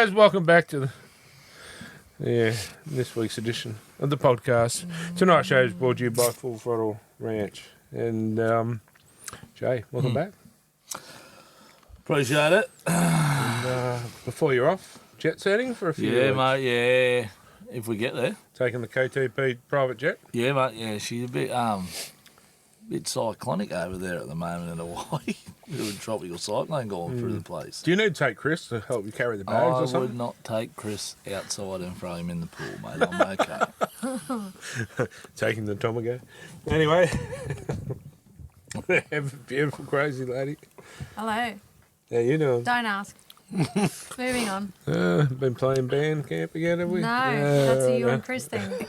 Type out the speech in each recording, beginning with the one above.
guys, welcome back to this week's edition of the podcast. Tonight's show is brought to you by Full Throttle Ranch. And Jay, welcome back. Appreciate it. And, before you're off, jet setting for a few Yeah, weeks. mate, yeah. If we get there. Taking the KTP private jet. Yeah, mate, yeah. She's a bit cyclonic over there at the moment in Hawaii. Bit of a tropical cyclone going through the place. Do you need to take Chris to help you carry the bags or I something? would not take Chris outside and throw him in the pool, mate. I'm okay. Taking the Tomago. Anyway, we have a beautiful, crazy lady. Hello. How you doing? Don't ask. Moving on. Been playing band camp again, have we? No, that's a you and Chris thing.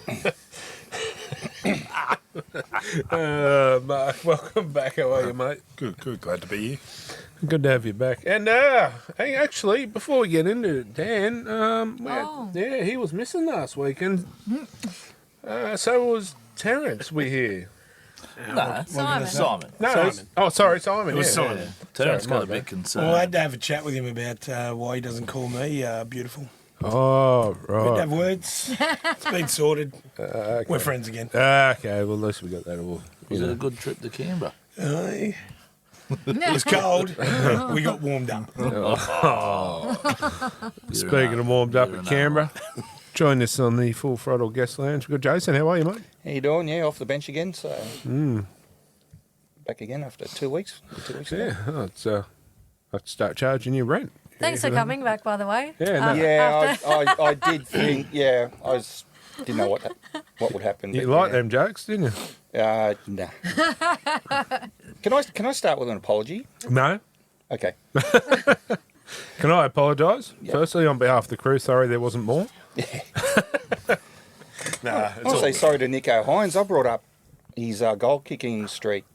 Mark, welcome back. How are you, mate? Good. Glad to be here. Good to have you back. And hey, actually, before we get into it, Dan, he was missing last week, and so was Terence. We hear. No, Simon. No, sorry, Simon. It was yeah. Simon. Yeah. Terence Sorry, got a my bit bad. concerned. Well, I had to have a chat with him about why he doesn't call me beautiful. Oh, We had to right. have words. It's been sorted. Okay. We're friends again. Okay, well, at least we got that all. Was it a good trip to Canberra? It was cold. We got warmed up. Speaking of warmed up at Canberra, join us on the Full Throttle Guest Lounge. We've got Jason. How are you, mate? How you doing? Yeah, off the bench again. So back again after 2 weeks. 2 weeks ago. Yeah, it's I have to start charging you rent. Thanks for coming back, by the way. Yeah, no. Yeah, I did think. Yeah, didn't know what would happen. You but, like them jokes, didn't you? Nah. Can I start with an apology? No. Okay. Can I apologise? Yeah. Firstly, on behalf of the crew, sorry there wasn't more. Nah, I want to say sorry to Nico Hines. I brought up his goal kicking streak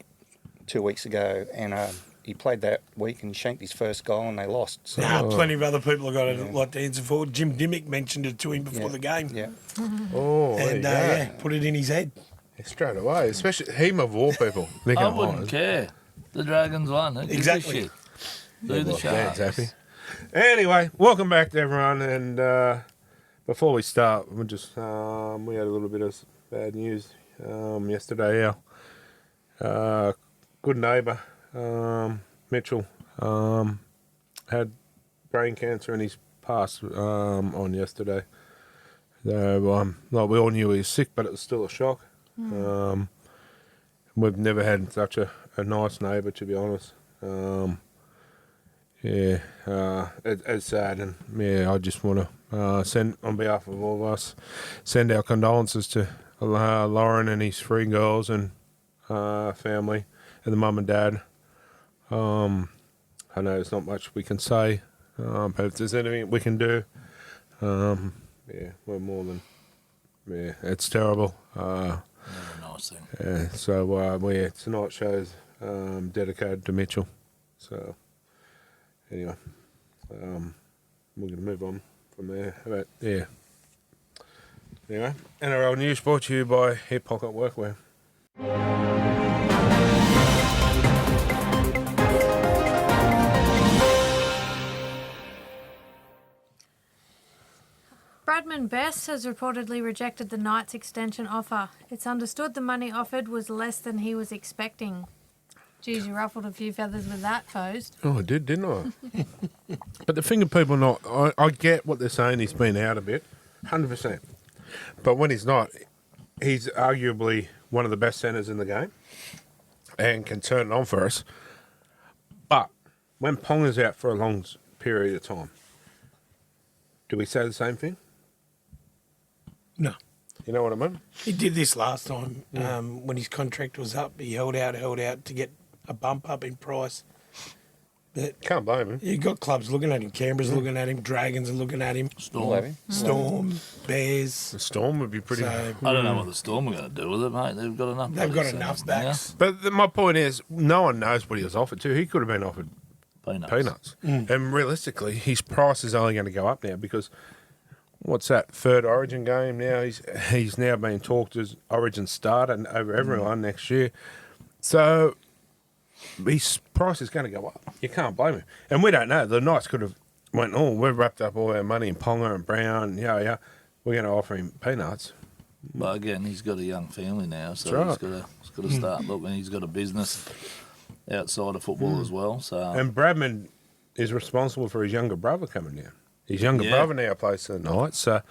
2 weeks ago, and he played that week and shanked his first goal, and they lost. So, plenty of other people have got a lot to answer for. Jim Dimmick mentioned it to him before the game. yeah. Oh, there And you go. put it in his head. Straight away, especially him of all people. Nick I and wouldn't Hines. care. The Dragons won. Who gives a Exactly. shit? Do the Well, Dan's Sharks. happy. Anyway, welcome back to everyone. And before we start, we just we had a little bit of bad news yesterday. Our good neighbour Mitchell had brain cancer, and he's passed on yesterday. So we all knew he was sick, but it was still a shock. We've never had such a nice neighbour, to be honest. It's sad, and I just want to send, on behalf of all of us, send our condolences to Lauren and his 3 girls and family, and the mum and dad. I know there's not much we can say, but if there's anything we can do, we're more than. Yeah, it's terrible. Never a nice thing. Yeah, so tonight's show's dedicated to Mitchell. So anyway, we're going to move on from there. But anyway, NRL news brought to you by Hip Pocket Workwear. Bradman Best has reportedly rejected the Knights' extension offer. It's understood the money offered was less than he was expecting. Geez, you ruffled a few feathers with that post. Oh, I did, didn't I? But the thing of people not, I get what they're saying. He's been out a bit, 100%. But when he's not, he's arguably one of the best centres in the game and can turn it on for us. But when Ponga's out for a long period of time, do we say the same thing? No. You know what I mean? He did this last time when his contract was up. He held out to get a bump up in price. But Can't blame him. you got clubs looking at him. Canberra's looking at him. Dragons are looking at him. Storm. Storm, Bears. The Storm would be pretty... So I don't know what the Storm are going to do with it, mate. They've got enough. they've got bloody enough centres now. backs. But my point is, no one knows what he was offered to. He could have been offered Peanuts. peanuts. And realistically, his price is only going to go up now because what's that, 3rd Origin game now? He's now being talked as Origin starter and over everyone next year. So his price is going to go up. You can't blame him. And we don't know. The Knights could have went, oh, we've wrapped up all our money in Ponga and Brown. Yeah, we're going to offer him peanuts. But again, he's got a young family now, so That's right. he's got to start looking. He's got a business outside of football as well. So And Bradman is responsible for his younger brother coming down. His younger Yeah. brother now plays for the Knights. So,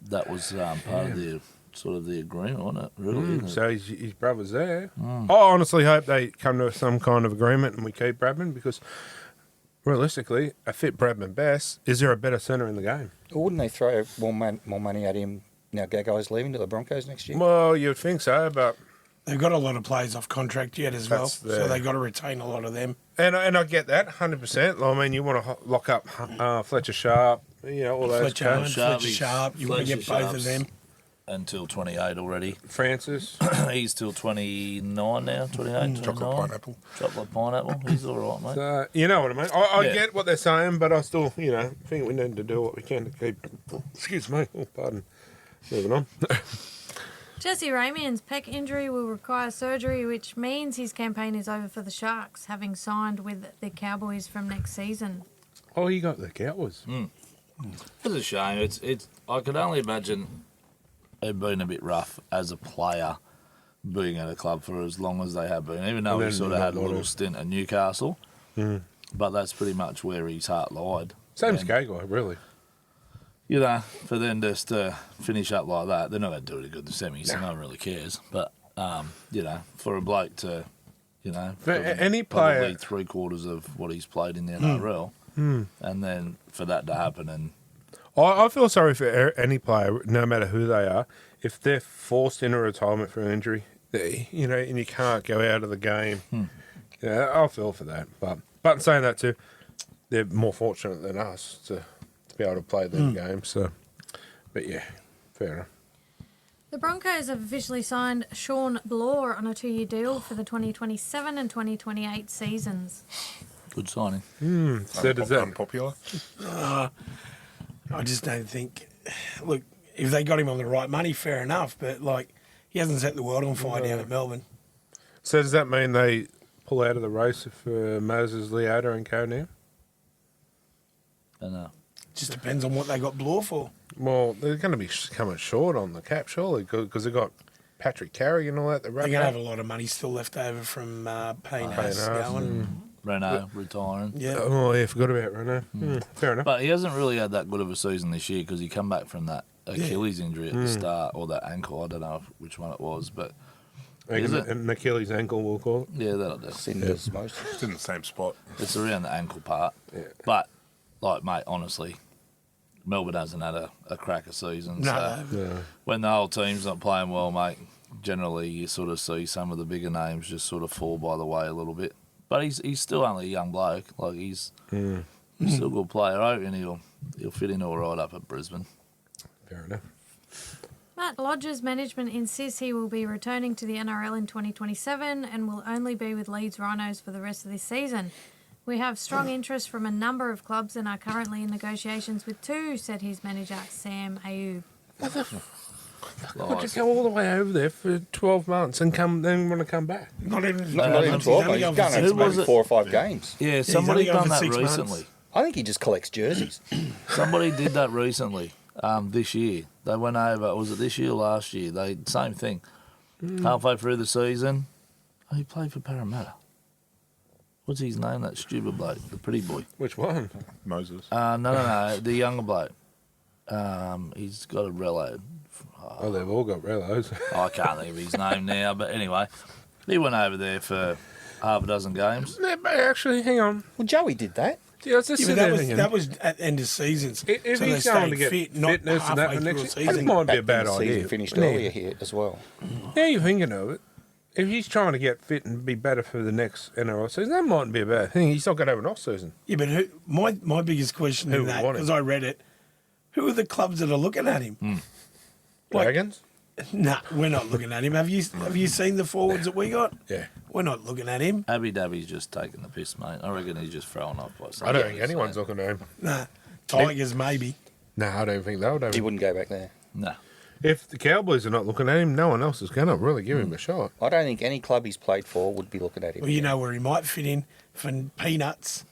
that was part of the sort of the agreement, wasn't it? Really? isn't it? so his brother's there. I honestly hope they come to some kind of agreement and we keep Bradman because realistically, a fit Bradman Best, is there a better centre in the game? Or wouldn't they throw more money at him now Gagai's leaving to the Broncos next year? Well, you'd think so, but They've got a lot of players off contract yet as well, That's so the- they've got to retain a lot of them. and I get that 100%. I mean, you want to lock up Fletcher Sharp, all those Fletcher guys. Hunt, Fletcher Sharp, you want to get Fletcher both of Sharp's them. Until 28 already. Francis. He's till 29 now, 28, 29. Chocolate pineapple. Chocolate pineapple. He's all right, mate. So, you know what I mean? I Yeah. get what they're saying, but I still, think we need to do what we can to keep. Excuse me. Oh, pardon. Moving on. Jesse Ramian's pec injury will require surgery, which means his campaign is over for the Sharks, having signed with the Cowboys from next season. Oh, you got the Cowboys. It's a shame. It's. I could only imagine it being a bit rough as a player being at a club for as long as they have been, even though And he then sort of you had a got little Lotto. stint at Newcastle. But that's pretty much where his heart lied. Same as And, Gagai, really. for them just to finish up like that, they're not going to do it good in the semis, so no one really cares. But, for a bloke to, any probably player- 3/4 of what he's played in the NRL, and then for that to happen and I feel sorry for any player, no matter who they are, if they're forced into retirement for injury, and you can't go out of the game. Yeah, I feel for that. But in saying that too, they're more fortunate than us to be able to play their game. So, but yeah, fair enough. The Broncos have officially signed Sean Blore on a 2-year deal for the 2027 and 2028 seasons. good signing. So does that? Unpopular. I just don't think. Look, if they got him on the right money, fair enough. But he hasn't set the world on fire down at Melbourne. So does that mean they pull out of the race if Moses, Leota, and Co now? And Just depends on what they got Blore for. Well, they're going to be coming short on the cap, surely, because they've got Patrick Carey and all that. They're going to have a lot of money still left over from Payne Haas Haas, going. Renault retiring. Yeah. Oh, yeah, forgot about Renault. Fair enough. But he hasn't really had that good of a season this year because he come back from that Achilles injury at the start, or that ankle. I don't know which one it was, but is it? An Achilles ankle, we'll call it. Yeah, that'll do. Cinders most. It's in the same spot. It's around the ankle part. Yeah. But, mate, honestly, Melbourne hasn't had a cracker season. So Yeah. when the whole team's not playing well, mate, generally you sort of see some of the bigger names just sort of fall by the way a little bit. But he's still only a young bloke. He's still a good player. I reckon he'll fit in all right up at Brisbane. Fair enough. Matt Lodge's management insists he will be returning to the NRL in 2027 and will only be with Leeds Rhinos for the rest of this season. We have strong interest from a number of clubs and are currently in negotiations with 2, said his manager, Sam Ayoub. I'll just go all the way over there for 12 months and then want to come back. Not even Not even 12, mate. He's gone going for over 6 was maybe it? 4 or 5 games. Yeah, he's somebody only gone done for that 6 months. recently. I think he just collects jerseys. Somebody did that recently, this year. They went over, was it this year or last year? Same thing. Halfway through the season, he played for Parramatta. What's his name, that stupid bloke, the pretty boy? Which one? Moses. No, the younger bloke. He's got a relo. Oh, they've all got relos. I can't think of his name now, but anyway, he went over there for half a dozen games. Yeah, but actually, hang on. Well, Joey did that. Yeah, let's just Yeah, sit but there thinking. that was at the end of seasons. If so they he's going to stayed get fit, not fitness and that halfway for through next the year, that season. might be a Back bad when the season idea. finished Yeah. earlier here as well. Now you're thinking of it, if he's trying to get fit and be better for the next NRL season, that mightn't be a bad thing. He's not going to have an off season. Yeah, but my biggest question Who in would that, want him? because I read it, who are the clubs that are looking at him? Like- Dragons? Nah, we're not looking at him. Have you seen the forwards that we got? Yeah. We're not looking at him. Abby Dabby's just taking the piss, mate. I reckon he's just throwing off by I something. don't think anyone's looking at him. Nah, Tigers maybe. No, I don't think they'll. He wouldn't go back there. No. If the Cowboys are not looking at him, no one else is going to really give him a shot. I don't think any club he's played for would be looking at him. Well, you know where he might fit in for peanuts.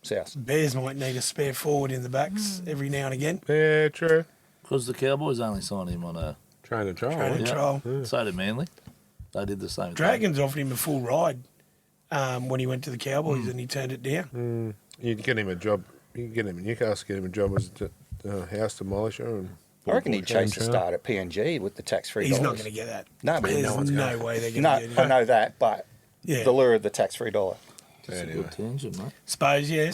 South. Bears might need a spare forward in the backs every now and again. Yeah, true. Because the Cowboys only signed him on a Train and trial. Train and yeah. trial. so did Manly. They did the same thing. Dragons offered him a full ride when he went to the Cowboys and he turned it down. You'd get him a job. You can get him in Newcastle, get him a job as a house demolisher. And I reckon he'd chase the Train start at PNG with the tax-free He's dollars. not going to get that. No, but There's no one's no way they're going No, to get I it. know that, but Yeah. the lure of the tax-free dollar. That's a Anyway. good tangent, mate. Suppose. You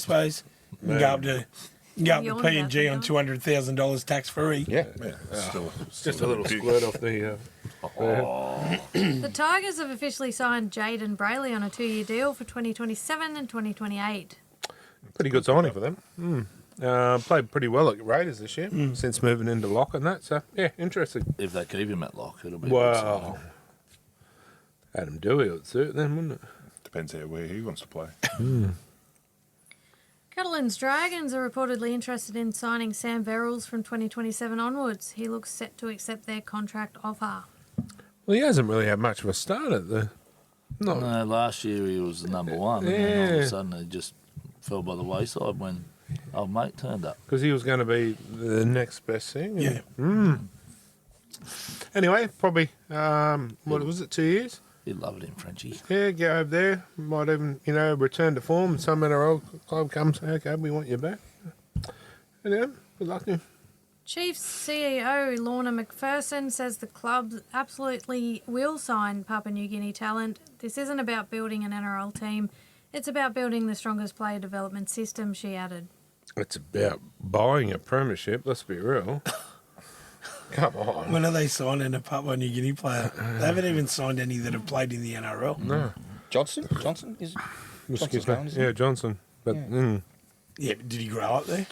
can go up to Yawn about P&G that, on don't $200,000 tax free. Yeah. Yeah, still, Just a little squirt off the. The Tigers have officially signed Jaden Brayley on a 2-year deal for 2027 and 2028. Pretty good signing for them. Played pretty well at Raiders this year since moving into lock and that. So yeah, interesting. If they keep him at lock, it'll be a good signing. Wow. Adam Dewey would suit them, wouldn't it? depends where he wants to play. Catalan's Dragons are reportedly interested in signing Sam Verrills from 2027 onwards. He looks set to accept their contract offer. Well, he hasn't really had much of a start at the. Not No, last year he was the number one, and then all of Yeah. a sudden it just fell by the wayside when old mate turned up. because he was going to be the next best thing. Yeah. Anyway, probably what was it? 2 years? He loved him, Frenchie. Yeah, go over there. Might even return to form. Some NRL club comes. Okay, we want you back. Anyway, good luck to him. Chiefs CEO Lorna McPherson says the club absolutely will sign Papua New Guinea talent. This isn't about building an NRL team. It's about building the strongest player development system, she added. It's about buying a premiership. Let's be real. Come on. When are they signing a Papua New Guinea player? They haven't even signed any that have played in the NRL. No. Johnson is Excuse Johnson's me. going, isn't he? Yeah, Johnson. But Yeah. Yeah, but did he grow up there?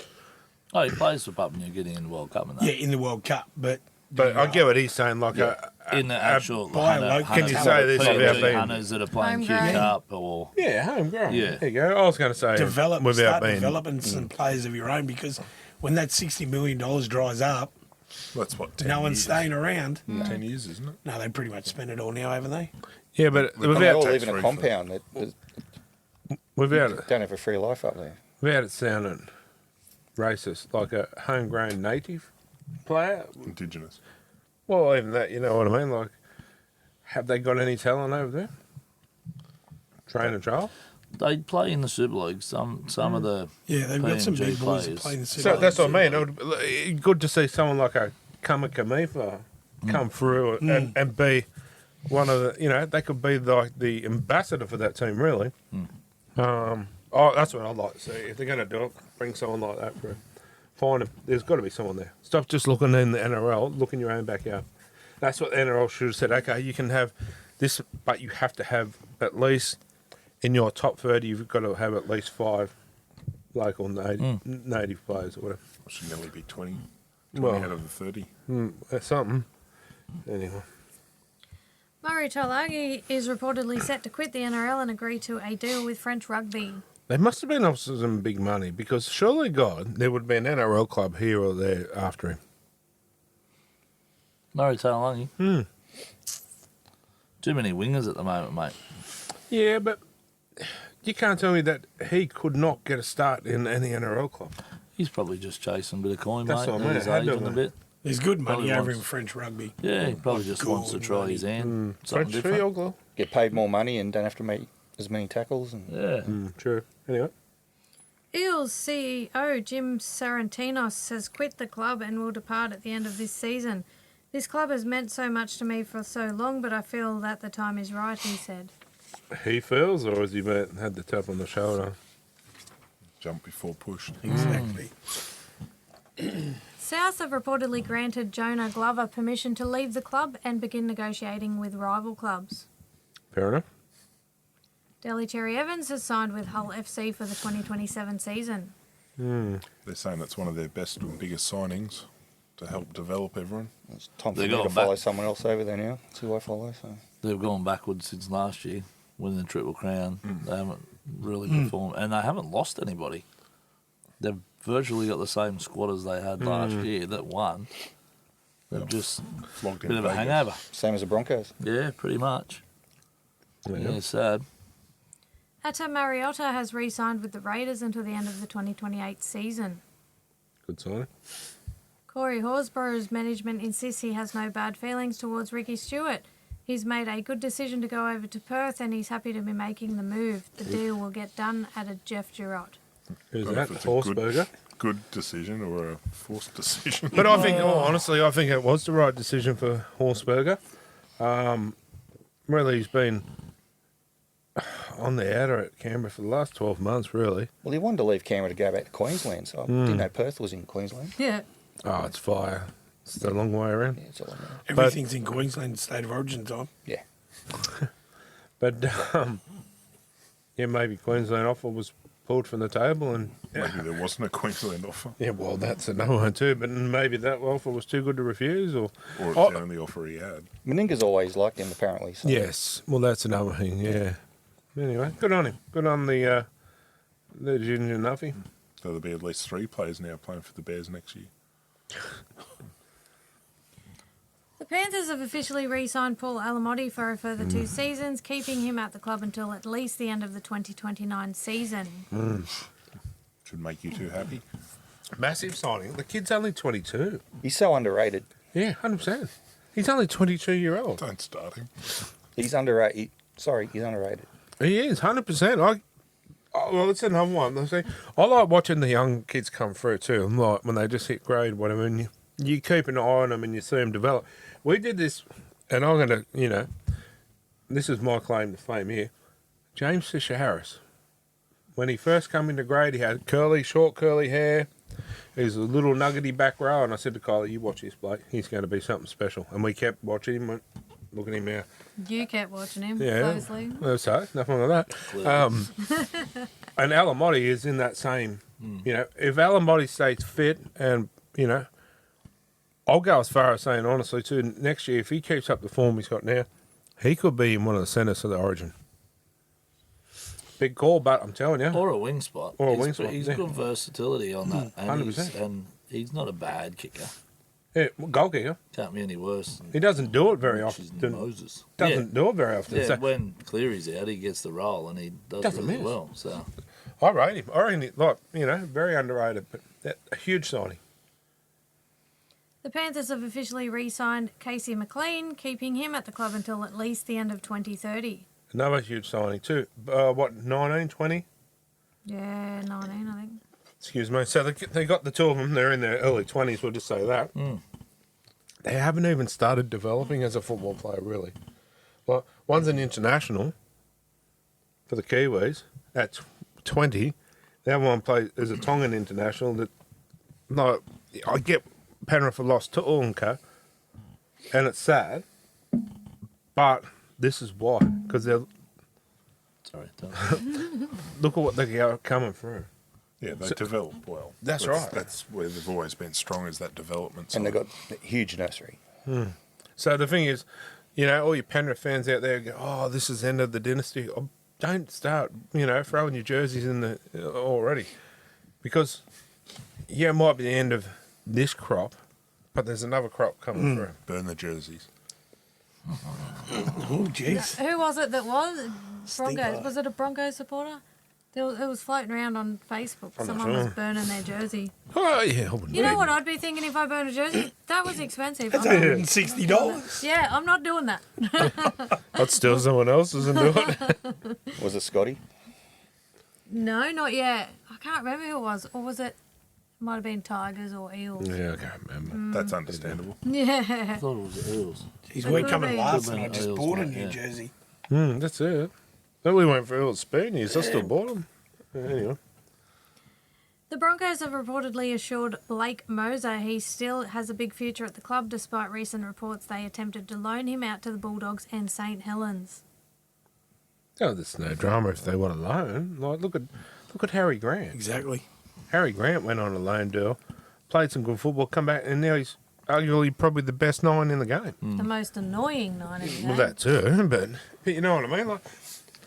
Oh, he plays for Papua New Guinea in the World Cup and that. Yeah, in the World Cup, but I get what he's saying. Like In the actual buy a local- Can you say this PNG without being- hunters that are playing Q Homegrown. Cup or homegrown. Yeah. There you go. I was going to say start without being. developing some players of your own, because when that $60 million dries up, That's what 10 no one's years. staying around. 10 years, isn't it? No, they pretty much spent it all now, haven't they? Yeah, but And they without all live in a tax-free compound that without don't have a free life up there. it sounding racist, like a homegrown native player. Indigenous. Well, even that, you know what I mean. Like, have they got any talent over there? Train and trial. they play in the Super League. Some of the Yeah, they've got some PNG big boys that players. play in the Super So League. that's what I mean. It would be good to see someone like a Kamikamifa come through and be one of the. They could be like the ambassador for that team, really. That's what I'd like to see. If they're going to do it, bring someone like that through. Find them. There's got to be someone there. Stop just looking in the NRL. Look in your own backyard. That's what the NRL should have said. Okay, you can have this, but you have to have at least in your top 30. You've got to have at least 5 local native players or whatever. It should nearly be 20 Well- out of the 30. That's something. Anyway. Murray Taulagi is reportedly set to quit the NRL and agree to a deal with French rugby. They must have been officers some big money because surely, God, there would be an NRL club here or there after him. Murray Taulagi. Too many wingers at the moment, mate. Yeah, but you can't tell me that he could not get a start in any NRL club. He's probably just chasing a bit of coin, That's mate. what I at mean. his How age do and a they- bit. There's good money Probably over wants- in French rugby. Yeah, he probably just God, wants to try money. his hand. Something French different. field Get paid more money and don't have to make as many tackles. And Yeah. True. Anyway. Eels CEO Jim Sarantinos has quit the club and will depart at the end of this season. This club has meant so much to me for so long, but I feel that the time is right, he said. He feels, or has he had the tap on the shoulder? Jump before pushed. Exactly. South have reportedly granted Jonah Glover permission to leave the club and begin negotiating with rival clubs. Fair enough. Delhi Cherry Evans has signed with Hull FC for the 2027 season. They're saying that's one of their best and biggest signings to help develop everyone. it's time for They me got to him back. follow someone else over there now. That's who I follow. So They've gone backwards since last year, winning the Triple Crown. They haven't really performed, and they haven't lost anybody. They've virtually got the same squad as they had last year that won. They've just Flogged a bit in of a Vegas. hangover. same as the Broncos. Yeah, pretty much. Yeah, sad. Atta Mariota has re-signed with the Raiders until the end of the 2028 season. Good signing. Corey Horsburgh's management insists he has no bad feelings towards Ricky Stewart. He's made a good decision to go over to Perth and he's happy to be making the move. The deal will get done, added Jeff Girott. Who's But that? if it's a Horseburger? Good decision or a forced decision. But I think, honestly, I think it was the right decision for Horseburger. Really, he's been on the outer at Canberra for the last 12 months, really. Well, he wanted to leave Canberra to go back to Queensland, so I didn't know Perth was in Queensland. Yeah. Oh, it's fire. It's the long way around. Yeah, it's all I know. Everything's in Queensland State of Origin time. Yeah. But, yeah, maybe Queensland offer was pulled from the table and... Maybe there wasn't a Queensland offer. Yeah, well, that's another one too, but maybe that offer was too good to refuse, or... Or it's Oh. the only offer he had. Meninga's always liked him, apparently. So. Yes, well, that's another thing, yeah. Anyway, good on him. Good on the junior Nuffy. So there'll be at least 3 players now playing for the Bears next year. The Panthers have officially re-signed Paul Alamotti for a further 2 seasons, keeping him at the club until at least the end of the 2029 season. Should make you too happy. Massive signing. The kid's only 22. He's so underrated. Yeah, 100%. He's only 22-year-old. Don't start him. He's underrated. He's underrated. He is, 100%. Well, it's another one. I like watching the young kids come through too. I'm like, when they just hit grade, whatever, and you keep an eye on them and you see them develop. We did this, and I'm going to, this is my claim to fame here. James Fisher Harris. When he first came into grade, he had short curly hair. He was a little nuggety back row, and I said to Kylie, you watch this bloke. He's going to be something special. And we kept watching him. Look at him now. You kept watching him Yeah. closely. Well, so, nothing wrong with that. And Alamotti is in that same, if Alamotti stays fit and, I'll go as far as saying, honestly, too, next year, if he keeps up the form he's got now, he could be in one of the centres of the Origin. Big call, but I'm telling you. Or a wing spot. Or a wing spot, He's yeah. good versatility on that. And 100%. he's not a bad kicker. Yeah, goal kicker. Can't be any worse. He doesn't do it very She's often. Moses. Doesn't do it very often. Yeah, So when Cleary's out, he gets the role and he does Doesn't really miss. well. So I rate him. I reckon, very underrated, but a huge signing. The Panthers have officially re-signed Casey McLean, keeping him at the club until at least the end of 2030. Another huge signing too. 19, 20? Yeah, 19, I think. Excuse me. So they got the two of them. They're in their early 20s, we'll just say that. They haven't even started developing as a football player, really. Well, one's an international for the Kiwis at 20. The other one plays as a Tongan international. That, no, I get Penrith have lost to Unka, and it's sad, but this is why. Because they're sorry. look at what they're coming through. Yeah, they develop well. That's right. That's where they've always been strong, is that development side. And they've got a huge nursery. So the thing is, all your Penrith fans out there go, oh, this is the end of the dynasty. Oh, don't start, throwing your jerseys in the already. Because, it might be the end of this crop, but there's another crop coming through. Burn the jerseys. Oh, jeez. Who was it that was? Stink Broncos. eye. Was it a Broncos supporter? It was floating around on Facebook. Someone was burning their jersey. Oh, yeah. I wouldn't You know do what I'd be thinking if I burned a jersey? That was expensive. That's I'm not- $160. yeah, I'm not doing that. it. I'd steal someone else's and do it. Was it Scotty? No, not yet. I can't remember who it was. Or was it? Might have been Tigers or Eels. Yeah, I can't remember. That's understandable. I Yeah. thought it was the Eels. Jeez, we're coming Could've last been and I just Eels, bought a mate, new yeah. jersey. That's it. Then we went for all the spoonies. I still bought them. Anyway. The Broncos have reportedly assured Blake Moser he still has a big future at the club, despite recent reports they attempted to loan him out to the Bulldogs and St Helens. Oh, there's no drama if they want a loan. Like, look at Harry Grant. Exactly. Harry Grant went on a loan deal, played some good football, come back, and now he's arguably probably the best 9 in the game. The most annoying 9 in the game. Well, that too, but you know what I mean? Like,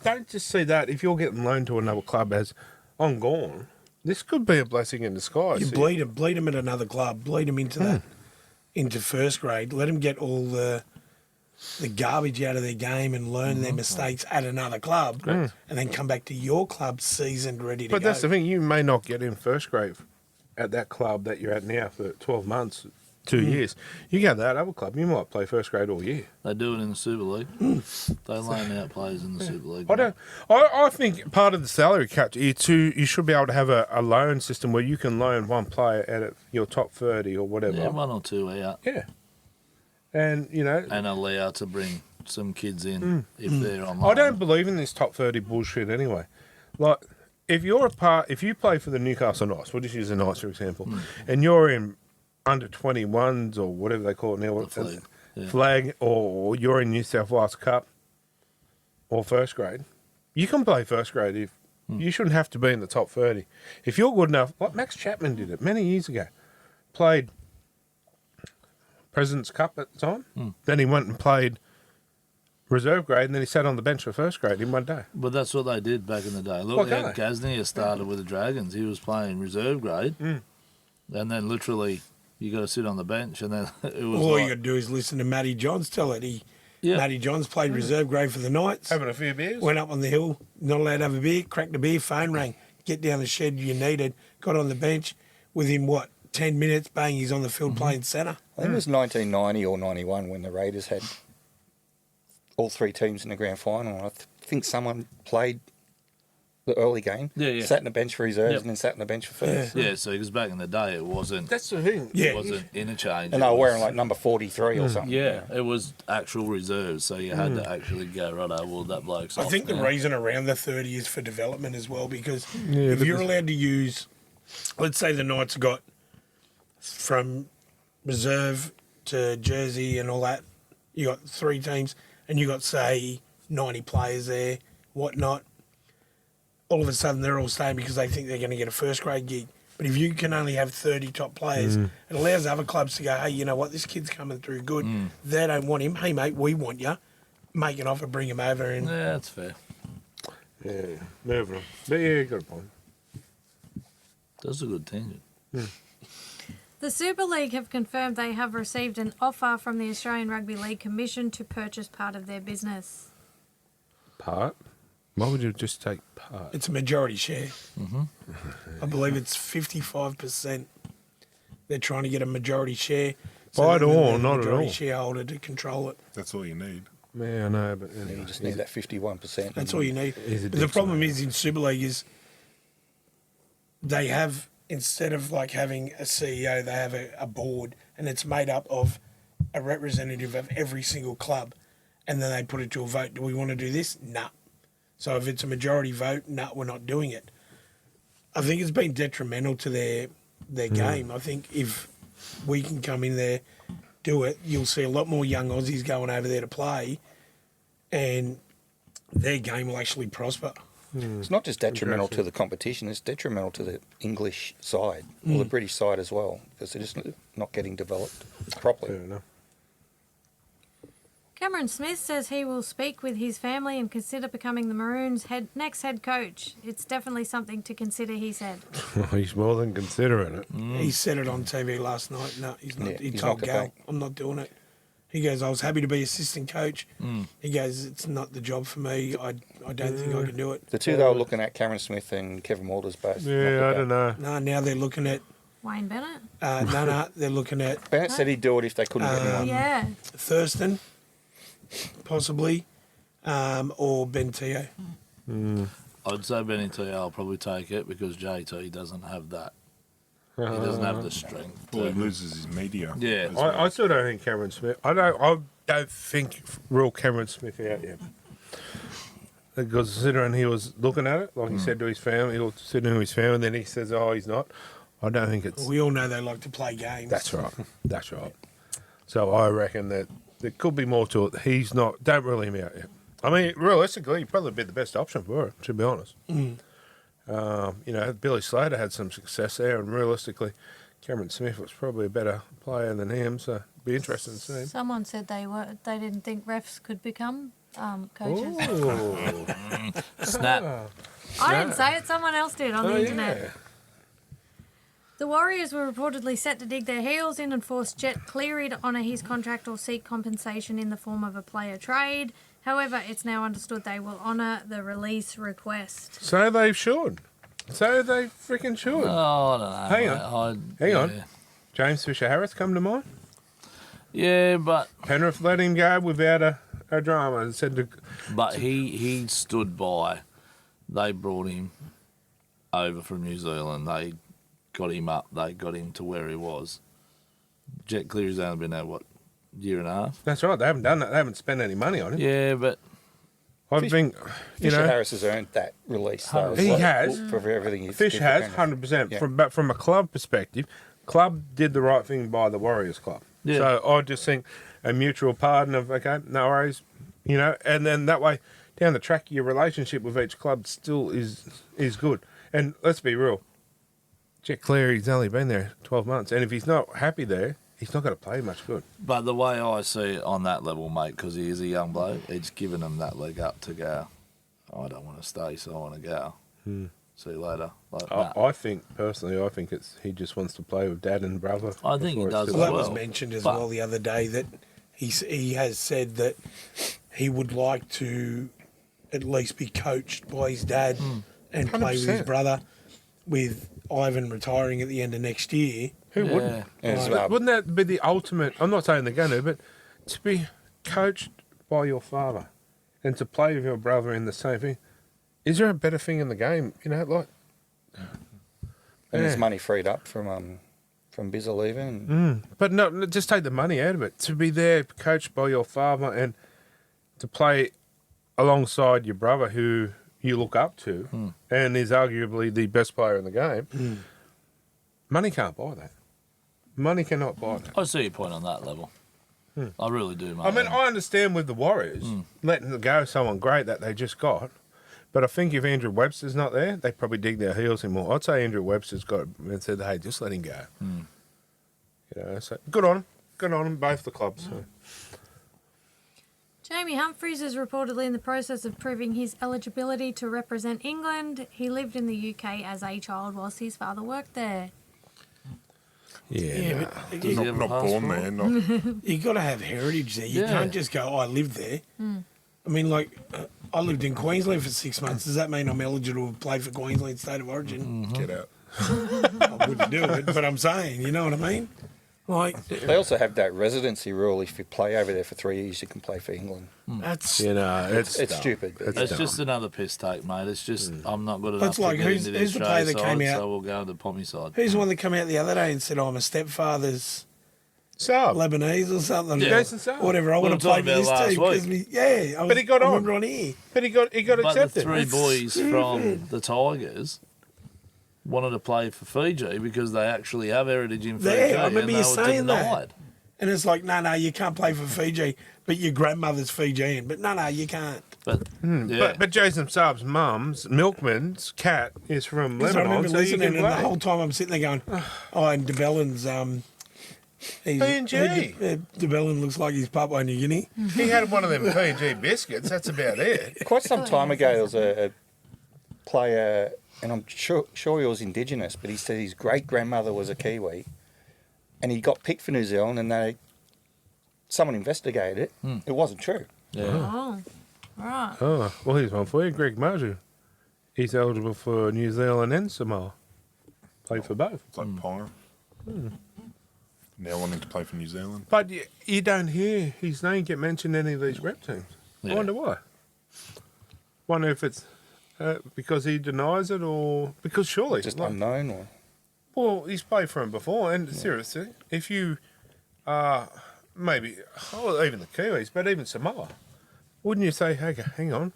don't just see that if you're getting loaned to another club as, I'm gone. This could be a blessing in disguise. You here. bleed him at another club, bleed him into that, into first grade. Let him get all the the garbage out of their game and learn their mistakes at another club, and then come back to your club seasoned, ready to But go. that's the thing. You may not get in first grade at that club that you're at now for 12 months, 2 years. You go to that other club, you might play first grade all year. They do it in the Super League. They loan out players in the Super League. I think part of the salary cap, you should be able to have a loan system where you can loan one player out of your top 30 or whatever. Yeah, one or two out. Yeah. And, And allow to bring some kids in if they're on loan. I don't believe in this top 30 bullshit anyway. Like, if you play for the Newcastle Knights, we'll just use the Knights for example, and you're in under 21s or whatever they call it now, flag, or you're in New South Wales Cup or first grade, you can play first grade. If you shouldn't have to be in the top 30. If you're good enough, like Max Chapman did it many years ago, played President's Cup at the time, then he went and played reserve grade, and then he sat on the bench for first grade in one day. But that's what they did back in the day. Look, Okay. Gaznia started with the Dragons. He was playing reserve grade, and then literally you got to sit on the bench, and then it was All like, you got to do is listen to Matty Johns tell it. Yeah. Matty Johns played reserve grade for the Knights. Having a few beers. Went up on the hill, not allowed to have a beer, cracked a beer, phone rang, get down the shed you needed, got on the bench. Within, 10 minutes, bang, he's on the field playing centre. I think it was 1990 or 91 when the Raiders had all three teams in the grand final. I think someone played the early game, sat in the bench for reserves, and then sat in the bench for first. yeah. So because back in the day it wasn't. That's the thing. Yeah. It wasn't interchange. And they were wearing like number 43 or something. Yeah, it was actual reserves, so you had to actually go, righto, well, that bloke's I off think the now. reason around the 30 is for development as well, because if you're allowed to use, let's say the Knights got from reserve to Jersey and all that, you got 3 teams, and you got, say, 90 players there, whatnot. All of a sudden, they're all staying because they think they're going to get a first grade gig. But if you can only have 30 top players, it allows other clubs to go, hey, you know what, this kid's coming through good. They don't want him. Hey, mate, we want you. Make an offer, bring him over. And Yeah, that's fair. Yeah, moving on. But yeah, you got a point. That's a good tangent. The Super League have confirmed they have received an offer from the Australian Rugby League Commission to purchase part of their business. Part? Why would you just take part? it's a majority share. I believe it's 55%. They're trying to get a majority share. Buy it that all, the not at majority all. shareholder to control it. That's all you need. Yeah, I know, but You anyway, just need that 51%. That's all you need. He's a The dick, problem so- is in Super League is they have, instead of like having a CEO, they have a board, and it's made up of a representative of every single club, and then they put it to a vote. Do we want to do this? Nah. So if it's a majority vote, nah, we're not doing it. I think it's been detrimental to their game. I think if we can come in there, do it, you'll see a lot more young Aussies going over there to play, and their game will actually prosper. It's not just detrimental to the competition, it's detrimental to the English side, or the British side as well, because they're just not getting developed properly. fair enough. Cameron Smith says he will speak with his family and consider becoming the Maroons' next head coach. It's definitely something to consider, he said. He's more than considering it. He said it on TV last night. No, he's not. Yeah, he he's told not Gal, going. I'm not doing it. He goes, I was happy to be assistant coach. He goes, it's not the job for me. I don't think I can do it. The two they were looking at, Cameron Smith and Kevin Walters, both. Yeah, I don't know. No, now they're looking at, Wayne Bennett? they're looking at Bennett said he'd do it if they couldn't get anyone. Yeah. Thurston, possibly, or Ben Teo. I'd say Benny T, I'll probably take it because JT doesn't have that. He doesn't have the strength. Well, he loses his media. Yeah. as well. I still don't think Cameron Smith. I don't think real Cameron Smith out yet. Because considering he was looking at it, like he said to his family, he was sitting to his family, and then he says, "Oh, he's not." I don't think it's. We all know they like to play games. That's right. That's right. So I reckon that there could be more to it. He's not. Don't rule him out yet. I mean, realistically, he'd probably be the best option for it. To be honest. Billy Slater had some success there, and realistically, Cameron Smith was probably a better player than him. So it'd be interesting to see him. Someone said they didn't think refs could become coaches. Ooh. Snap. I didn't say it. Someone else did on the internet. The Warriors were reportedly set to dig their heels in and force Jet Cleary to honour his contract or seek compensation in the form of a player trade. However, it's now understood they will honour the release request. So they should. So they freaking should. Oh, I don't know. Hang on. James Fisher-Harris come to mind? Yeah, but Penrith let him go without a drama and said to... But he stood by. They brought him over from New Zealand. They got him up. They got him to where he was. Jet Cleary's only been there, year and a half? That's right. They haven't done that. They haven't spent any money on him. Yeah, but... Fisher-Harris has earned that release, though. He has. For everything he's Fish has, 100%. Yeah. But from a club perspective, club did the right thing by the Warriors club. Yeah. So I just think a mutual pardon of, okay, no worries, and then that way, down the track, your relationship with each club still is good. And let's be real, Jet Cleary's only been there 12 months, and if he's not happy there, he's not going to play much good. But the way I see it on that level, mate, because he is a young bloke, it's given him that leg up to go, I don't want to stay, so I want to go. See you later. I think, personally, he just wants to play with dad and brother. I think he does as Well, that well. was mentioned as well the other day that he has said that he would like to at least be coached by his dad and play with his 100%. brother, with Ivan retiring at the end of next year. Who wouldn't? Yeah. Wouldn't that be the ultimate? I'm not saying they're going to, but to be coached by your father and to play with your brother in the same thing. Is there a better thing in the game? And there's money freed up from Bizza leaving. But no, just take the money out of it. To be there, coached by your father, and to play alongside your brother, who you look up to, and is arguably the best player in the game. Money can't buy that. Money cannot buy that. I see your point on that level. I really do, mate. I mean, I understand with the Warriors letting go someone great that they just got, but I think if Andrew Webster's not there, they probably dig their heels in more. I'd say Andrew Webster's got and said, "Hey, just let him go." So good on him. Good on him, both the clubs. So. Jamie Humphries is reportedly in the process of proving his eligibility to represent England. He lived in the UK as a child whilst his father worked there. Yeah, but Does he have a Not born passport? there. Not. you got to have heritage there. You Yeah. can't just go, I lived there. I mean, I lived in Queensland for 6 months. Does that mean I'm eligible to play for Queensland State of Origin? Get out. I wouldn't do it, but I'm saying, you know what I mean? They also have that residency rule. If you play over there for 3 years, you can play for England. That's it's It's dumb. stupid. But It's just another piss take, mate. It's just I'm not good enough That's like, to get who's- into the who's the Australia player that side, came out- so we'll go to the Pommy side. who's the one that came out the other day and said, I'm a stepfather's So, Lebanese or something. Yeah. Jason Saab. Whatever. I We want to were play talking for about this team. last Because But he got I on. remember on here. but he got But accepted. the three boys from the Tigers wanted to play for Fiji because they actually have heritage in Fiji. Yeah, I remember and you they saying were that. denied. And it's like, no, you can't play for Fiji, but your grandmother's Fijian. But no, you can't. But yeah, But Jason Saab's mum's milkman's cat is from Because I Lebanon, remember so you listening, can and the play. whole time I'm sitting there going, and De Bellin's, PNG. De Bellin looks like he's Papua New Guinea. He had one of them PNG biscuits. That's about it. quite some time ago, there was a player, and I'm sure he was Indigenous, but he said his great grandmother was a Kiwi, and he got picked for New Zealand, and someone investigated it. It wasn't true. yeah. Oh, right. Oh, well, here's one for you, Greg Marzhew. He's eligible for New Zealand and Samoa. Played for both. It's like Ponga. Now wanting to play for New Zealand. But you don't hear his name get mentioned in any of these rep teams. I Yeah. wonder why. Wonder if it's because he denies it or because surely. Just like- unknown, or Well, he's played for him before, and seriously, if you maybe, even the Kiwis, but even Samoa, wouldn't you say, hey, hang on,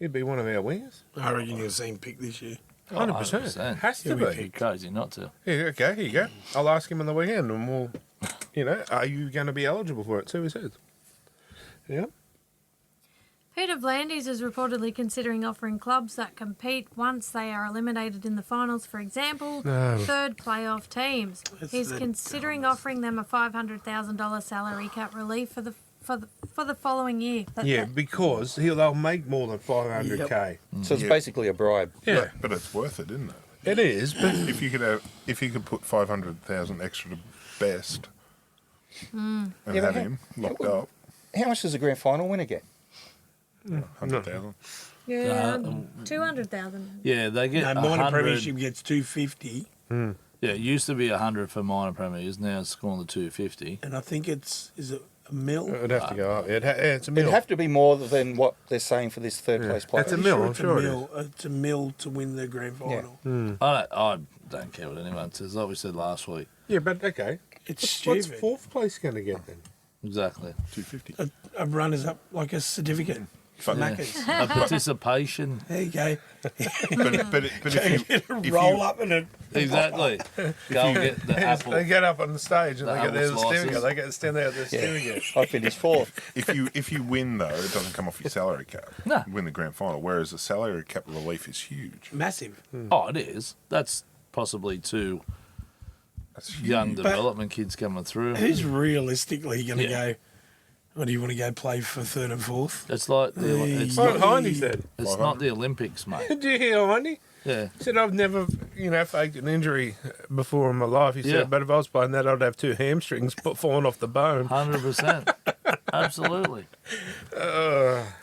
he'd be one of our wingers? I reckon you'll see him pick this year. 100%. 100%. Has to He'll be be. It'd be crazy not to. Yeah, okay, here you go. I'll ask him on the weekend, and we'll, are you going to be eligible for it? See what he says. Yeah. Peter Vlandis is reportedly considering offering clubs that compete once they are eliminated in the finals, for example, third playoff teams. He's considering offering them a $500,000 salary cap relief for the following year. Yeah, because they'll make more than 500K. so it's Yeah. basically a bribe. Yeah. But it's worth it, isn't it? It is, but If you could put 500,000 extra to best and Yeah, have but him locked up, How much does a grand final winner get? 100,000. Yeah, 200,000. Yeah, they get No, minor 100. premiership gets 250, Yeah, it used to be 100 for minor premiers. Now it's gone to 250. and I think is it a mil? it'd have to go up. It's a mill. It'd have to be more than what they're saying for this third place player. It's a mill. I'm It's sure a it is. mil. It's a mil to win the grand final. I don't care what anyone says. Like we said last week. Yeah, but okay. It's What's stupid. fourth place going to get then? Exactly. 250. A runner's up like a certificate for But, Macca's. A participation. There you go. but if you Roll up in it. Exactly. Go and get the apple. They get up on the stage and The they get their apple slices. certificate. They get to stand there with their certificate. I finished fourth. if you win though, it doesn't come off your salary cap. No. You win the grand final, whereas the salary cap relief is huge. Massive. Oh, it is. That's possibly two That's huge. young development kids coming through. Who's realistically going to Yeah. go, what do you want to go play for third and fourth? It's like it's What not, Hindy said. it's not the Olympics, mate. Did you hear Hindy? Yeah. He said, I've never, faked an injury before in my life. He Yeah. said, but if I was playing that, I'd have two hamstrings falling off the bone. 100%. Absolutely.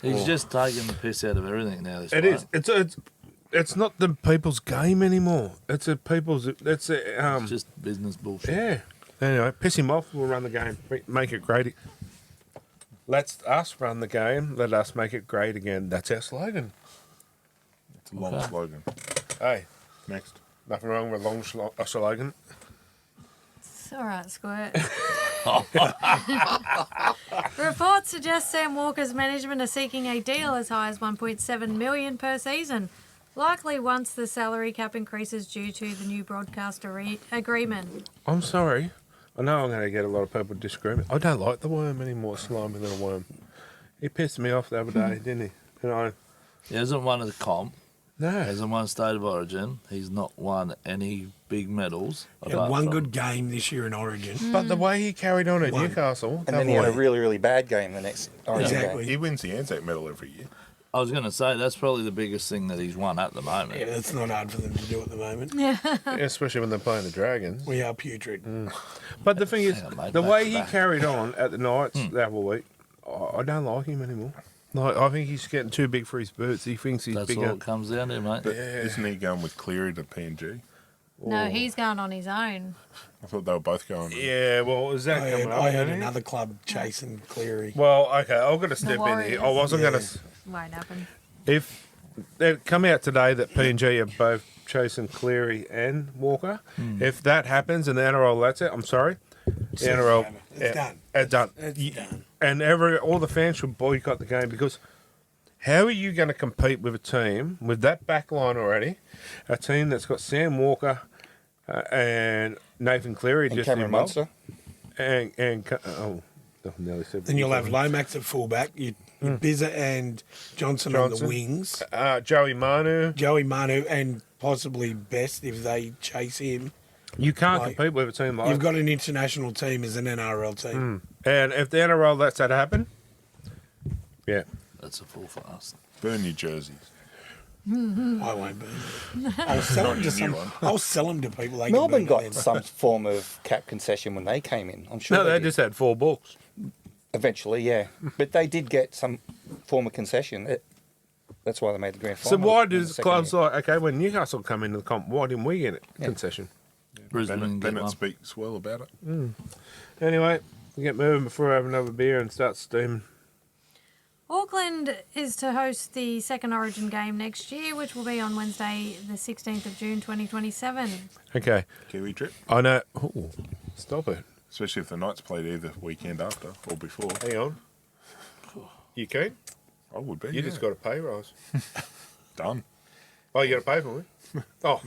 He's just taking the piss out of everything now. This It bloke. is. It's not the people's game anymore. It's a people's. It's a It's just business bullshit. yeah. Anyway, piss him off. We'll run the game. Make it great. Let us run the game. Let us make it great again. That's our slogan. It's a long Okay. slogan. Hey, Next. nothing wrong with a long slogan. It's all right, Squirt. Reports suggest Sam Walker's management are seeking a deal as high as $1.7 million per season, likely once the salary cap increases due to the new broadcaster agreement. I'm sorry. I know I'm going to get a lot of people disagreeing. I don't like the worm anymore, slimy little worm. He pissed me off the other day, didn't he? And He hasn't won a comp. no. Hasn't won State of Origin. He's not won any big medals. He had apart one from- good game this year in Origin. But the way he carried on at One. Newcastle, And then he had a really, really bad game the next Origin Exactly. game. He wins the Anzac medal every year. I was going to say that's probably the biggest thing that he's won at the moment. Yeah, that's not hard for them to do at the moment. especially when they're playing the Dragons. We are putrid. But the thing is, Hang on, mate, the back way to he back. carried on at the Knights the other week, I don't like him anymore. Like, I think he's getting too big for his boots. He thinks he's That's bigger. all it comes down to, mate. But isn't he going with Cleary to PNG? No, he's going on his own. I thought they were both going. Yeah, well, is that coming up? I had isn't it? another club chasing Cleary. Well, okay, I've got to step in Warriors. here. I wasn't going Yeah. to. Won't happen. If they come out today that PNG are both chasing Cleary and Walker, if that happens and the NRL lets it, I'm sorry, the NRL, It's done. It's done. It's done. And all the fans should boycott the game because how are you going to compete with a team with that back line already, a team that's got Sam Walker and Nathan Cleary And just Cameron involved, Munster. I nearly said Then you'll have Lomax at fullback, you Bizza and Johnson on the Johnson. wings, Joey Manu. Joey Manu, and possibly Best if they chase him. You can't Like, compete with a team like You've got an international team as an NRL team. And if the NRL lets that happen, yeah. That's a full fast. Burn your jerseys. I won't be. I'll sell them to your some. new one. I'll sell them to people. They Melbourne can burn got them. some form of cap concession when they came in. I'm sure No, they did. just had 4 books. Eventually, yeah. But they did get some form of concession. That's why they made the grand So final. why in the does second clubs year. like, okay, when Newcastle come into the comp, why didn't we get a concession? Brisbane didn't get Bennett one. speaks well about it. Anyway, we get moving before I have another beer and start steaming. Auckland is to host the second Origin game next year, which will be on Wednesday, the 16th of June, 2027. Okay, Kiwi trip, I know. Ooh, stop it. especially if the Knights played either weekend after or before. Hang on. You keen? I would be. You just got a pay rise. done. Oh, you got to pay for me? Oh,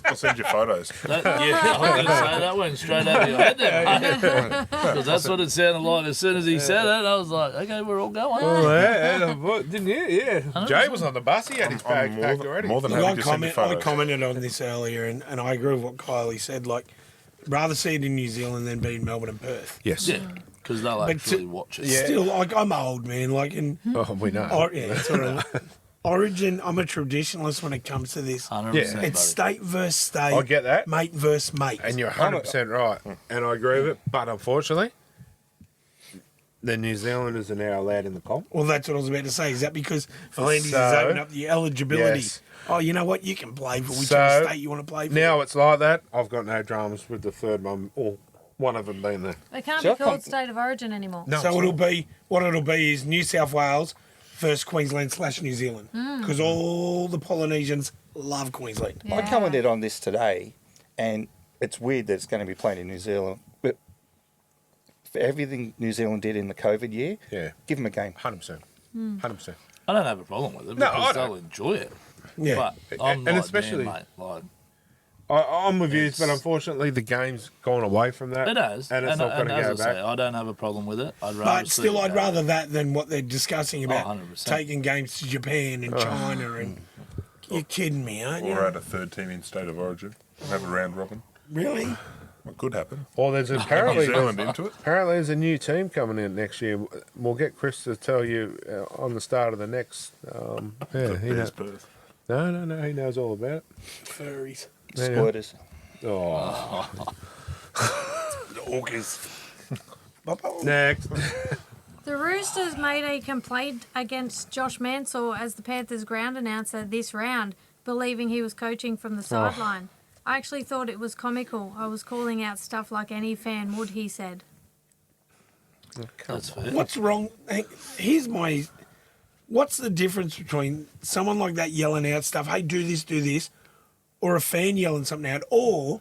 I'll send you photos. That, yeah, I was going to say that went straight over your head there, because that's what it sounded like as soon as he said it. I was like, okay, we're all going. oh yeah, what, didn't you? Yeah. Jay was on the bus. He had his bag I'm packed already. more than Look, happy to send you I photos. commented on this earlier, and I agree with what Kylie said. Like, rather see it in New Zealand than be in Melbourne and Perth. Yes. Yeah, because they'll But actually watch it. Yeah. Still, like, I'm old, man. Like, in Oh, we know. yeah, sort of. Origin, I'm a traditionalist when it comes to this. 100%. Yeah. It's buddy. state versus state. I get that. Mate versus mate. And you're 100% right. And I agree with it. But unfortunately, the New Zealanders are now allowed in the comp. Well, that's what I was about to say. Is that because Penalties So- has opened up the eligibility? Yes. Oh, you know what? You can play for whichever So, state you want to play for. Now it's like that. I've got no dramas with the third one, or one of them being there. They can't So be called State of Origin anymore. No, So it's it'll not. be what it'll be is New South Wales versus Queensland / New Zealand because all the Polynesians love Queensland. Yeah. I commented on this today, and it's weird that it's going to be played in New Zealand. But for everything New Zealand did in the COVID year, Yeah, give them a game. 100%. 100%. I don't have a problem with it No, I because don't. they'll enjoy it. Yeah. But I'm And like, especially- man, mate, like, I'm with you, but It's- unfortunately the game's gone away from that. it has. And it's not going to as go I back. say, I don't have a problem with it. I'd rather But see still, it I'd go. rather that than what they're discussing about 100%. taking games to Japan and China. And you're kidding me, aren't you? Or add a third team in State of Origin. Have a round robin. Really? What could happen? Well, there's New apparently Zealand into it. there's a new team coming in next year. We'll get Chris to tell you on the start of the next. Yeah, he knows. Bears Perth. No, he knows all about it. Furries. Yeah. Squirters. Oh, Orcas. next. The Roosters made a complaint against Josh Mansell as the Panthers ground announcer this round, believing he was coaching from the sideline. I actually thought it was comical. I was calling out stuff like any fan would, he said. That's fair. What's wrong? Hey, here's my. What's the difference between someone like that yelling out stuff, hey, do this, or a fan yelling something out, or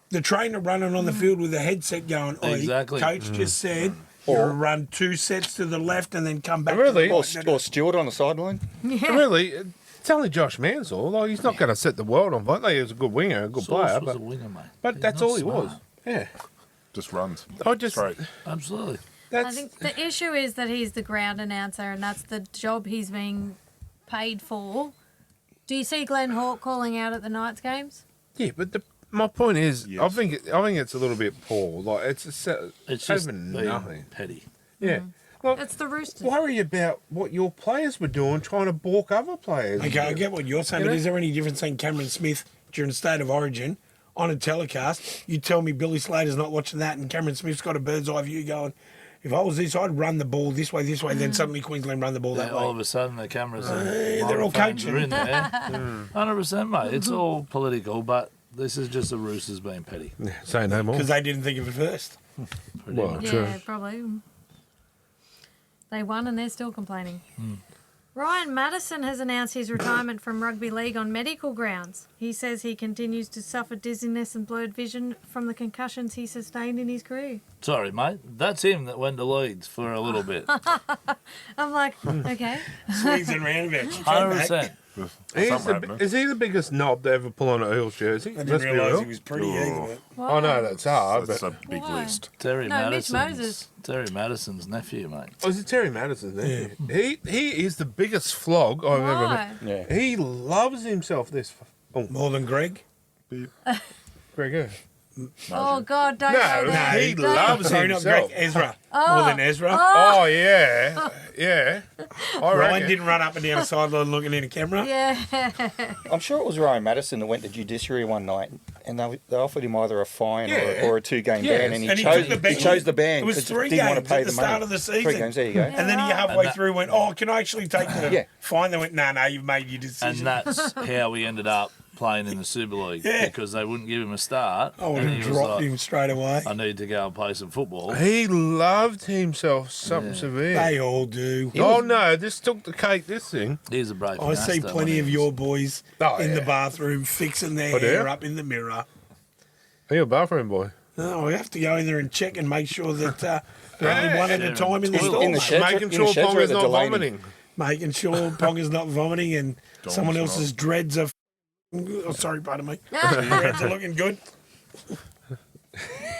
the trainer running on the field with a headset going, oi, Exactly. coach just said, you'll run 2 sets to the left and then come back Really? to Or, the right. or Stewart on the sideline. Yeah. Really, it's only Josh Mansell. Like, he's not going to set the world on fire. He was a good winger, a good Sauce player, was a but, winger, mate. He's that's not all he smart. was. Yeah, Just runs. I just Straight. Absolutely. I that's think the issue is that he's the ground announcer and that's the job he's being paid for. Do you see Glenn Hawke calling out at the Knights games? yeah. But my point is, I Yes. think it's a little bit poor. Like it's It's just over being nothing. petty. Yeah. Look, It's the Roosters. worry about what your players were doing, trying to balk other players. Okay, I get what you're saying, You but know? is there any difference in Cameron Smith during State of Origin on a telecast? You tell me Billy Slater's not watching that and Cameron Smith's got a bird's eye view going, if I was this, I'd run the ball this way, then suddenly Queensland run the ball Yeah, that all way. of a sudden the cameras are they're all microphones coaching. are in there. 100%, mate. It's all political, but this is just the Roosters being petty. Say no more. Because they didn't think of it first. Pretty Well, much. Yeah, true. probably. They won and they're still complaining. Ryan Madison has announced his retirement from rugby league on medical grounds. He says he continues to suffer dizziness and blurred vision from the concussions he sustained in his career. Sorry, mate. That's him that went to Leeds for a little bit. I'm like, okay. Swings and roundabouts. You came back. 100%. Is he the biggest knob to ever pull on an Eels jersey? I didn't Let's be realise real. he was pretty either. but- I know that's hard, That's but a big Why? list. Terry No, Mitch Madison's Moses. Terry Madison's nephew, mate. oh, is it Terry Madison? There, he is the biggest flog I've ever Why? met. Yeah. He loves himself. More than Greg? Gregor. Oh, God, don't No, go there. he Don't- loves Sorry, not Greg. himself. Ezra. More than Ezra. Oh yeah, yeah. I Ryan reckon. didn't run up and down the sideline looking in a camera. Yeah. I'm sure it was Ryan Madison that went to judiciary one night, and they offered him either a fine Yeah. or a 2-game Yes. ban, and he And he chose took the ban. he chose the ban It was 'cause he 3 didn't want games to pay at the the money. start of the 3 season. games, there you go. And then he right. halfway And through went, oh, can I actually take the Yeah. fine? They went, no, you've made your And decision. that's how we ended up playing in the Super League Yeah. because they wouldn't give him a start. I would and have he was dropped like, him straight away. I need to go and play some football. He loved himself something severe. They all do. Oh no, this took the cake. This thing. He's a brave I see master, plenty wasn't of he? your boys Oh, in the yeah. bathroom fixing their Oh, do hair you? up in the mirror. Are you a bathroom boy? No, we have to go in there and check and make sure that they're only one at a Yeah. time in the In store. the mate. shed. Making in the sure sheds or at Ponga's the not Delaney? vomiting. Making sure Ponga's not vomiting and Dom's someone not. else's dreads are. Oh, sorry, pardon me. Dreads are looking good.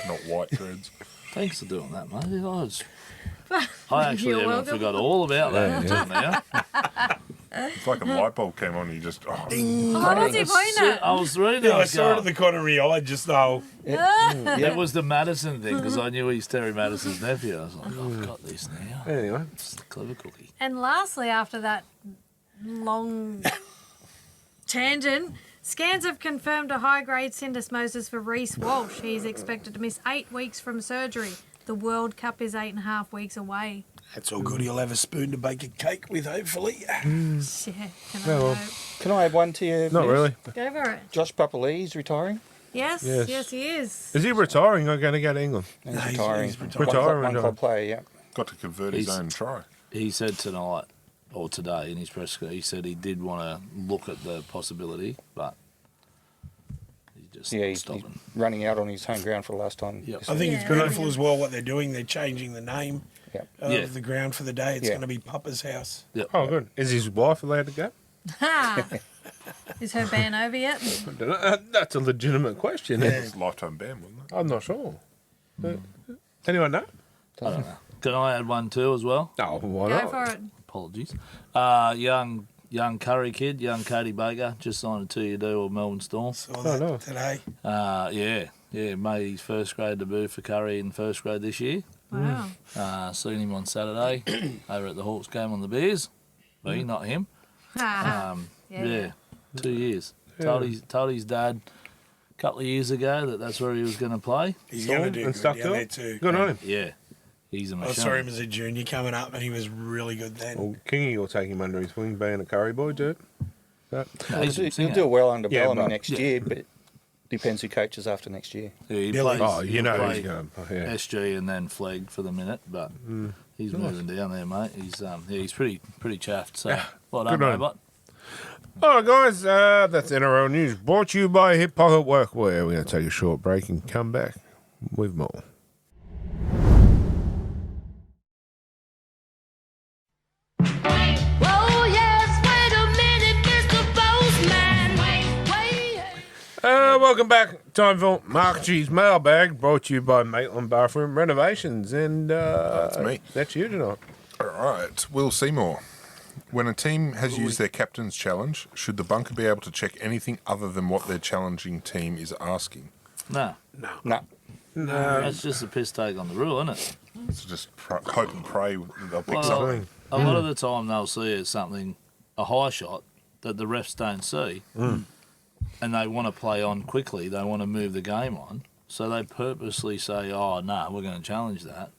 Not white threads. Thanks for doing that, mate. I actually You're even welcome. forgot all about that until now. It's like a light bulb came on and you just, Oh, what's he pointing at? I was reading Yeah, I was saw it at going, the corner of my eye just though. It was the Madison thing because I knew he's Terry Madison's nephew. I was like, I've got this now. Anyway, It's the clever cookie. And lastly, after that long tangent. Scans have confirmed a high-grade syndesmosis for Reece Walsh. He's expected to miss 8 weeks from surgery. The World Cup is 8.5 weeks away. That's all good. He'll have a spoon to bake a cake with, hopefully. Yeah, can I Can I add one to you? Not really. go for it? Josh Papali's retiring. Yes, Yes. he is. Is he retiring or going to go to England? He's No, retiring. he's retiring. Retiring. One club player, yeah. Got to convert his He's- own try. He said tonight or today in his press conference, he said he did want to look at the possibility, but he just He's stopping. running out on his home ground for the last time. Yep. this I think Yeah. it's beautiful as well what they're doing. They're changing the name Yep. of Yeah. the ground for the day. It's Yeah. going to be Papa's house. Yep. Oh, good. Is his wife allowed to go? Ha! Is her ban over yet? I don't know. That's a legitimate question. It's a lifetime ban, wasn't it? I'm not sure. Anyone know? I don't know. Can I add one too as well? No, why Go not? for it. Apologies. Young Curry kid, young Cody Baker, just signed a 2-year deal with Melbourne Storm. Saw that no. today. Made his first grade debut for Curry in first grade this year. Wow. Seen him on Saturday over at the Hawks game on the Bears. Me, not him. Ha. Yeah, 2 years. Yeah. Told his dad a couple of years ago that's where he was going to play. He's going to do And good stuck down to there it. too. Good on him. Yeah, he's a I machine. saw him as a junior coming up, and he was really good then. Well, Kingy will take him under his wing, being a curry boy, dude. No, he's a He'll singer. do well under Yeah, Bellamy but- next year, but it depends who coaches after next year. Yeah, he Billy. plays, Oh, you he'll know play he's going. Oh, yeah. SG and then Flegg for the minute, but he's moving down there, mate. He's pretty chuffed. So well done, good on him. robot. All right, guys, that's NRL News, brought to you by Hip Pocket Workwear. We're going to take a short break and come back with more. Oh, yes, wait a minute, Mr. Postman. Welcome back. Time for Mark G's mailbag, brought to you by Maitland Bathroom Renovations. And That's me. That's you tonight. All right, Will Seymour. When a team has used their captain's challenge, should the bunker be able to check anything other than what their challenging team is asking? No, No. that's just a piss take on the rule, isn't it? It's just hope and pray they'll pick Well, something. a lot of the time they'll see it as something, a high shot that the refs don't see, and they want to play on quickly. They want to move the game on, so they purposely say, "Oh no, we're going to challenge that."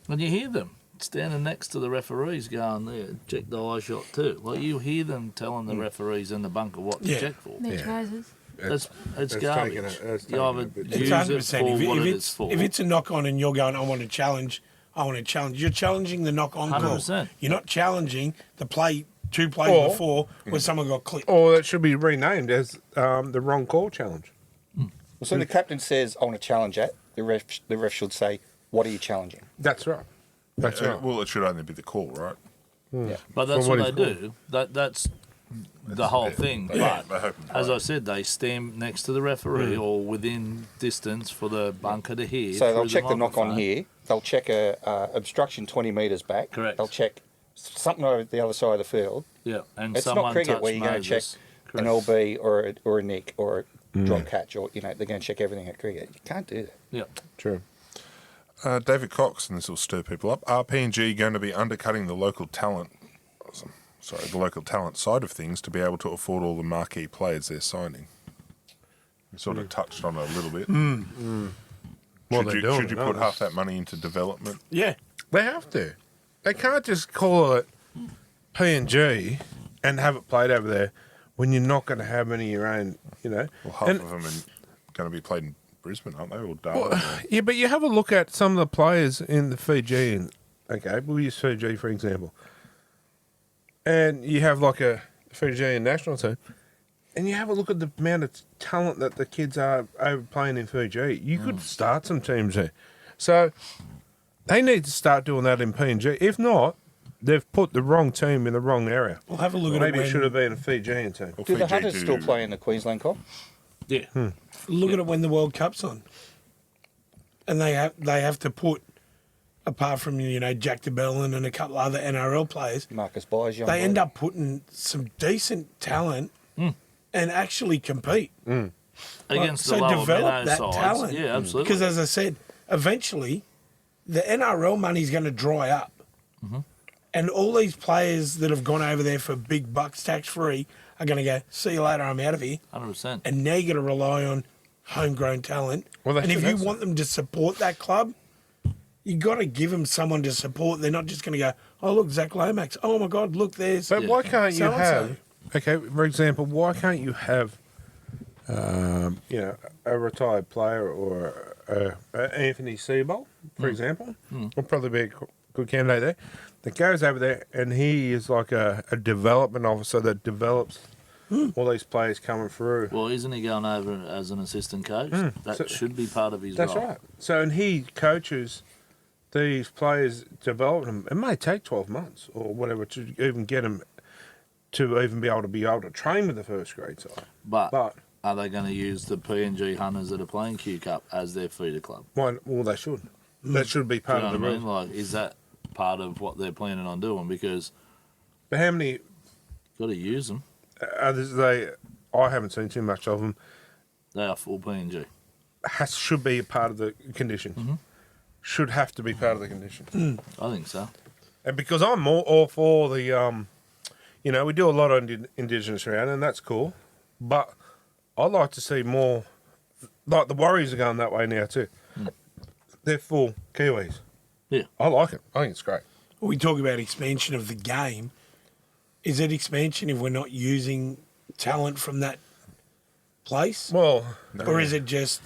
And you hear them standing next to the referees going, "There, check the high shot too." Like you hear them telling the referees in the bunker what to Yeah. check for. Mitch Yeah. Moses. It's taking garbage. it's You either taking a bit- It's use it 100%. for what If it's for. it's a knock on and you're going, I want to challenge, you're challenging the knock on call. 100%. You're not challenging the play, 2 plays Or- before where someone got clipped. Or it should be renamed as the wrong call challenge. Well, so the captain says, I want to challenge that. The ref should say, what are you challenging? That's right. That's right. Well, it should only be the call, right? Yeah. But that's From what what they he's do. That's the whole thing. Yeah, But they hope and as pray. I said, they stand next to the referee or within distance for the bunker to hear. So they'll through check the knock on microphone. here. They'll check a obstruction 20 metres back. Correct. They'll check something over the other side of the field. Yeah, and It's someone not cricket touched where you're going to check Moses. an Correct. LB or a nick or a drop catch or, they're going to check everything at cricket. You can't do that. Yeah. True. David Cox, and this will stir people up. Are PNG going to be undercutting the local talent side of things to be able to afford all the marquee players they're signing? We sort of touched on it a little bit. Well, Should they're you, doing should you it, put aren't half that money into development? Yeah. They have to. They can't just call it PNG and have it played over there when you're not going to have any of your own, Well, half And- of them are going to be played in Brisbane, aren't they? Or Well, Darwin? yeah, but you have a look at some of the players in the Fijian. Okay, we'll use Fiji for example. And you have like a Fijian national team, and you have a look at the amount of talent that the kids are over playing in Fiji. You could start some teams there. So they need to start doing that in PNG. If not, they've put the wrong team in the wrong area. We'll have a look at Maybe it it when, should have been a Fijian team. Well, Do the Fiji Hunters still play in the Queensland Cup? Yeah. look at it when the World Cup's on. And they have to put, apart from, Jack DeBellin and a couple other NRL players, Marcus Byers, young they boy. end up putting some decent talent and actually compete. Against So the lower develop minnow that sides. talent. Yeah, absolutely. Because as I said, eventually the NRL money's going to dry up. And all these players that have gone over there for big bucks tax-free are going to go, see you later, I'm out of here. 100%. And now you're going to rely on homegrown talent. Well, and if you want them to support that club, you got to give them someone to support. They're not just going to go, oh, look, Zach Lomax. Oh, my God, look, there's... But why can't you so-and-so. have... Okay, for example, why can't you have, a retired player or Anthony Seabold, for example, will probably be a good candidate there, that goes over there and he is like a development officer that develops all these players coming through. Well, isn't he going over as an assistant coach? That should be part of his That's role. right. So, and he coaches these players, develop them. It may take 12 months or whatever to even get them to even be able to train with the first grade side. But are they going to use the PNG hunters that are playing Q Cup as their feeder club? Well, they should. That should be part Do you of know the what I rules. mean? Like, is that part of what they're planning on doing? Because But how many got to use them. others I haven't seen too much of them. They are full PNG. Should be a part of the conditions. Should have to be part of the conditions. I think so. And because I'm all for the, we do a lot of Indigenous around, and that's cool. But I'd like to see more, like the Warriors are going that way now too. They're full Kiwis. Yeah. I like it. I think it's great. We talk about expansion of the game. Is it expansion if we're not using talent from that place? Well, Or is it just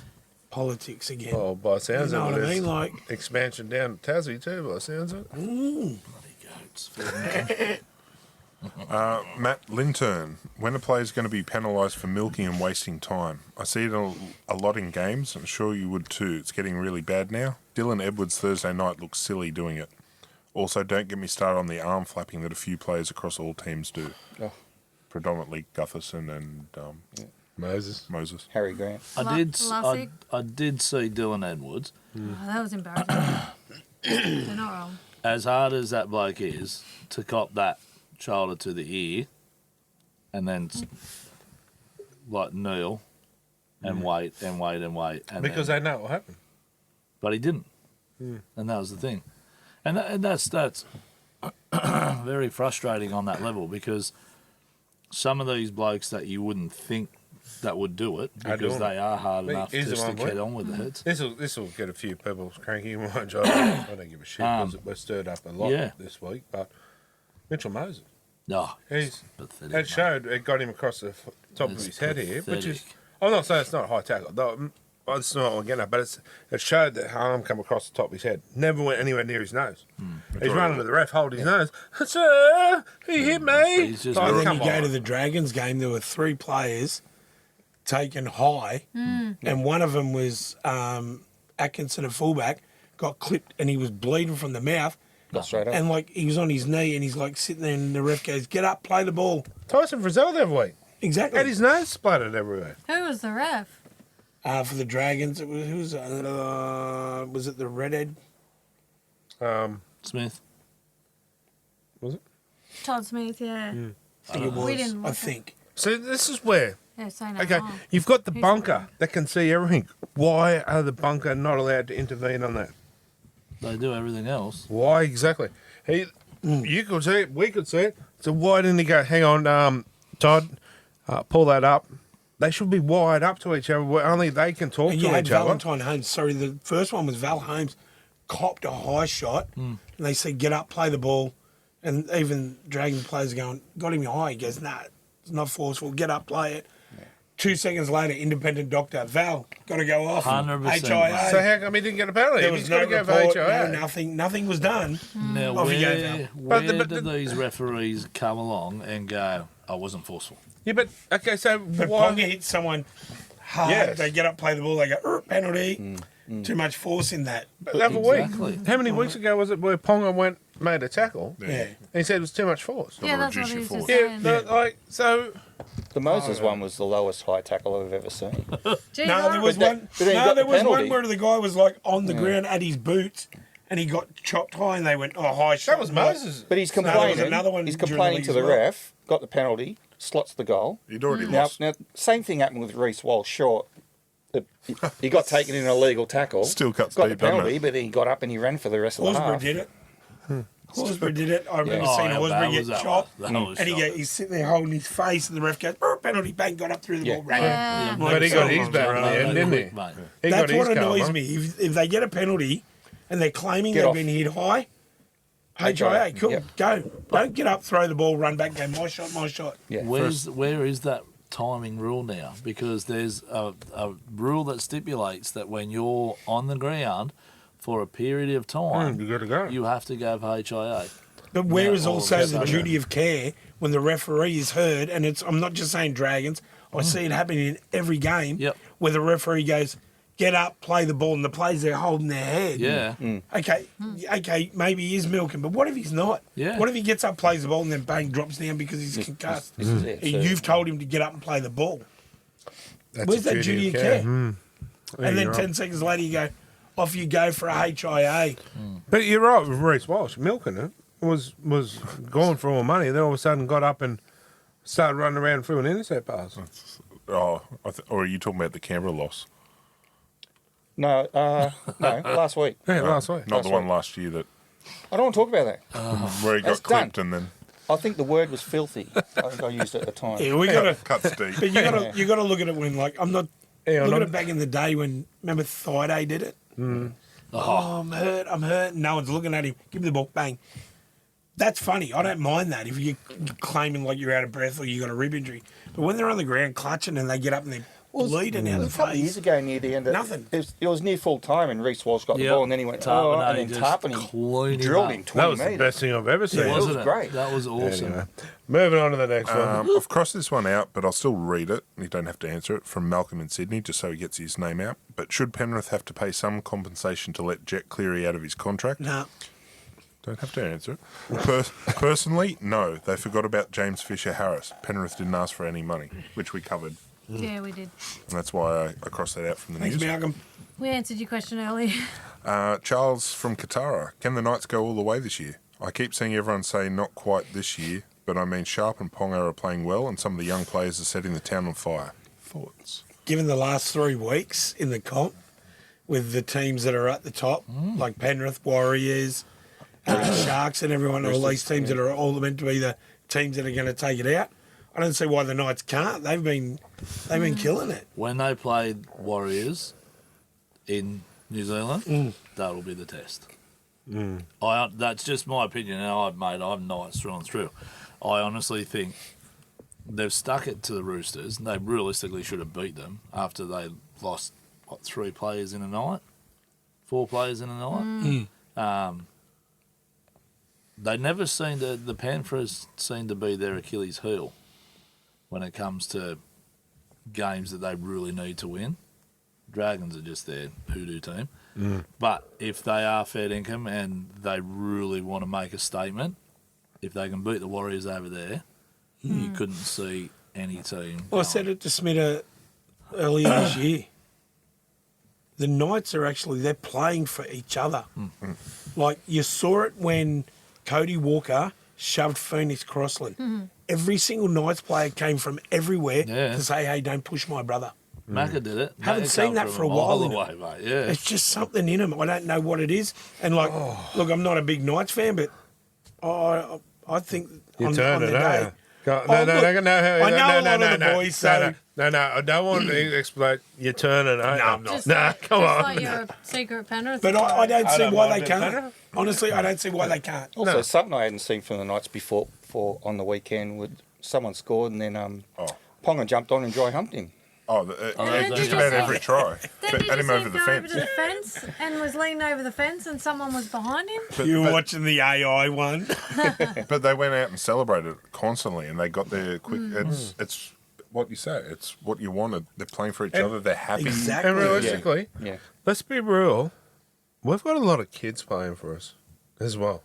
politics again? by the sounds You know of what it, I mean? there's Like, expansion down to Tassie too, by the sounds of it. Bloody goats. Matt Linturn, when a player's going to be penalised for milking and wasting time? I see it a lot in games. I'm sure you would too. It's getting really bad now. Dylan Edwards Thursday night looks silly doing it. Also, don't get me started on the arm flapping that a few players across all teams do. Oh. Predominantly Gutherson and Moses. Harry Grant. I did Classic. see Dylan Edwards. Oh, that was embarrassing. They're not wrong. As hard as that bloke is to cop that shoulder to the ear, and then kneel and wait and wait and wait, and Because then, they know what will happen. but he didn't, and that was the thing, and that's very frustrating on that level because some of these blokes that you wouldn't think that would do it because they are hard But enough here's the just to one, get on with the heads. This will get a few people cranky. I don't give a shit because we're stirred up a lot this week. But Mitchell Moses, No, he's pathetic, it mate. showed it got him across the top of It's his head here, which is pathetic. I'm not saying it's not a high tackle. Though, it's not again, but it showed that arm come across the top of his head. Never went anywhere near his nose. He's running with the ref, hold his nose. Sir, he hit me. He's just- Oh, and then come you go on. to the Dragons game, there were 3 players taken high, and one of them was Atkinson, a fullback, got clipped and he was bleeding from the mouth. Got straight up. And like he was on his knee and he's like sitting there and the ref goes, "Get up, play the ball." Tyson Frizzell the other week. Exactly. Had his nose splattered everywhere. Who was the ref? For the Dragons, it was was it the redhead? Smith. Was it? Todd Smith, yeah. I think it was. We didn't I look think. So this is where. Yeah, say no Okay, more. you've got the Who's bunker that can see everything. Why are the bunker not allowed to intervene on that? They do everything else. Why exactly? You could see it, we could see it. So why didn't he go, hang on, Todd, pull that up? They should be wired up to each other where only they can talk And to you had each other. Valentine Holmes. Sorry, the first one was Val Holmes copped a high shot, and they said, "Get up, play the ball." And even Dragon players are going, "Got him high." He goes, "Nah, it's not forceful. Get up, play it." 2 seconds later, independent doctor, Val, got to go off. 100%. HIA. So how come he didn't get a penalty? There If was he's no got to go for report, HIA. no nothing. Nothing was done. Now, Off you go, where, Val. where But did these referees come along and go, I wasn't forceful? Yeah, but okay, so But why? Ponga hit someone hard. Yes. They get up, play the ball. They go, penalty. Too much force in that. The other Exactly. week, how many weeks ago was it where Ponga made a tackle? Yeah. And he said it was too much force. Yeah, that's what reduce he your was force. just saying. Like so. The Moses one was the lowest high tackle I've ever seen. Gee, No, there was But one. that- but then he No, got there the was one penalty. where the guy was like on the ground at his boots, and he got chopped high, and they went, "Oh, high shot." That was Moses. But he's there was complaining. another one He's during the complaining league to as the well. ref, got the penalty, slots the goal. He'd already Now, lost. same thing happened with Reece Walsh. Short. He got taken in a legal tackle. Still cuts got the deep, doesn't penalty, it? but he got up and he ran for the rest of the Horsburgh half. did it. Horsburgh did it. I remember Yeah. seeing how Horsburgh bad get was that chopped. one? That was And shocking. he's sitting there holding his face, and the ref goes, penalty, bang, got up through the ball. Ran. Yeah. But he got his back in the Mate, end, didn't he? quick, mate. He got That's his what annoys karma. me. If they get a penalty and they're claiming Get they've off. been hit high, HIA, cool, Yep. go. Don't get up, throw the ball, run back, go, my shot, my shot. Yeah. Where is that timing rule now? Because there's a rule that stipulates that when you're on the ground for a period of time, You got to go. you have to go for HIA. But where Yeah, is or also the so. duty of care when the referee is heard, and I'm not just saying Dragons, I see it happening in every game Yep. where the referee goes, get up, play the ball, and the players are holding their head. Yeah. Okay, maybe he is milking, but what if he's not? Yeah. What if he gets up, plays the ball, and then bang, drops down because he's concussed? This is it. So- You've told him to get up and play the ball. That's Where's a that duty of care? And then you're 10 right. seconds later, you go, off you go for a HIA. But you're right with Reece Walsh. Milking it was going for all money. Then all of a sudden got up and started running around through an intercept pass. Oh, or are you talking about the Canberra loss? No, last week. Yeah, last week. Not Last the one week. last year that I don't want to talk about that. where he That's got clipped done. and then I think the word was filthy. I think I used it at the time. Yeah, we got to. cuts deep. But you got to look at it when, like, I'm not. Yeah, look I'm at not- it back in the day when, remember Thaiday did it? Oh, I'm hurt. No one's looking at him. Give me the ball, bang. That's funny. I don't mind that if you're claiming like you're out of breath or you got a rib injury. But when they're on the ground clutching and they get up and they're bleeding out A of the couple of years face. ago, near the end, Nothing. It was near full time, and Reece Walsh got the Yep. ball, and then he went, Tarpany and then just Tarpany cleaned him drilled up. him That 20 was the metres. best thing I've ever seen. Yeah, Wasn't was it? great. That was awesome. Anyway, moving on to the next one. I've crossed this one out, but I'll still read it. You don't have to answer it. From Malcolm in Sydney, just so he gets his name out. But should Penrith have to pay some compensation to let Jet Cleary out of his contract? No. Don't have to answer it. Personally, no. They forgot about James Fisher-Harris. Penrith didn't ask for any money, which we covered. Yeah, we did. And that's why I crossed that out from the Thanks, news. Malcolm. We answered your question earlier. Charles from Katara. Can the Knights go all the way this year? I keep seeing everyone say not quite this year, but I mean Sharp and Ponga are playing well, and some of the young players are setting the town on fire. Thoughts? Given the last 3 weeks in the comp with the teams that are at the top, like Penrith, Warriors, Sharks, and everyone, all these teams that are all meant to be the teams that are going to take it out, I don't see why the Knights can't. They've been killing it. When they played Warriors in New Zealand, that'll be the test. That's just my opinion. And I'm Knights through and through. I honestly think they've stuck it to the Roosters. They realistically should have beat them after they lost, 3 players in a night? 4 players in a night? They never seem to, the Panthers seem to be their Achilles heel when it comes to games that they really need to win. Dragons are just their hoodoo team. But if they are fair income and they really want to make a statement, if they can beat the Warriors over there, you couldn't see any team. Well, I said it to Smitter earlier this year. The Knights are they're playing for each other. Like, you saw it when Cody Walker shoved Phoenix Crossland. Every single Knights player came from everywhere Yeah. to say, hey, don't push my brother. Macca did it. Haven't Macca seen come that from for a while mile in away, mate. Yeah. It's just something in him. I don't know what it is. And, like, look, I'm not a big Knights fan, but I think You on turn the it, day... eh? No, Oh, look, I know a lot no, of the boys, so... No, I don't want to explain. You're turning, eh? No, I'm not. Just Nah, like, come just on. like you're a secret Penrith. But I don't see don't why mind they it, can't. Penrith. Honestly, I don't see why they can't. Also, something I hadn't seen from the Knights before on the weekend with someone scored and then Ponga jumped on and dry humped him. then Just did you about see- every try. Then But did had you him see over him the go over fence. to the fence and was leaning over the fence and someone was behind him? You were watching the AI one. But they went out and celebrated constantly, and they got their quick. It's what you say. It's what you wanted. They're playing for each other. They're happy. Exactly. And realistically, Yeah. let's be real. We've got a lot of kids playing for us as well.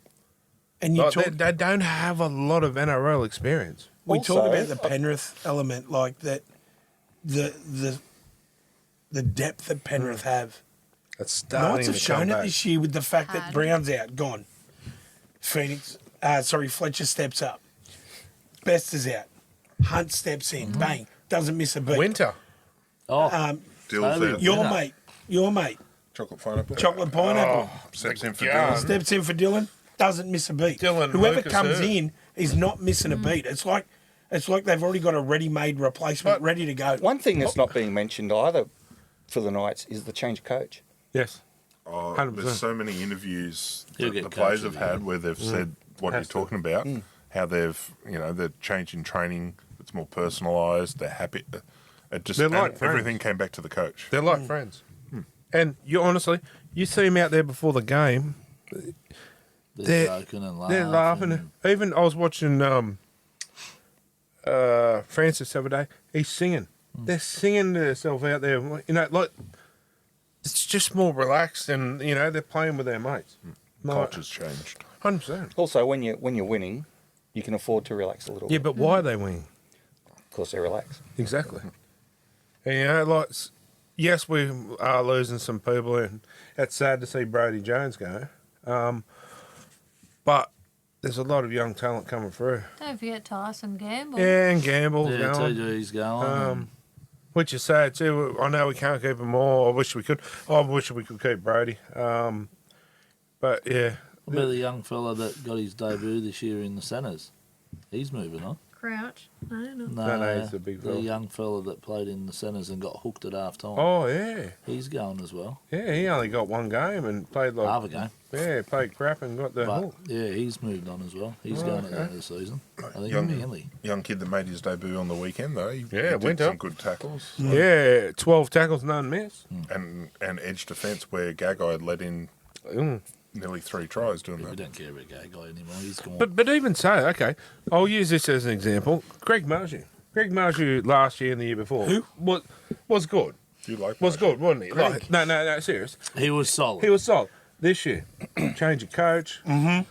And you Like, talk, they don't have a lot of NRL experience. we talk Also, about the Penrith element, like that. The depth that Penrith have. It's starting Knights have to shown come it back. this year with the fact that Had. Brown's out, gone. Fletcher steps up. Best is out. Hunt steps in, bang, doesn't miss a beat. Winter. Oh, Dill's Totally. out. Your Winner. mate, Chocolate pineapple. chocolate pineapple, Steps in for God. Dylan. steps in for Dylan. doesn't miss a beat. Dylan Whoever Lucas, comes yeah. in is not missing a beat. It's like they've already got a ready-made replacement ready to go. One thing that's not being mentioned either for the Knights is the change of coach. Yes. Oh, 100%. there's so many interviews He'll that get the players coaches, have had where they've said what Has you're to. talking about, how they've, they're changing training. It's more personalised. They're happy. It just They're like and everything friends. came back to the coach. They're like friends. And you honestly, you see them out there before the game, They're joking and laughing. they're laughing. Even I was watching Francis the other day. He's singing. They're singing to themselves out there. Like it's just more relaxed, and they're playing with their mates. Culture's changed. 100%. Also, when you're winning, you can afford to relax a little Yeah, bit. but why are they winning? Of course, they're relaxed. Exactly. And, yes, we are losing some people, and it's sad to see Brody Jones go. But there's a lot of young talent coming through. Don't forget Tyson Gamble. Yeah, and Gamble's Yeah, going. TG's going. Which is sad too. I know we can't keep him all. I wish we could. I wish we could keep Brody. But yeah, What about the young fella that got his debut this year in the centres? He's moving on. Crouch. No. No, he's a big the fella. young fella that played in the centres and got hooked at half time. Oh yeah, He's going as well. yeah. He only got one game and played like Half a game. Yeah, played crap and got the But hook. yeah, he's moved on as well. He's going at the end of the season. I think Manly. Young kid that made his debut on the weekend though. He Yeah, did went some up. good tackles Yeah, 12 tackles, none missed. and edge defence where Gagai had let in nearly 3 tries doing We that. don't care about Gay Guy anymore. He's gone. But even so, okay, I'll use this as an example. Greg Marzhew. Greg Marzhew last year and the year before. Who? Was good. You like Was good, wasn't he? Greg. Like, no, serious. He was solid. He was solid. This year, change of coach. The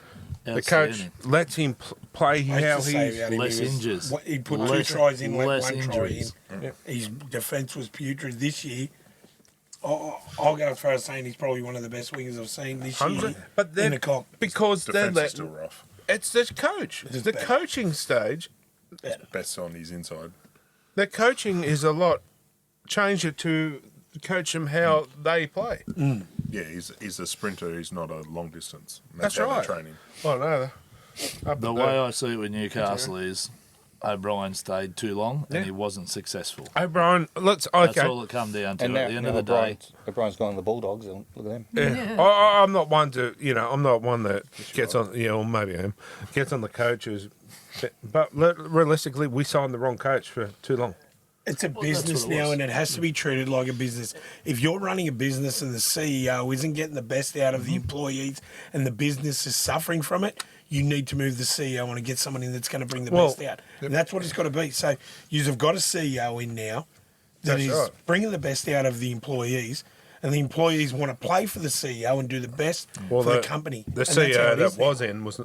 coach Outstanding. lets him play I how used to say he's. about him, Less he was- injuries. He'd put Less- 2 tries in, let less 1 injuries. try in. His defence was putrid this year. I'll go as far as saying he's probably one of the best wingers I've seen this year 100%. But in then, the comp. because they Defence is let, still rough. it's the coach. It is The bad. coaching stage. Best on his inside. The coaching is a lot. Change it to coach them how they play. Yeah, he's a sprinter. He's not a long distance. And That's how they right. train him. Well, no. The way I see it with Newcastle is O'Brien stayed too long and he wasn't successful. O'Brien, let's That's okay. all it come down to. And At the end of the day, O'Brien's gone to the Bulldogs, and look at them. Yeah. I'm not one to, I'm not one that gets on, or maybe I am, gets on the coaches. But realistically, we signed the wrong coach for too long. It's a that's business what it now, was. and it has to be treated like a business. If you're running a business and the CEO isn't getting the best out of the employees and the business is suffering from it, you need to move the CEO on and get someone in that's going to bring the best out. And that's what it's got to be. So you've got a CEO in now that That's is right. bringing the best out of the employees, and the employees want to play for the CEO and do the best for the company. The And that's how CEO it is that now. was in was,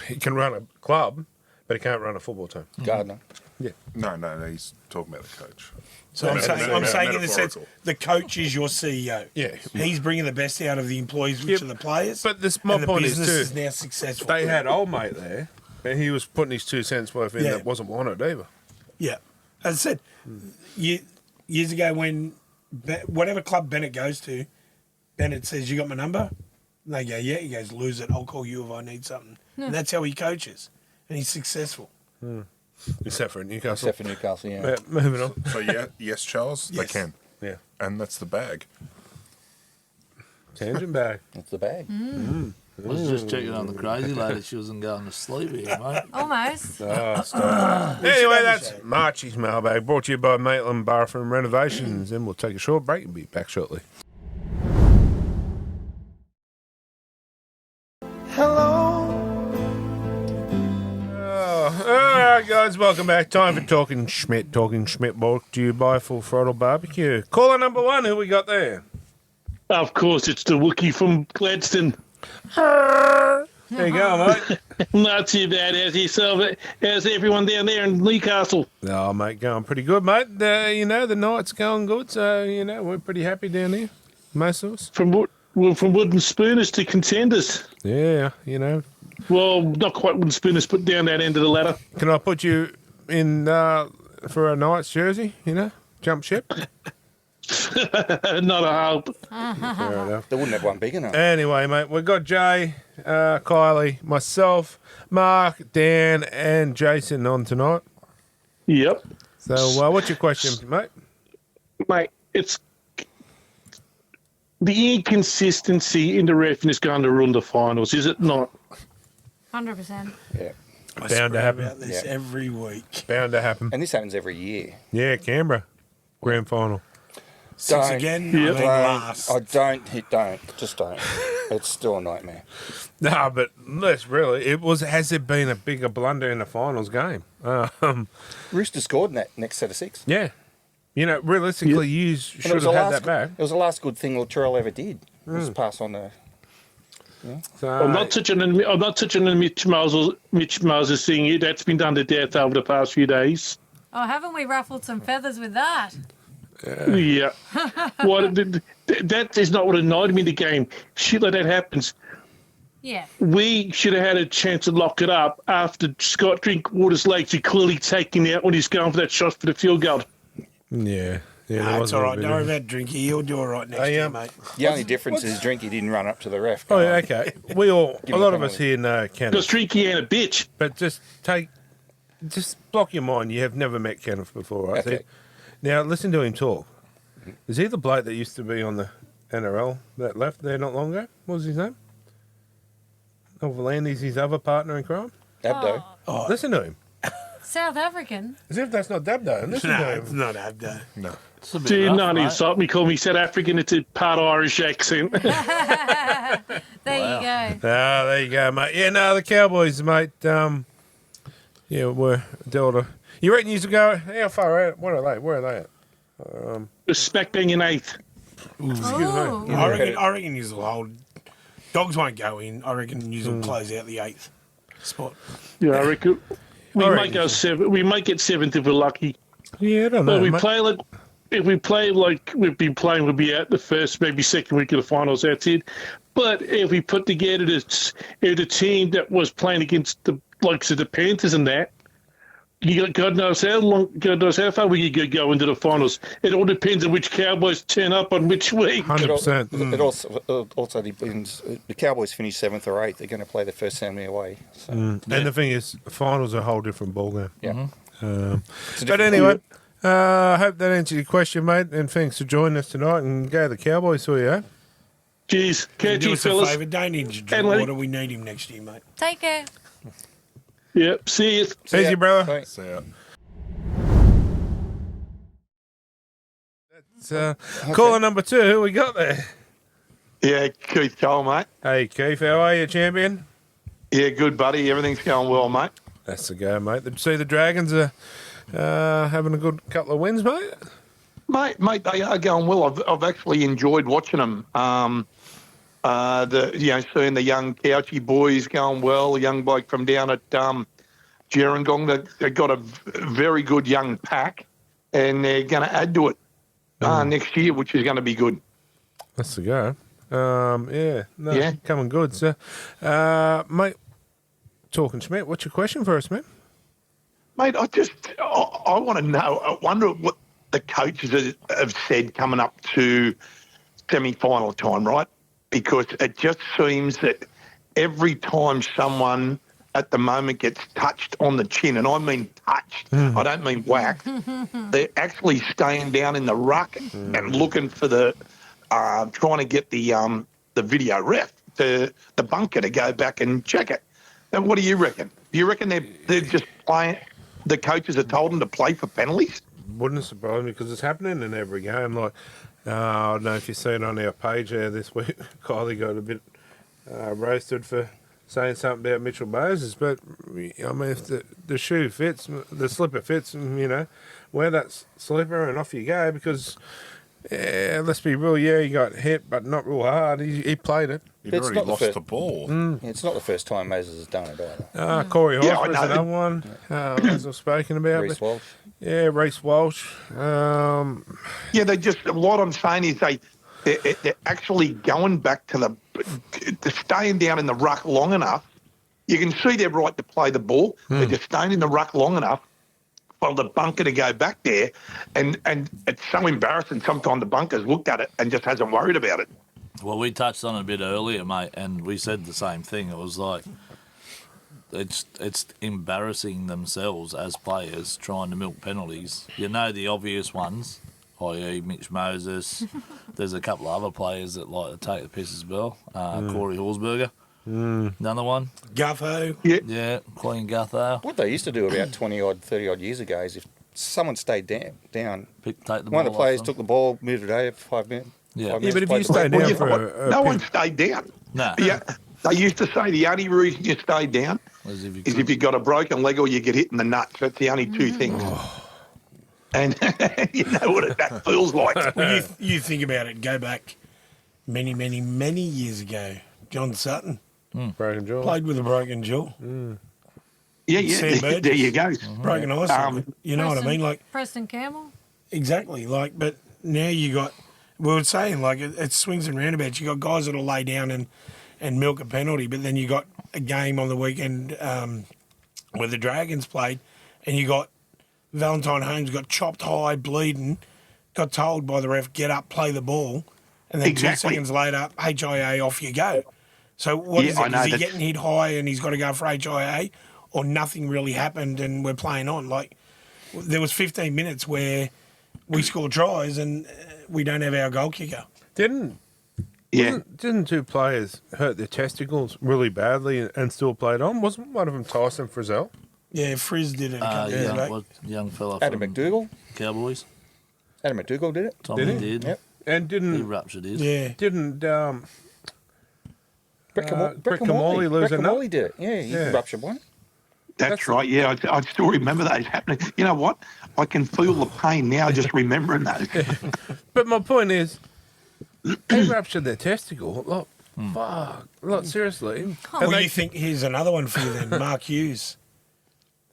he can run a club, but he can't run a football team. Gardner. No, he's talking about the coach. So I'm saying in the sense, metaphorical. the coach is your CEO. Yeah. He's bringing the best out of the employees, which Yeah, are the players. but this- my and the point is business too, is now successful. They had old mate there, and he was putting his 2 cents worth in Yeah. that wasn't wanted either. Yeah. As I said, years ago when whatever club Bennett goes to, Bennett says, "You got my number?" And they go, "Yeah." He goes, "Lose it. I'll call you if I need something." And that's how he coaches. And he's successful. Except for Newcastle. Except for Newcastle, yeah. Yeah, moving on. So yes, Charles, Yes. they can, Yeah. and that's the bag. Tangent bag. That's the bag. I was just checking on the crazy lady. She wasn't going to sleep here, mate. Almost. Anyway, that's Marchie's mailbag, brought to you by Maitland Bathroom Renovations, and we'll take a short break and be back shortly. Hello. All right, guys, welcome back. Time for Talking Schmidt. Talking Schmidt brought to you by Full Throttle Barbecue. Caller number 1, who we got there? Of course, it's the Wookiee from Gladstone. There you go, mate. Not too bad as yourself, as everyone down there in Newcastle. Oh, mate, going pretty good, mate. The night's going good, so, we're pretty happy down here, most of us. From wooden spooners to contenders. Yeah, Well, not quite wooden spooners, but down that end of the ladder. Can I put you in for a Knights jersey, jump ship? Not a hope. Fair enough. They wouldn't have one big enough. Anyway, mate, we've got Jay, Kylie, myself, Mark, Dan, and Jason on tonight. Yep. So, what's your question, mate? Mate, it's the inconsistency in the refereeing is going to ruin the finals, is it not? 100%. Yeah. I Bound to swear happen. about this Yeah. every week. Bound to happen. And this happens every year. Yeah, Canberra, grand final. Since Don't. again, Yep. I mean, last. Just don't. It's still a nightmare. No, but let's really. Has there been a bigger blunder in a finals game? Rooster scored in that next set of 6. Yeah. You know, realistically, you And should have had that back. It was the last good thing Latrell ever did. Was pass on the. So, I'm not touching on Mitch Moses thing here. That's been done to death over the past few days. Oh, haven't we ruffled some feathers with that? Yeah. That is not what annoyed me in the game. Shit like that happens. Yeah. We should have had a chance to lock it up after Scott Drinkwater's legs are clearly taken out when he's going for that shot for the field goal. yeah. Yeah, Nah, there it's was all a right. little Don't bit worry of- about Drinky. He'll do all right next year, mate. The only difference is Drinky didn't run up to the ref. Oh, yeah, okay. We all, Give a me lot a of us penalty. here know Kenneth, Because Drinky ain't a bitch. but just block your mind. You have never met Kenneth before, right? Okay. Now, listen to him talk. Is he the bloke that used to be on the NRL that left there not long ago? What was his name? Overlandy's his other partner in crime? Abdo. Oh, Listen to him. South African. As if that's not Dabdo. Listen no, to it's him. not Abdo. No. It's a bit Do rough, not mate. insult me. Call me South African. It's a part Irish accent. There Wow. you go. Ah, there you go, mate. Yeah, no, the Cowboys, mate. Yeah, we're Delta. You reckon you should go? How far out? Where are they? Where are they at? Smack bang in 8th. Ooh. I reckon you will hold. Dogs won't go in. I reckon you will close out the 8th spot. Yeah, I reckon. We All might right. go 7. We might get 7th if we're lucky. Yeah, I don't know. But mate. if we play like we've been playing, we'll be out the first, maybe second week of the finals. That's it. But if we put together the team that was playing against the likes of the Panthers and that, God knows how far we could go into the finals. It all depends on which Cowboys turn up on which week. 100%. It also depends. The Cowboys finish 7th or 8th. They're going to play the first family away. So, And the thing is, finals are a whole different ballgame. yeah. It's a But different- anyway, I hope that answered your question, mate. And thanks for joining us tonight. And go the Cowboys for you. Eh? Jeez, Do catchy us a fellas. favour. Don't injure And let- Drinkwater. We need him next year, mate. Take care. Yep, see you. Easy, ya. brother. Bye. So, yeah. It's, caller number 2. Who we got there? Yeah, Keith Cole, mate. Hey, Keith. How are you, champion? Yeah, good, buddy. Everything's going well, mate. That's the go, mate. Did you see the Dragons are having a good couple of wins, mate? Mate, they are going well. I've actually enjoyed watching them. Seeing the young Couchy boys going well. A young bloke from down at Gerringong. They've got a very good young pack, and they're going to add to it next year, which is going to be good. That's the go. Yeah. Coming good. So, mate, talking Schmidt, what's your question for us, mate? Mate, I want to know. I wonder what the coaches have said coming up to semi-final time, right? Because it just seems that every time someone at the moment gets touched on the chin, and I mean touched, I don't mean whacked, they're actually staying down in the ruck and looking for trying to get the video ref, the bunker to go back and check it. And what do you reckon? Do you reckon they're just playing? The coaches have told them to play for penalties? Wouldn't surprise me because it's happening in every game. Like, I don't know if you see it on our page there this week. Kylie got a bit roasted for saying something about Mitchell Moses, but I mean, if the shoe fits, the slipper fits, and wear that slipper and off you go. Because let's be real, he got hit, but not real hard. He played it. He'd It's already not the lost first- the ball. Yeah, it's not the first time Moses has done it either. Corey Yeah, I Hosmer's know. another one, as I've spoken about. Reece Walsh. Yeah, Reece Walsh. Yeah, what I'm saying is they're actually going back to staying down in the ruck long enough. You can see they're right to play the ball. They're just staying in the ruck long enough well, the bunker to go back there, and it's so embarrassing. Sometimes the bunker's looked at it and just hasn't worried about it. Well, we touched on it a bit earlier, mate, and we said the same thing. It was like it's embarrassing themselves as players trying to milk penalties. You know the obvious ones, i.e. Mitch Moses. There's a couple of other players that like to take the piss as well. Corey Horsberger, another one. Gutho. Yeah, Queen Gutho. What they used to do about 20-odd, 30-odd years ago is if someone stayed down, Take the one of the ball players off took the ball, moved it over for 5 minutes. Yeah. Yeah, but if you stay stay down for No one stayed down. No. Yeah, they used to say the only reason you stay down As if you is could- if you got a broken leg or you get hit in the nuts. That's the only two things. And you know what that feels like. Well, you think about it. Go back many, many, many years ago. John Sutton broken jaw. played with a broken jaw. Yeah, Sam Burgess. there you go. Broken eyesight. You know what I mean? Like, Preston Campbell. exactly. Like, but now you got, we were saying, like, it swings and roundabouts. You got guys that'll lay down and milk a penalty, but then you got a game on the weekend where the Dragons played, and you got Valentine Holmes got chopped high, bleeding, got told by the ref, get up, play the ball, and then 2 Exactly. seconds later, HIA, off you go. So what is Yeah, I it? know Is he that's- getting hit high and he's got to go for HIA, or nothing really happened and we're playing on? Like, there was 15 minutes where we scored tries and we don't have our goal kicker. Didn't 2 players hurt their testicles really badly and still played on? Wasn't one of them Tyson Frizzell? Yeah, Frizz did it a couple of years back. young fella Adam from McDougall. Cowboys. Adam McDougall did it. Tommy Did did. Yep. And He didn't ruptured his. Yeah. Brett Brett Kamali lose a nut? Kamali did it. Yeah, he ruptured one. That's right. Yeah, I still remember those happening. You know what? I can feel the pain now just remembering those. But my point is, they ruptured their testicle. Look, fuck. Look, seriously. Well, you think here's another one for you then, Mark Hughes.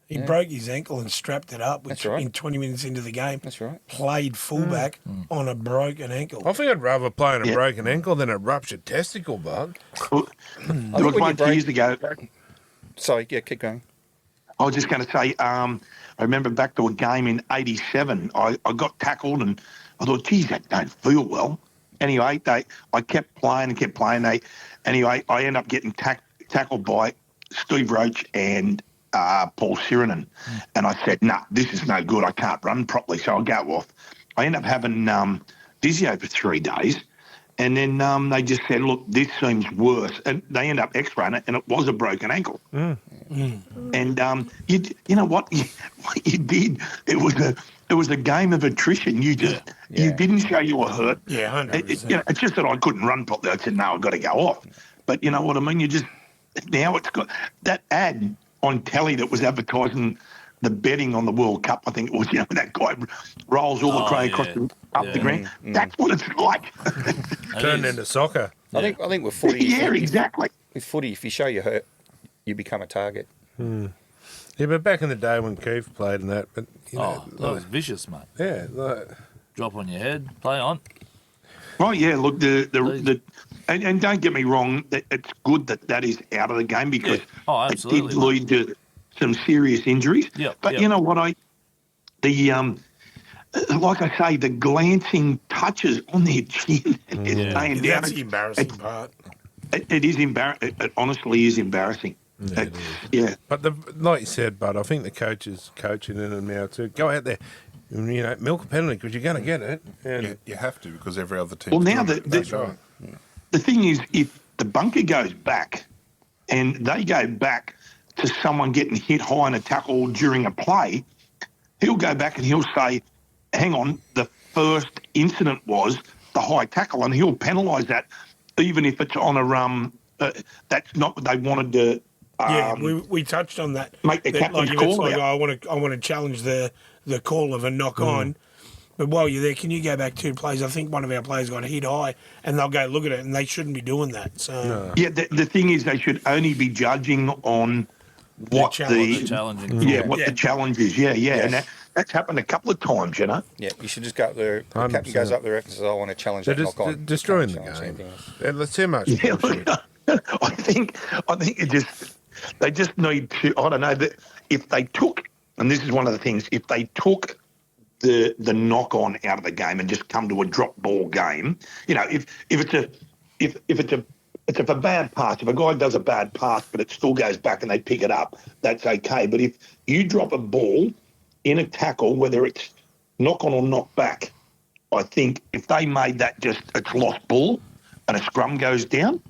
He broke his ankle and strapped it up, which That's right. in 20 minutes into the game, That's right. played fullback on a broken ankle. I think I'd rather play on a Yeah. broken ankle than a ruptured testicle, bud. There was when one you break- years ago. Sorry, yeah, keep going. I was just going to say, I remember back to a game in '87. I got tackled and I thought, geez, that don't feel well. Anyway, I kept playing. Anyway, I ended up getting tackled by Steve Roach and Paul Sirenen. And I said, nah, this is no good. I can't run properly, so I'll go off. I ended up having physio for 3 days. And then they just said, look, this seems worse. And they ended up x-raying it, and it was a broken ankle. And you know what? What you did, it was a game of attrition. You just you didn't show you were hurt. Yeah, 100%. You know, it's just that I couldn't run properly. I said, no, I've got to go off. But you know what I mean? You just now it's got that ad on telly that was advertising the betting on the World Cup. I think it was, you know, that guy rolls all the crane across up the ground. That's what it's like. Turned into soccer. I think with footy, Yeah, exactly. with footy, if you show you're hurt, you become a target. Yeah, but back in the day when Keith played and that, but you know, That was vicious, mate. yeah, like, Drop on your head, play on. Well, yeah, look, and don't get me wrong, it's good that is out of the game because Oh, it absolutely, did lead to some serious injuries. Yep, But yep. you know what, like I say, the glancing touches on their chin and they're staying down. That's the embarrassing part. It is embarrassing. It honestly is embarrassing. Yeah. but like you said, bud, I think the coach is coaching in them now to go out there, and, you know, milk a penalty because you're going to get it. And You have to because every other team. Well, now that's right. the thing is, if the bunker goes back and they go back to someone getting hit high in a tackle during a play, he'll go back and he'll say, hang on, the first incident was the high tackle, and he'll penalise that even if it's on a that's not what they wanted to. Yeah, we touched on that. Make the That, captain's like, if it's call like, out. I want to challenge the call of a knock on. But while you're there, can you go back 2 plays? I think one of our players got hit high, and they'll go look at it, and they shouldn't be doing that. So Yeah, the thing is, they should only be judging on what challenge. The challenging. the challenge is. Yeah, and that's happened a couple of times, you know. Yeah, you should just go up there. The captain 100%. goes up there and says, I want to challenge They're that just knock on. destroying the Can't challenge game. anything else. And let's see how much. Yeah, bullshit. I think they just need to. I don't know that if they took and this is one of the things, if they took the knock-on out of the game and just come to a drop ball game, if it's a bad pass, if a guy does a bad pass but it still goes back and they pick it up, that's okay. But if you drop a ball in a tackle, whether it's knock on or knock back, I think if they made that just it's lost ball and a scrum goes down,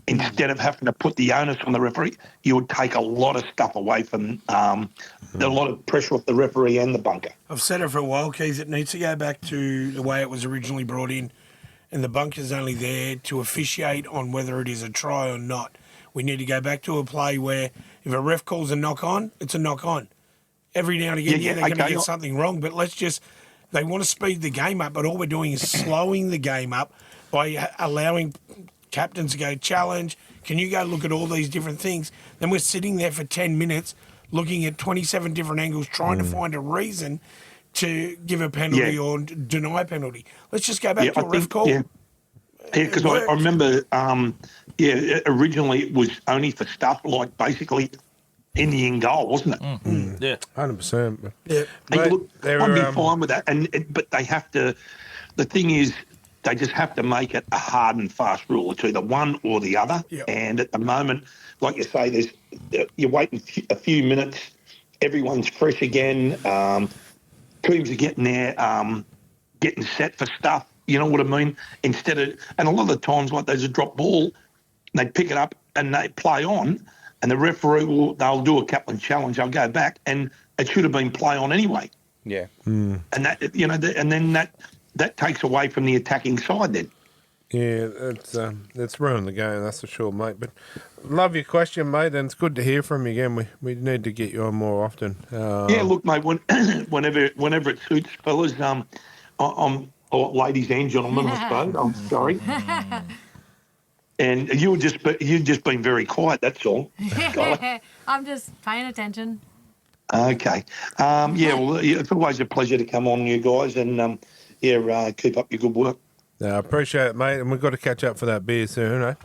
instead of having to put the onus on the referee, you would take a lot of stuff away from a lot of pressure off the referee and the bunker. I've said it for a while, Keith. It needs to go back to the way it was originally brought in, and the bunker's only there to officiate on whether it is a try or not. We need to go back to a play where if a ref calls a knock-on, it's a knock-on. Every now and again, they're going to get something wrong, but they want to speed the game up, but all we're doing is slowing the game up by allowing captains to go challenge. Can you go look at all these different things? Then we're sitting there for 10 minutes looking at 27 different angles trying to find a reason to give a penalty or deny a penalty. Let's just go back to a ref call. Yeah, because I remember, originally it was only for stuff like basically in the in goal, wasn't it? Mm-hmm. Yeah, 100%. Yeah, Hey, look, I'd be fine with that. But they have to. The thing is, they just have to make it a hard and fast rule. It's either one or the other. Yep. And at the moment, like you say, you're waiting a few minutes. Everyone's fresh again. Teams are getting there, getting set for stuff. You know what I mean? And a lot of the times, like there's a drop ball, they pick it up and they play on, and the referee they'll do a Kaplan challenge. They'll go back, and it should have been play on anyway. Yeah. And that and then that takes away from the attacking side then. Yeah, it's ruined the game, that's for sure, mate. But love your question, mate, and it's good to hear from you again. We need to get you on more often. Yeah, look, mate. Whenever it suits, fellas. Or ladies and gentlemen, I suppose. I'm sorry. And you've just been very quiet. That's all. I'm just paying attention. Okay. It's always a pleasure to come on, you guys, and keep up your good work. I appreciate it, mate, and we've got to catch up for that beer soon, eh?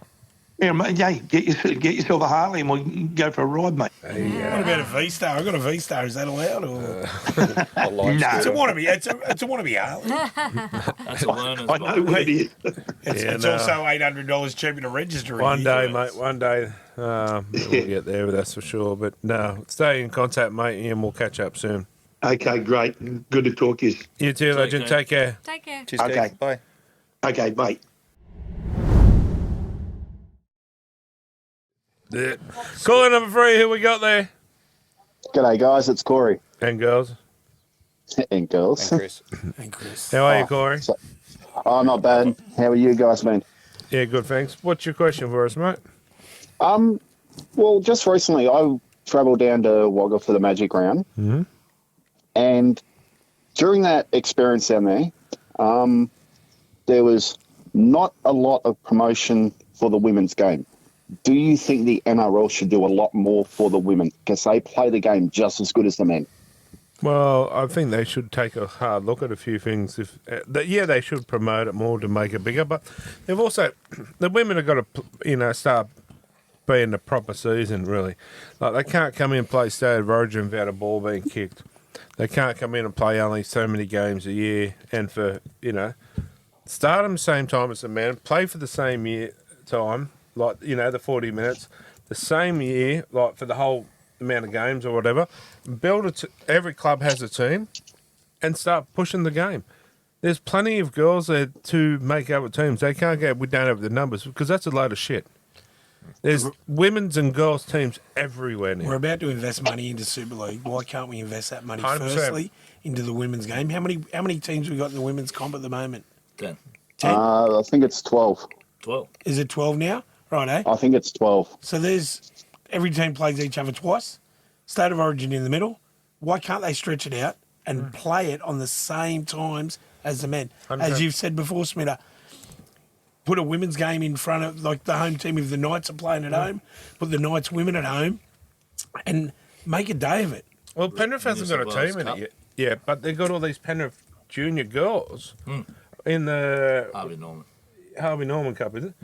Yeah, mate. Yeah, get yourself a Harley and we'll go for a ride, mate. What about a V-Star? I've got a V-Star. Is that allowed? Or? No. It's a wannabe. It's a wannabe Harley. That's a learner's I know what it is. It's also $800 cheaper to register. One day, mate. One day we'll get there, that's for sure. But no, stay in contact, mate, and we'll catch up soon. Okay, great. Good to talk to you. You too, legend. Take care. Take care. Cheers, Okay. Steve. Bye. Okay, mate. Yeah. Caller number 3, who we got there? G'day, guys. It's Corey. And girls. And girls. And Chris. And Chris. How are you, Corey? Not bad. How are you guys been? Yeah, good, thanks. What's your question for us, mate? Well, just recently I travelled down to Wagga for the Magic Round. Mm-hmm. And during that experience down there, there was not a lot of promotion for the women's game. Do you think the NRL should do a lot more for the women? Because they play the game just as good as the men. Well, I think they should take a hard look at a few things. They should promote it more to make it bigger. But they've also, the women have got to, start being the proper season, really. Like, they can't come in and play State of Origin without a ball being kicked. They can't come in and play only so many games a year and start them the same time as the men, play for the same time, like, the 40 minutes, the same year, like for the whole amount of games or whatever. Build every club has a team and start pushing the game. There's plenty of girls there to make other teams. They can't go, we don't have the numbers, because that's a load of shit. There's women's and girls teams everywhere now. We're about to invest money into Super League. Why can't we invest that money 100%. firstly into the women's game? How many teams we got in the women's comp at the moment? 10. 10? I think it's 12. 12. Is it 12 now? Right, eh? I think it's 12. So every team plays each other twice. State of Origin in the middle. Why can't they stretch it out and play it on the same times as the men? 100%. As you've said before, Smitter, put a women's game in front of, like, the home team if the Knights are playing at home, put the Knights women at home and make a day of it. Well, Penrith hasn't got a team in it yet. Yeah, but they've got all these Penrith junior girls in the Harvey Norman. Harvey Norman Cup, is it?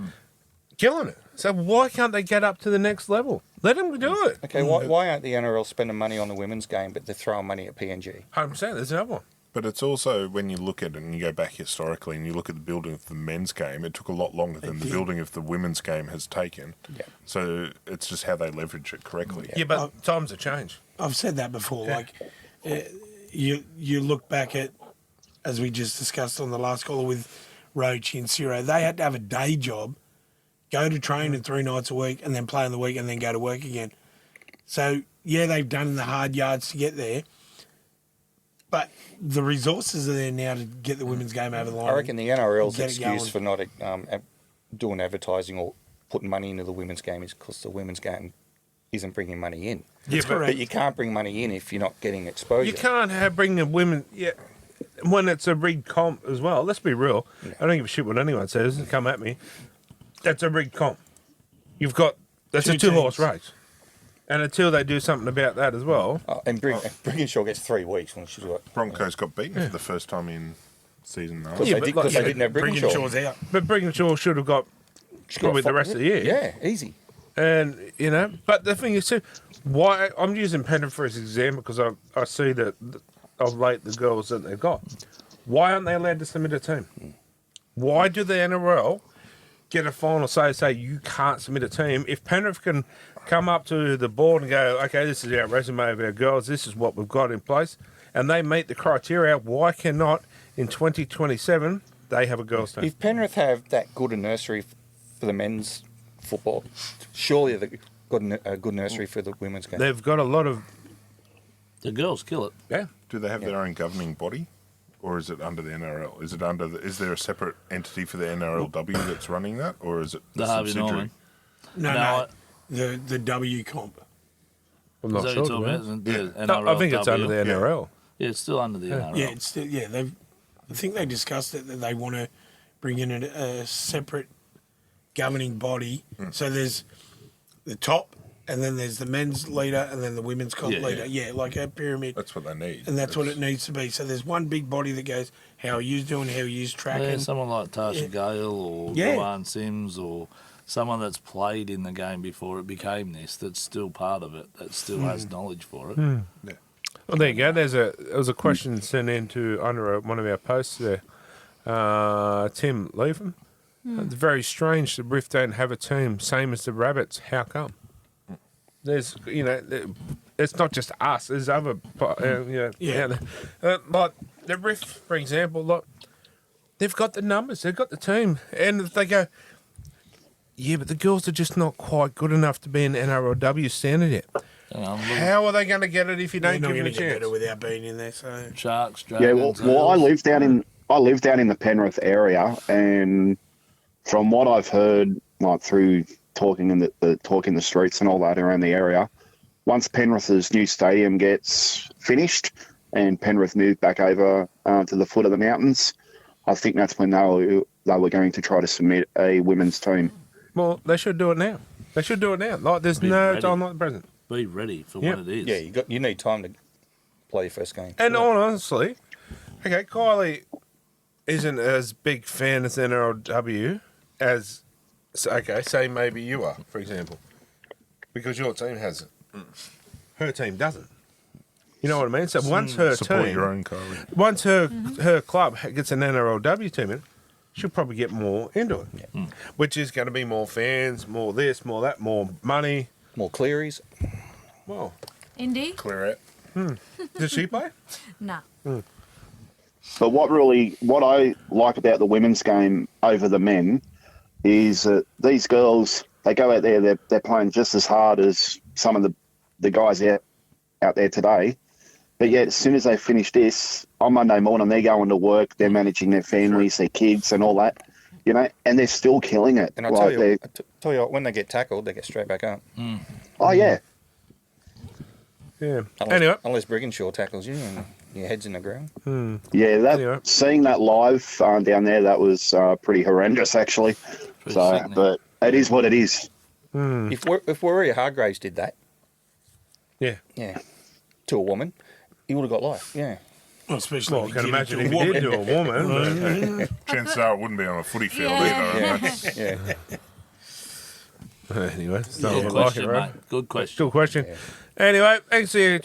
killing it. So why can't they get up to the next level? Let them do it. Okay, why aren't the NRL spending money on the women's game, but they're throwing money at PNG? 100%. There's another one. But it's also, when you look at it and you go back historically and you look at the building of the men's game, it took a lot longer than the building of the women's game has taken. Yeah. So it's just how they leverage it correctly. Yeah, but times have changed. I've said that before. Yeah. Like, you look back at, as we just discussed on the last caller with Roach and Ciro, they had to have a day job, go to training 3 nights a week, and then play on the week, and then go to work again. So, yeah, they've done the hard yards to get there, but the resources are there now to get the women's game over the line. I reckon the NRL's get it excuse going. for not doing advertising or putting money into the women's game is because the women's game isn't bringing money in. Yeah, But you can't bring money in if you're not getting exposure. You can't bring the women. Yeah, when it's a rigged comp as well. Let's be real. Yeah. I don't give a shit what anyone says. Come at me. That's a rigged comp. That's Two a 2-horse teams. race. And until they do something about that as well, And Brigginshaw gets 3 weeks when she's got. Broncos got beaten for the first time in season 9. Because Yeah, they, but like- they didn't have Brigginshaw's. Brigginshaw's out. but Brigginshaw should have got probably the rest of the year. Yeah, easy. And but the thing is too, why I'm using Penrith for as an example because I see that of late the girls that they've got. Why aren't they allowed to submit a team? Why do the NRL get a final say you can't submit a team? If Penrith can come up to the board and go, okay, this is our resume of our girls, this is what we've got in place, and they meet the criteria, why cannot in 2027 they have a girls team? If Penrith have that good a nursery for the men's football, surely they've got a good nursery for the women's game. They've got a lot of The girls kill it. yeah. Do they have their own governing body? Or is it under the NRL? Is there a separate entity for the NRLW that's running that? Or is it The Harvey Norman. No, the W comp. I'm Is not that sure. what you're to talking be about? honest. The No, I think it's under the NRLW. NRL. Yeah, it's still under the NRL. Yeah, it's still, they've. I think they discussed it that they want to bring in a separate governing body. So there's the top, and then there's the men's leader, and then the women's comp Yeah, leader. Yeah, like a pyramid. That's what they need. And that's what it needs to be. So there's one big body that goes, how are you doing, how are you tracking? Yeah, someone like Tasha Gale or Yeah. Luan Sims or someone that's played in the game before it became this, that's still part of it, that still has knowledge for it. Well, there you go. There was a question sent in to under one of our posts there. Tim Leatham. It's very strange the Riff don't have a team, same as the Rabbits. How come? There's, it's not just us. There's other, like the Riff, for example. Look, they've got the numbers, they've got the team, and if they go, yeah, but the girls are just not quite good enough to be an NRLW standard yet. How are they going to get it if you They're don't not give them going a to get chance? better without being in there. So Sharks, Yeah, Dragons. well, I Eels. live down in the Penrith area, and from what I've heard, like through talking in the streets and all that around the area, once Penrith's new stadium gets finished and Penrith move back over to the foot of the mountains, I think that's when they were going to try to submit a women's team. Well, they should do it now. They should do it now. Like, there's Be no ready. time like the present. Be ready for Yep. what it is. Yeah, you need time to play your first game. And honestly, okay, Kylie isn't as big fan as NRLW as, say maybe you are, for example, because your team has it. Her team doesn't. You know what I mean? So once her Support team, your own, Kylie. once her club gets an NRLW team in, she'll probably get more into it, which is going to be more fans, more this, more that, more money. More Clearys. Well, Indy? Clear out. did she play? Nah. But what I like about the women's game over the men is that these girls, they go out there, they're playing just as hard as some of the guys out there today. But yet, as soon as they finish this, on Monday morning, they're going to work, they're managing their families, their kids and all that, and they're still killing it. And I tell you what, when they get tackled, they get straight back up. Oh, yeah. Yeah. Unless Brigginshaw tackles you and your head's in the ground. Yeah, Anyway. seeing that live down there, that was pretty horrendous, actually. sickening. But it is what it is. If Warrior Hargraves did that, Yeah. to a woman, he would have got life. Yeah. well, especially Well, I if can you give it imagine to if a he woman. did to a woman. Chances are it wouldn't be on a footy field Yeah. either. Yeah. Anyway, Good question, mate. Good question. Still question. Anyway, thanks for your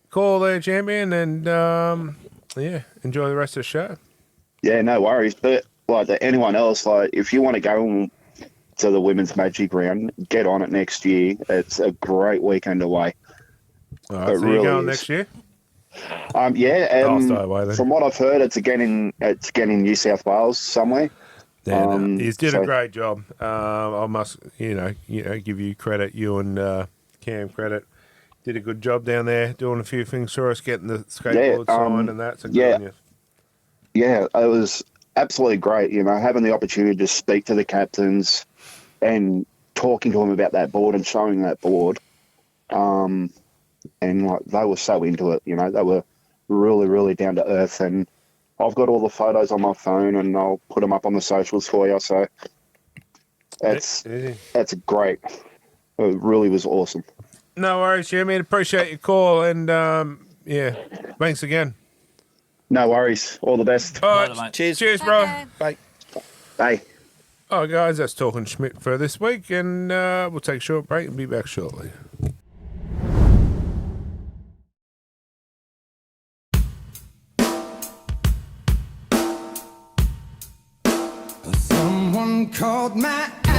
call there, champion, and enjoy the rest of the show. Yeah, no worries. But like to anyone else, like if you want to go to the women's Magic round, get on it next year. It's a great weekend away. All right, so really you're going next year? I'll stay away then. From what I've heard, it's again in New South Wales somewhere. Yeah, he's did a great job. I must, give you credit. You and Cam credit. Did a good job down there, doing a few things for us, getting the skateboard signed and that. So good on you. Yeah, it was absolutely great. Having the opportunity to speak to the captains and talking to them about that board and showing that board. And like they were so into it. They were really, really down to earth. And I've got all the photos on my phone, and I'll put them up on the socials for you. So that's great. It really was awesome. No worries, Jimmy. Appreciate your call, and thanks again. No worries. All the best. All right, cheers, bro. Bye. Bye. All right, guys, that's Talking Schmidt for this week, and we'll take a short break and be back shortly. Someone called my eye.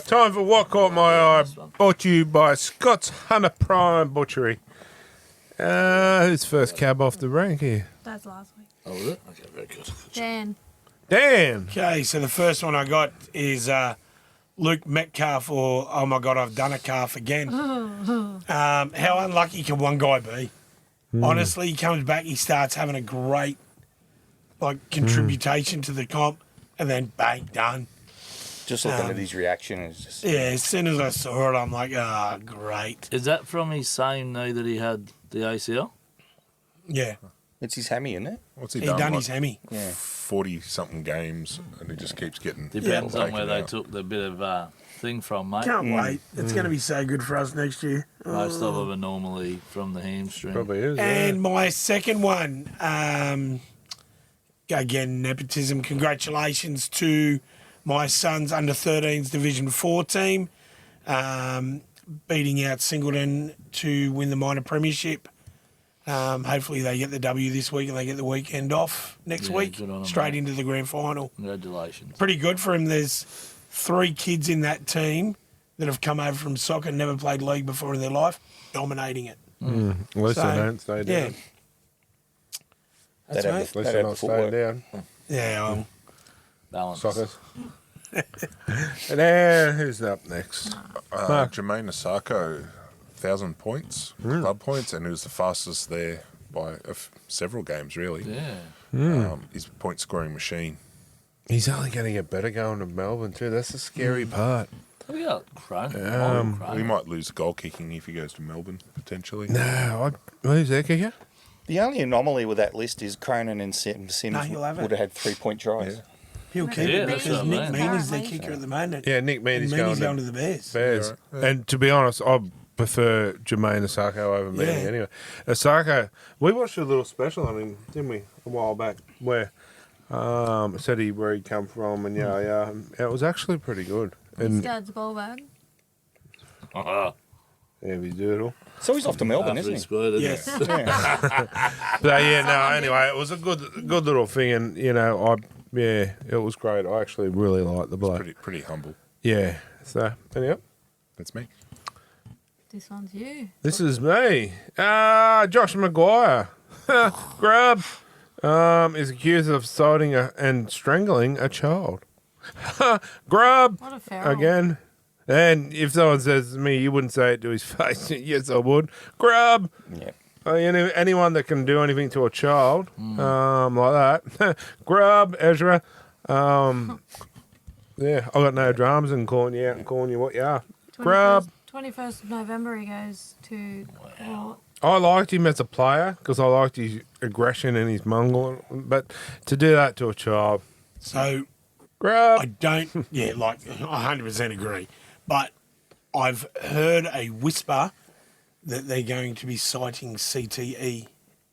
Time for What Caught My Eye, brought to you by Scott's Hunter Prime Butchery. Who's first cab off the rank here? That's last week. Oh, was it? Okay, very good. Dan. Okay, so the first one I got is Luke Metcalf, or oh my God, I've done a calf again. How unlucky can one guy be? Honestly, he comes back, he starts having a great contribution to the comp, and then bang, done. Just looking at his reaction is just... Yeah, as soon as I saw it, I'm like, great. Is that from his same knee that he had the ACL? Yeah. It's his hammy, isn't it? What's he He done? done his hammy. Yeah. 40-something games, and he just keeps getting... Depends on where they out. took the bit of thing from, mate. Can't wait. It's going to be so good for us next year. Most of them are normally from the hamstring. Probably is. And my second one, again, nepotism. Congratulations to my son's under-13s Division 4 team, beating out Singleton to win the minor premiership. Hopefully they get the W this week and they get the weekend off next week, good on 'em, straight mate. into the grand final. Congratulations. Pretty good for him. There's 3 kids in that team that have come over from soccer, never played league before in their life, dominating it. At least they don't stay down. Yeah. That's At right. least they're not staying down. Yeah, well, Balance. Suckers. And then, who's up next? Jermaine Asako, 1,000 points, club points, and he was the fastest there by several games, really. Yeah. He's a point-scoring machine. He's only going to get better going to Melbourne, too. That's the scary part. Have we got Crone? He might lose goal kicking if he goes to Melbourne, potentially. No, who's their kicker? The only anomaly with that list is Cronin and Sims No, he'll have it. would have had 3-point tries. he'll keep Yeah, it that's because what I Nick mean. Meaney's their Apparently. kicker at the moment. Yeah, Nick Meaney's And going to the Bears. Bears. Yeah, right. And to be honest, I prefer Jermaine Asako over Meaney Yeah. anyway. Asako, we watched a little special on him, didn't we, a while back, where it said where he come from, and it was actually pretty good. His And dad's ball bag. heavy doodle. So he's off to Melbourne, After isn't he he? squirted. Yes. But anyway, it was a good little thing, and it was great. I actually really liked the bloke. Pretty humble. Yeah. So anyway, That's me. This one's you. this is me. Josh Maguire, grub, is accused of assaulting and strangling a child. Grub What a feral. again. And if someone says to me, you wouldn't say it to his face. Yes, I would. Grub. Yeah. Anyone that can do anything to a child, like that. Grub, Ezra. I got no dramas and calling you out and calling you what you are. Grub. 21st of November he goes to court. I liked him as a player because I liked his aggression and his mongrel, but to do that to a child, So grub. I don't, I 100% agree. But I've heard a whisper that they're going to be citing CTE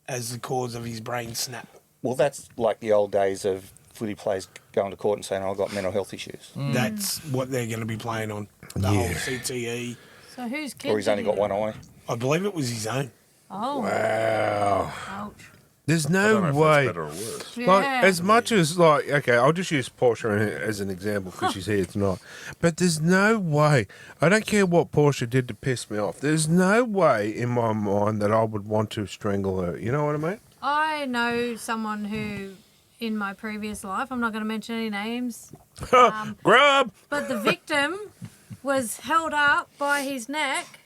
as the cause of his brain snap. Well, that's like the old days of footy players going to court and saying, I've got mental health issues. That's what they're going to be playing on. The whole CTE. So whose kid? Or he's only got one eye. I believe it was his own. Oh. Wow. Ouch. There's I don't know no if that's way. better or worse. Like, Yeah. as much as, like, okay, I'll just use Porsche as an example because she's here tonight. But there's no way. I don't care what Porsche did to piss me off. There's no way in my mind that I would want to strangle her. You know what I mean? I know someone who, in my previous life, I'm not going to mention any names, Grub! but the victim was held up by his neck,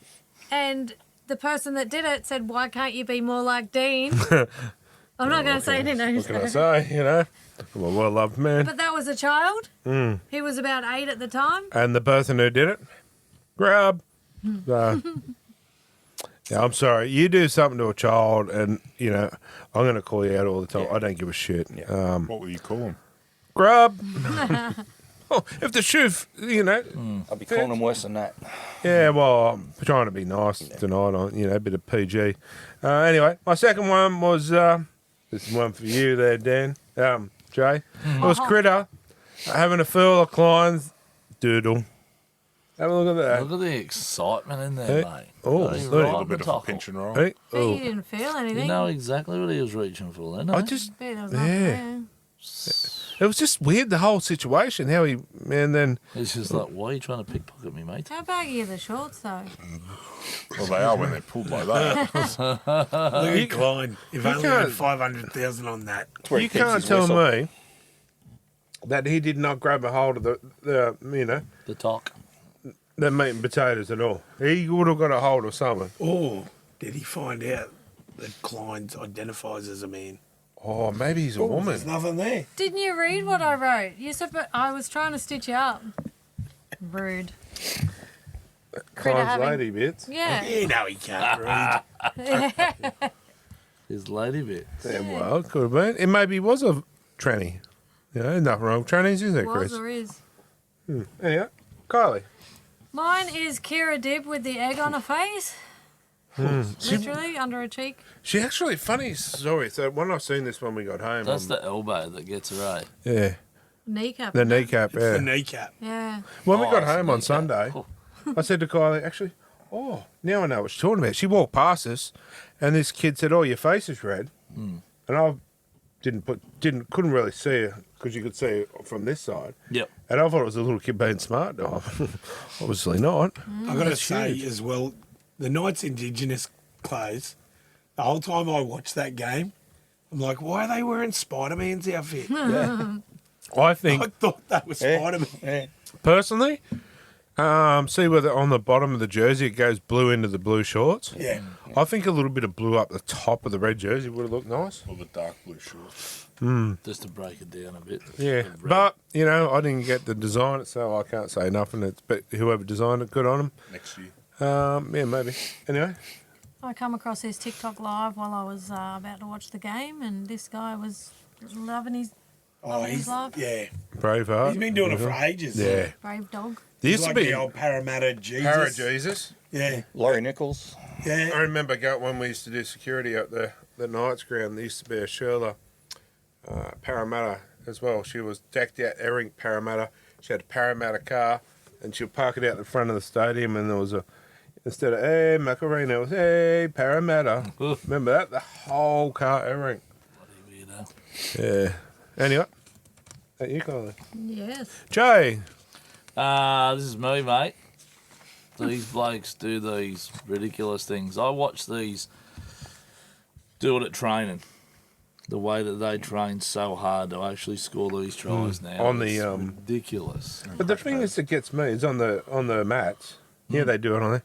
and the person that did it said, "Why can't you be more like Dean?" I'm not going to say any names. What can I say? You know? I'm a well-loved man. But that was a child. He was about 8 at the time. And the person who did it? Grub. So, yeah, I'm sorry. You do something to a child and, you know, I'm going to call you out all the time. I don't give a shit. What will you call him? Grub. Oh, if the shoe, you know. I'll be calling him worse than that. Yeah, well, I'm trying to be nice tonight on, you know, a bit of PG. Anyway, my second one was, this is one for you there, Dan. Jay. It was Critter having a furl of Klein's doodle. Have a look at that. Look at the excitement in there, Hey. mate. Oh, He's look. A right little on bit the of a tackle. pinch and roll. Hey, But oh. you didn't feel anything. You know exactly what he was reaching for, didn't I I? just, Bet there was nothing yeah. there. It was just weird, the whole situation, how he, and then, It's just like, why are you trying to pickpocket me, mate? How baggy are the shorts, though? Well, they are when they're pulled like that. Look at Klein. If only can't- had 500,000 on that. It's where he you keeps can't his tell whistle. me that he did not grab a hold of the you know, The talk. the meat and potatoes at all. He would have got a hold of something. Or did he find out that Klein identifies as a man? Oh, maybe he's a woman. There's nothing there. Didn't you read what I wrote? You said, but I was trying to stitch you up. Rude. Critter Klein's having- lady bits. Yeah. You know he can't read. His lady bit. Yeah, well, it could have been. It maybe was a tranny. You know, nothing wrong with trannies, is there, Chris? Was or is. Anyway, Kylie. Mine is Kira Dibb with the egg on her face. Literally, under her cheek. She actually, funny story. So when I seen this when we got home, That's the elbow that gets her, eh? yeah, Kneecap. the kneecap. It's Yeah. the kneecap. Yeah. When we Oh, got it's home the on kneecap. Sunday, Oh. I said to Kylie, actually, oh, now I know what she's talking about. She walked past us, and this kid said, "Oh, your face is red," and I couldn't really see her because you could see her from this side, Yep. and I thought it was a little kid being smart. Oh, obviously not. I've got to That's say huge. as well, the Knights Indigenous clothes, the whole time I watched that game, I'm like, why are they wearing Spider-Man's outfit? I think I thought that was Yeah. Spider-Man. Yeah. personally, see whether on the bottom of the jersey it goes blue into the blue shorts. Yeah. I think a little bit of blue up the top of the red jersey would have looked nice. Or the dark blue shorts. Just to break it down a bit. Yeah, The red. but you know, I didn't get the design, so I can't say nothing. But whoever designed it, good on them. Next year. Yeah, maybe. Anyway, I come across his TikTok live while I was about to watch the game, and this guy was loving his Oh, he's love. yeah. Braveheart. He's been doing it for ages. Yeah, brave dog. there He's used like to be the old Parramatta Jesus. Para Jesus. Yeah. Laurie Nichols. I Yeah. remember when we used to do security at the Knights ground. There used to be a Sherla Parramatta as well. She was decked out airing Parramatta. She had a Parramatta car, and she'd park it out in front of the stadium, and there was instead of "Hey Macarena," it was "Hey Parramatta." Remember that? The whole car airing. Bloody weirdo. Yeah. Anyway, that you, Colin. Yes. Jay. This is me, mate. These blokes do these ridiculous things. I watch these do it at training. The way that they train so hard to actually score these tries now On the, is ridiculous. But the thing that gets me is on the mats. Yeah, they do it on there.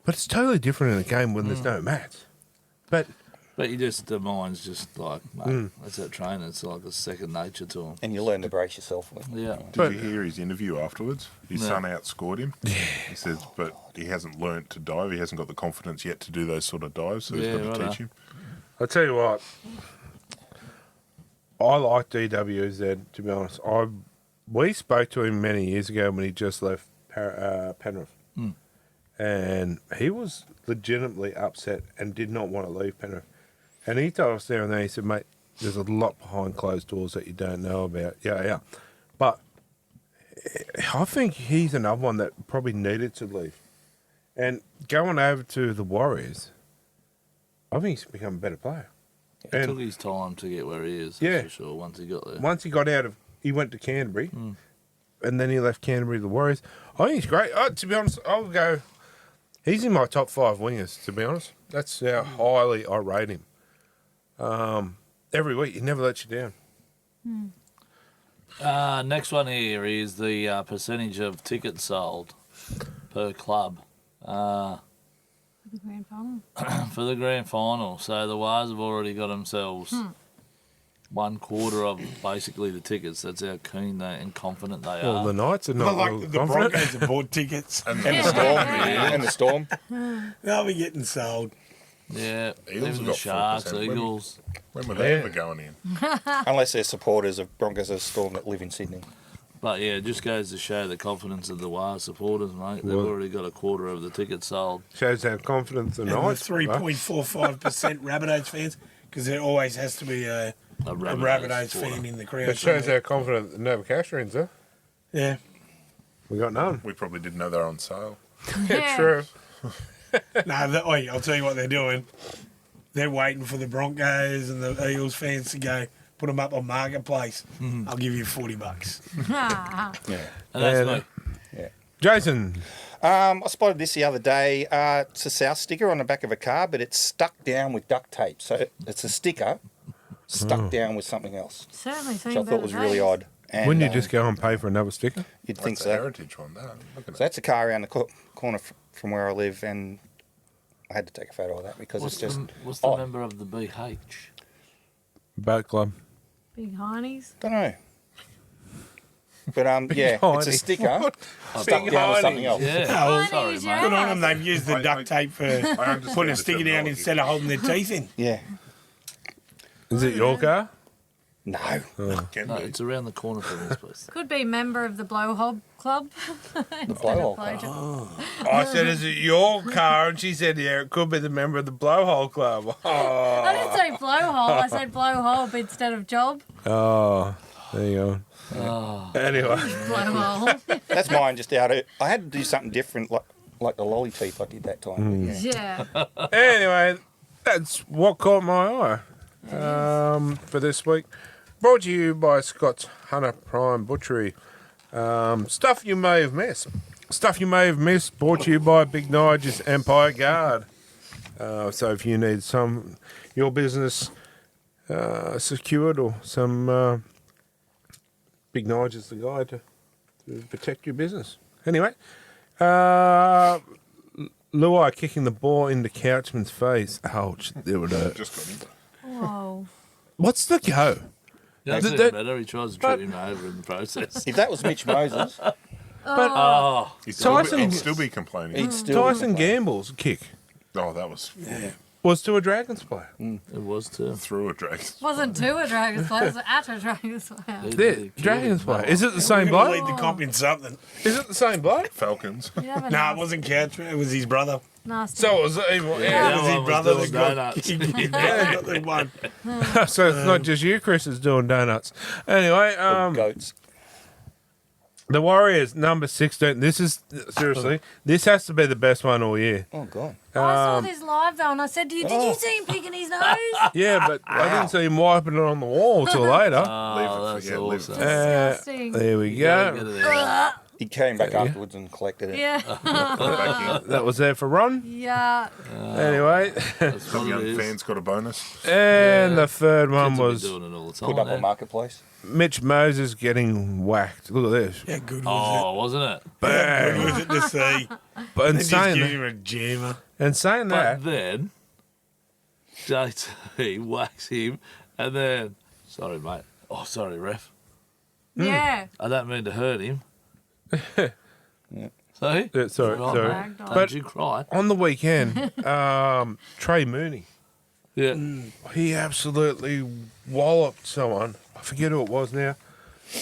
But it's totally different in a game when there's no mats. But But you just, the mind's just like, mate, that's that training. It's like a second nature to them. And you learn to brace yourself with. Yeah. Did But- you hear his interview afterwards? His No. son outscored him. He says, but he hasn't learnt to dive. He hasn't got the confidence yet to do those sort of dives, so Yeah, he's got to righto. teach him. I'll tell you what, I like DWZ, to be honest. We spoke to him many years ago when he just left Penrith. And he was legitimately upset and did not want to leave Penrith. And he told us there and then, he said, mate, there's a lot behind closed doors that you don't know about. Yeah. But I think he's another one that probably needed to leave. And going over to the Warriors, I think he's become a better player. It took his time to get where he is, that's for sure, once he got there. Once he got he went to Canterbury, and then he left Canterbury to the Warriors. I think he's great. To be honest, I'll go, he's in my top 5 wingers, to be honest. That's how highly I rate him. Every week, he never lets you down. Next one here is the percentage of tickets sold per club. The grand final. For the grand final. So the Wars have already got themselves 1/4 of basically the tickets. That's how keen and confident they Well, are. the Knights are not Like the confident. Broncos have bought tickets. And the Storm. And the Storm. They'll be getting sold. Yeah, Eagles have even the got Sharks, 4%. Eagles. When were they ever going in? Unless they're supporters of Broncos or Storm that live in Sydney. But yeah, it just goes to show the confidence of the Wars supporters, mate. They've Well- already got 1/4 of the tickets sold. Shows how confident the And Knights the 3.45% Rabbitohs fans, because there always has to be a Rabbitohs supporter. fan in the crowd. It shows somewhere. how confident the Novacasterians are. Yeah. We got none. We probably didn't know they're on sale. Yeah. True. I'll tell you what they're doing. They're waiting for the Broncos and the Eagles fans to go put them up on Marketplace. I'll give you $40. Yeah. And that's And- me. Jason, I spotted this the other day. It's a South sticker on the back of a car, but it's stuck down with duct tape. So it's a sticker stuck down with something else, Certainly seen which I better thought was really days. odd. And, wouldn't you just go and pay for another sticker? You'd think That's a so. heritage one, that. Look at So that's a car around the corner from where I live, and I had to take a photo of that because What's it's just what's the odd. member of the BH? Boat club. Big heinies. Don't know. But yeah, it's Heiny. a sticker stuck Big down with Heiny. something else. Yeah. Oh, Sorry, Heinies, mate. Good on them. They've used the duct tape for understand putting a the sticker down terminology. instead of holding their teeth in. Yeah. Is it your car? No. Can No, be. it's around the corner from this place. Could be member of the Blowhog Club. The blowhole car. Blowjob. I said, is it your car? And she said, yeah, it could be the member of the Blowhole Club. I didn't say blowhole. I said blowhole instead of job. Oh, there you go. Anyway, Blowhole. That's mine just out of... I had to do something different, like the lolly teeth I did that time. But yeah. Yeah. anyway, that's what caught my eye for this week. Brought to you by Scott's Hunter Prime Butchery. Stuff you may have missed. Stuff you may have missed. Brought to you by Big Nigel's Empire Guard. So if you need your business secured or some Big Nigel's the guy to protect your business. Anyway, Luai kicking the ball into Couchman's face. Ouch, there it is. Just got him. Whoa. What's the go? That's Th- even that- better. He tries to trip him over in the process. If that was Mitch Moses, Oh, Tyson- He'd still be complaining. he'd still... Tyson Gamble's kick Oh, that was was to a Dragons player. it was too. through a dragon. Wasn't to a Dragons player, it was at a Dragons player. There, Dragons player. Is it the same We're gonna lead bloke? the comp in something. Is it the same bloke? Falcons. You never Nah, know. it wasn't Couchman. It was his brother. Nasty. So it was even. It Yeah. was one his was brother doing that got, donuts. his brother got the one. So it's not just you, Chris, is doing donuts. Anyway, goats. the Warriors number 16. This is seriously. This has to be the best one all year. Oh, God. I saw this live though, and I said to you, "Did you see him picking his nose?" Yeah, but I didn't see him wiping it on the wall till later. Oh, that's forget, leave it. awesome. Disgusting. There we Gotta go. get it out. He came back afterwards and collected it. Yeah. That was there for Ron. Yeah. Anyway, That's Some what it young is. fans got a bonus. and the third one Kids will be was doing it all the Put time. up on eh? Marketplace. Mitch Moses getting whacked. Look at this. Yeah, good was Oh, wasn't it? it? Good was it to see? But in They just saying give that, him a jammer. But then JT whacks him, and then sorry, mate. Oh, sorry, ref. Yeah. I don't mean to hurt him. See? Yeah, sorry, Right, sorry. mate. But- Don't you cry. On the weekend, Trey Mooney, Yeah. he absolutely walloped someone. I forget who it was now.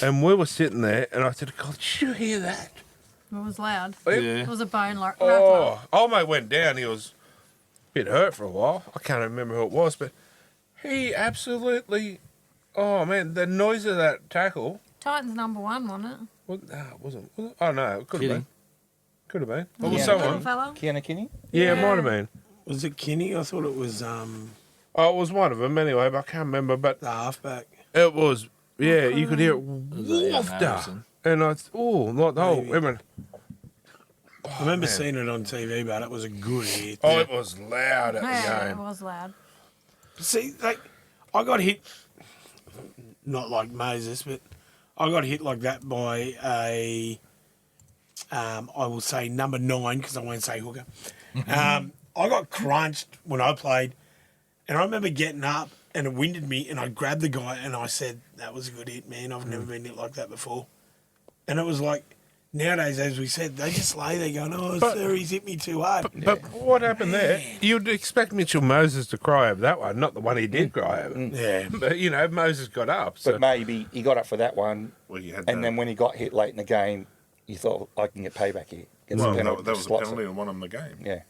And we were sitting there, and I said, God, did you hear that? It was loud. Yeah. It was a bone rattler. Oh, old mate went down. He was a bit hurt for a while. I can't remember who it was, but He absolutely. Oh man, the noise of that tackle. Titans number 1, wasn't it? Wasn't it? Oh no, it could have been. Could have been. Well, Yeah. someone. Little fella. Keanu Kinney? Yeah, it might have been. Was it Kinney? I thought it was Oh, it was one of them anyway, but I can't remember. But the halfback. it was. Yeah, you could hear it Was that Ian wafter. Harrison? And I, like the whole. Maybe. Everyone, I remember seeing it on TV, but it was a good hit. oh, it was loud at the Yeah, it game. was loud. See, like, I got hit, not like Moses, but I got hit like that by a, I will say number 9, because I won't say hooker. I got crunched when I played, and I remember getting up, and it winded me, and I grabbed the guy, and I said, that was a good hit, man. I've never been hit like that before. And it was like, nowadays, as we said, they just lay there going, oh, sir, he's hit me too hard. But what happened there? You'd expect Mitchell Moses to cry over that one, not the one he did cry over. Yeah. But, Moses got up. So. But maybe he got up for that one, Well, you had and then when he got hit late in the game, you thought, I can get payback here. Gets a well, penalty, that was a slots penalty it. and won him the game. Yeah.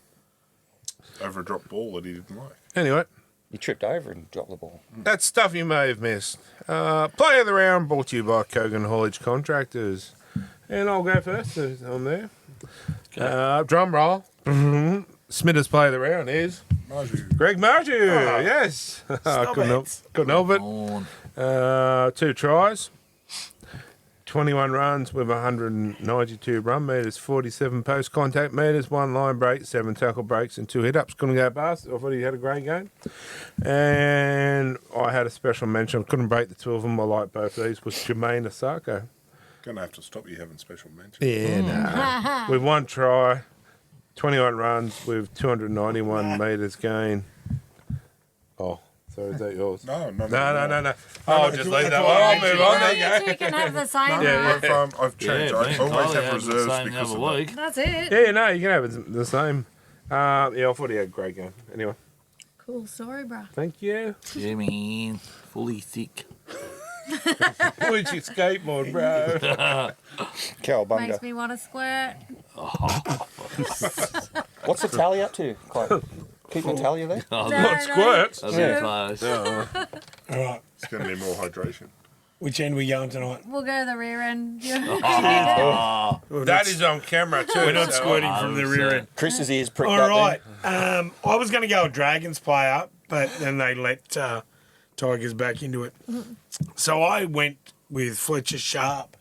Over a drop ball that he didn't like. Anyway, He tripped over and dropped the ball. that's stuff you may have missed. Play of the round brought to you by Kogan Haulage Contractors. And I'll go first on there. Drum roll. Smitter's play of the round is Marzhew. Greg Marzhew. Yes. Couldn't help it. On. 2 tries. 21 runs with 192 run metres, 47 post contact metres, 1 line break, 7 tackle breaks, and 2 hit ups. Couldn't go past. I thought he had a great game. And I had a special mention. Couldn't break the 2 of them. I like both of these. Was Jermaine Asako. Going to have to stop you having special mention. Yeah, nah. With 1 try, 21 runs with 291 metres gain. Oh, so is that yours? No. No. I'll just leave that one. I'll move on. There you go. You can have the same. I've changed. I always have reserves because of that. That's it. Yeah, no, you can have it the same. Yeah, I thought he had a great game. Anyway, Cool story, bro. thank you. Yeah, man. Fully thick. Where'd you skateboard, bro? Cowabunga. Makes me want to squirt. What's the tally up to, Chloe? Keeping a tally there? Oh, Not squirts. that's very close. All right. It's going to need more hydration. Which end we going tonight? We'll go to the rear end. That is on camera too. We're not so- squirting from the rear end. Chris's ears pricked All up right. I was going to go with Dragons player, but then they let Tigers back into it. So I went with Fletcher Sharp.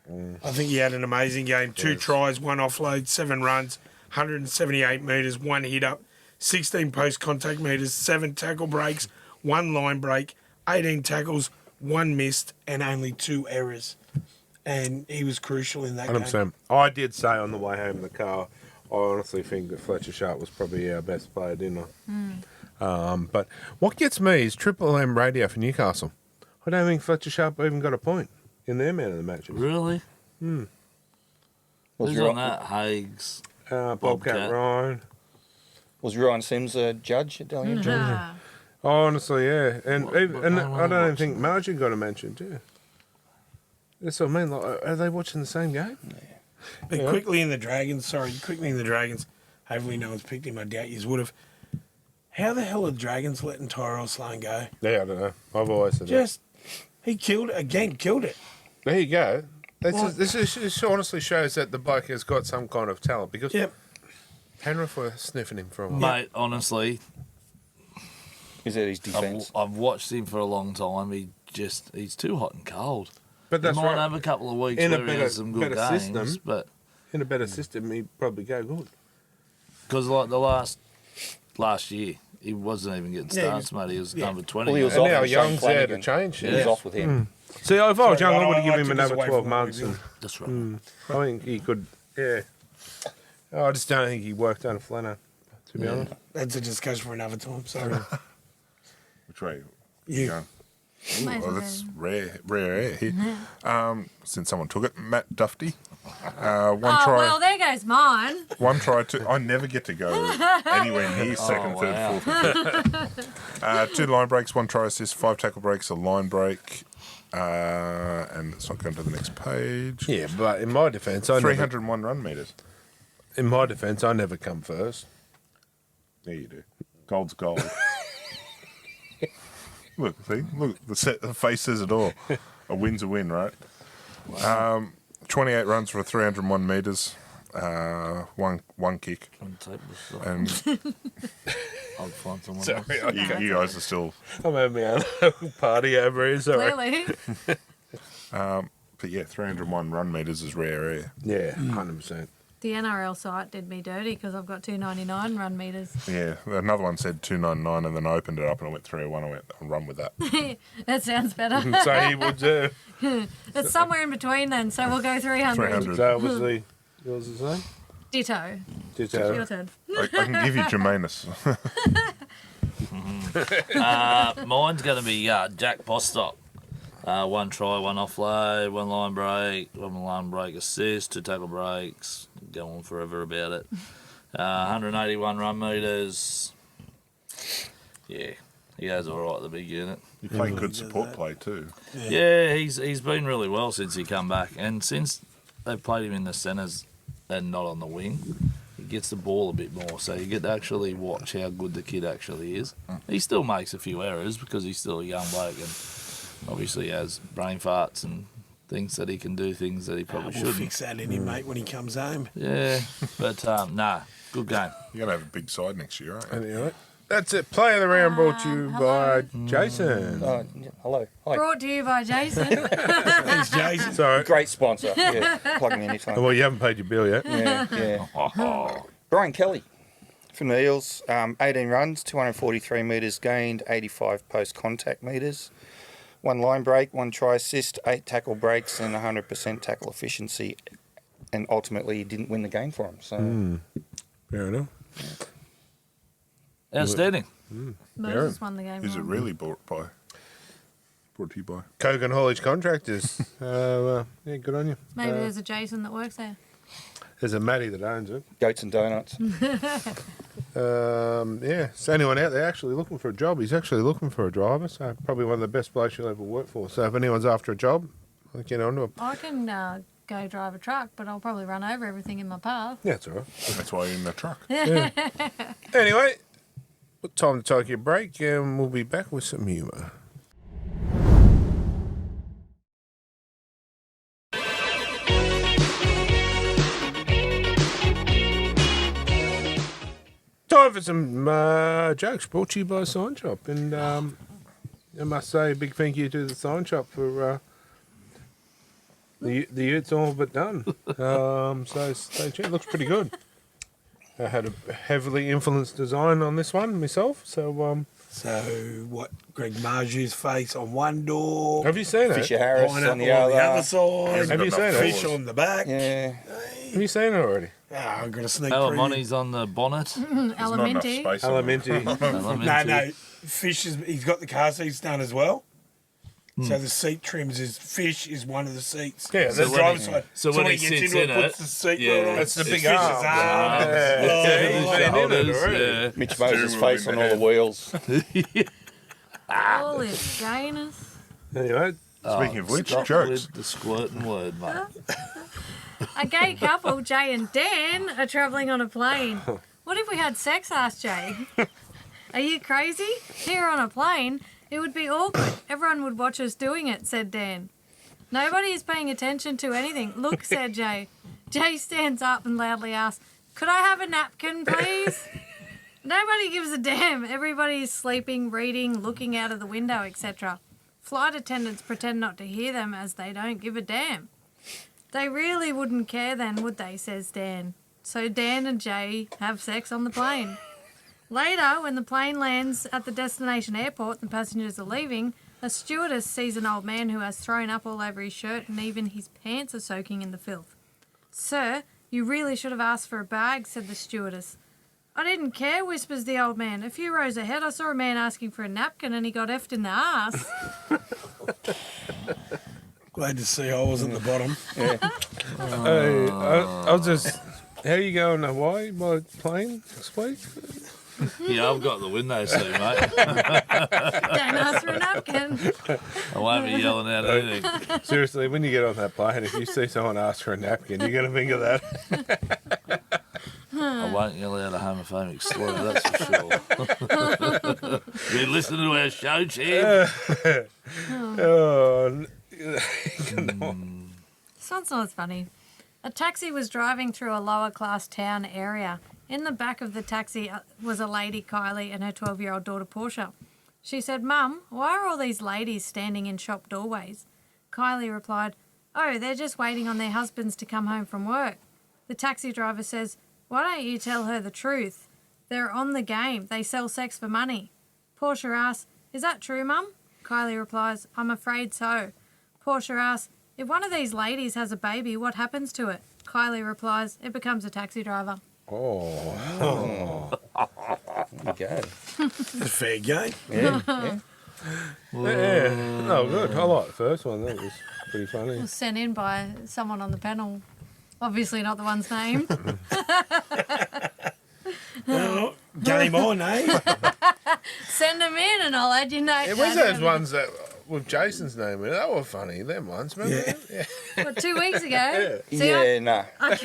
I think he had an amazing game. 2 tries, 1 offload, 7 runs, 178 metres, 1 hit up, 16 post contact metres, 7 tackle breaks, 1 line break, 18 tackles, 1 missed, and only 2 errors. And he was crucial in that game. 100%. I did say on the way home in the car, I honestly think that Fletcher Sharp was probably our best player, didn't I? But what gets me is Triple M radio for Newcastle. I don't think Fletcher Sharp even got a point in their man of the matches. Really? Was Who's Ry- on that? Hagues. Bobcat Bobcat. Ryan. Was Ryan Sims a judge at Dalian? Ah. Honestly, yeah. And What- even, what and game were I they don't even watching? think Margin got a mention too. That's what I mean. Like, are they watching the same game? But Yeah. quickly in the Dragons, hopefully no one's picked him, I doubt you would have. How the hell are Dragons letting Tyrell Sloan go? Yeah, I don't know. I've always said He killed it again, killed it. that. There you go. What? This honestly shows that the bloke has got some kind of talent because Yep. Penrith were sniffing him for a while. Mate, honestly, Is it his defence? I've watched him for a long time. He's too hot and cold. But He that's might right. have a couple of weeks In a where he better- has some good better games, system. but In a better system, he'd probably go good. because like the last year, he wasn't even getting Yeah, he starts, mate. He was number 20. Well, he was And off now with Shane Young's there to Flanagan. change He it. was Yeah. off with him. See, if I was Sorry, young, I would have I given him took us another away 12 from what we months. were And, That's right. I think he could, yeah. I just don't think he worked under Flanner, to be honest. That's a discussion for another time. Sorry. Which way? You. Going? Might as Oh, well. that's rare air here. Since someone took it, Matt Duffy. One Oh, try. well, there goes mine. One try, two. I never get to go anywhere near second, third, wow. fourth, and fifth. 2 line breaks, 1 try assist, 5 tackle breaks, a line break, and it's not going to the next page. Yeah, but in my defence, I never, 301 run meters. in my defence, I never come first. There you do. Gold's gold. Look, the face says it all. A win's a win, right? 28 runs for 301 metres, one kick. And I'll find someone Sorry, else. you guys are still... I'm having my own party over here, sorry. Clearly. But yeah, 301 run metres is rare, eh? Yeah, 100%. The NRL site did me dirty because I've got 299 run meters. Yeah, another one said 299 and then I opened it up and I went 301. I went, I'll run with that. That sounds better. So he would do. It's somewhere in between then, so we'll go 300. 300. So obviously, yours is the same? Ditto. Ditto. Your turn. I can give you Germanus. Mine's going to be Jack Bostock. 1 try, 1 offload, 1 line break, 1 line break assist, 2 tackle breaks. Go on forever about it. 181 run metres. Yeah, he goes all right at the big unit. You play good support play too. Yeah, he's been really well since he come back, and since they've played him in the centres and not on the wing, he gets the ball a bit more, so you get to actually watch how good the kid actually is. He still makes a few errors because he's still a young bloke and obviously has brain farts and thinks that he can do things that he probably We'll shouldn't. fix that in him, mate, when he comes home. Yeah, but good game. You're going to have a big side next year, right? Anyway, that's it. Play of the round brought to you by Jason. Hello. Hi. Brought to you by Jason. Thanks, Jason. Sorry. Great sponsor. Yeah, plug me anytime. Well, you haven't paid your bill yet. Yeah. Brian Kelly from the Eels, 18 runs, 243 metres gained, 85 post-contact metres. 1 line break, 1 try assist, 8 tackle breaks, and 100% tackle efficiency. And ultimately, he didn't win the game for him. So, Fair enough. Outstanding. Moses won the game. Is it wrong. really brought to you by? Kogan Haulage Contractors. Yeah, good on you. Maybe there's a Jason that works there. There's a Matty that owns it. goats and donuts. Yeah, so anyone out there actually looking for a job, he's actually looking for a driver, so probably one of the best blokes you'll ever work for. So if anyone's after a job, I'll get on to him. I can go drive a truck, but I'll probably run over everything in my path. Yeah, it's all right. That's why you're in the truck. Anyway, time to take a break, and we'll be back with some humour. Time for some jokes brought to you by Sign Shop. And I must say a big thank you to the Sign Shop for the Utes all but done. So stay tuned. Looks pretty good. I had a heavily influenced design on this one myself. So So, what, Greg Marzhew's face on one door, have you seen it? Fisher Harris pineapple on the other. side, Have you seen it? fish on the back. Yeah. Have you seen it already? I've got a sneak preview. Alamoni's on the bonnet. There's not enough Alimenti. space. on it. Alimenti. No, fish is, he's got the car seats done as well. So the seat trims is fish is one of the seats. Yeah, the that's driver's when side. so when he gets sits into in puts it, the seat yeah, belt on. That's the It's big fish's arm. arm. Yeah, Yeah. Mitch Moses' face on all the wheels. All is gayness. Anyway, Speaking of which, Stop jokes. with the squirting word, mate. A gay couple, Jay and Dan, are travelling on a plane. What if we had sex? Asked Jay. Are you crazy? Here on a plane, it would be awkward. Everyone would watch us doing it, said Dan. Nobody is paying attention to anything. Look, said Jay. Jay stands up and loudly asks, could I have a napkin, please? Nobody gives a damn. Everybody is sleeping, reading, looking out of the window, etc. Flight attendants pretend not to hear them as they don't give a damn. They really wouldn't care then, would they, says Dan. So Dan and Jay have sex on the plane. Later, when the plane lands at the destination airport and passengers are leaving, a stewardess sees an old man who has thrown up all over his shirt and even his pants are soaking in the filth. Sir, you really should have asked for a bag, said the stewardess. I didn't care, whispers the old man. A few rows ahead, I saw a man asking for a napkin and he got effed in the arse. Glad to see I wasn't the bottom. hey, I'll just. How you going to Hawaii by plane next week? Yeah, I've got the window seat, mate. Don't ask for a napkin. I won't be yelling out anything. Seriously, when you get on that plane, if you see someone ask for a napkin, you're going to think of that. I won't yell out a homophobic slur, that's for sure. You listen to our show, Chad. This one's not as funny. A taxi was driving through a lower class town area. In the back of the taxi was a lady, Kylie, and her 12-year-old daughter, Portia. She said, "Mum, why are all these ladies standing in shop doorways?" Kylie replied, "Oh, they're just waiting on their husbands to come home from work." The taxi driver says, "Why don't you tell her the truth? They're on the game. They sell sex for money." Portia asks, "Is that true, Mum?" Kylie replies, "I'm afraid so." Portia asks, "If one of these ladies has a baby, what happens to it?" Kylie replies, "It becomes a taxi driver." There you go. That's fair game. Yeah. Yeah. Oh, good. I like the first one. That was pretty funny. It was sent in by someone on the panel. Obviously not the one's name. Oh, game on, eh? Send them in and I'll add your name. It was those ones that with Jason's name in it. They were funny. Them ones, remember? Yeah. What, 2 weeks ago? Yeah. See, Yeah, no. I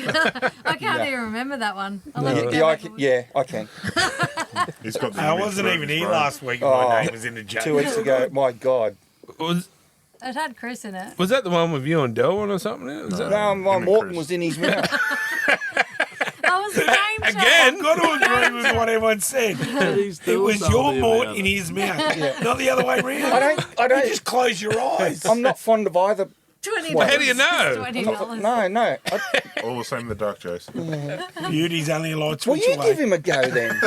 can't even remember that one. I'll have to go Yeah, I back can. and- Yeah, I can. He's got the I image wasn't right even in his here brain. last week. Oh, My name was in the joke. 2 weeks ago, my God. It had Chris in it. Was that the one with you and Delwyn or something? Was that? No, my and Morton Chris. was in his mouth. That was the game show. Again? I've got to agree with what everyone said. It was your mort in his mouth, not the other way around. I don't. You just close your eyes. I'm not fond of either. $20. How do you know? $20. No. All the same in the dark, Jason. Beauty's only a light Well, switch you away. give him a go then.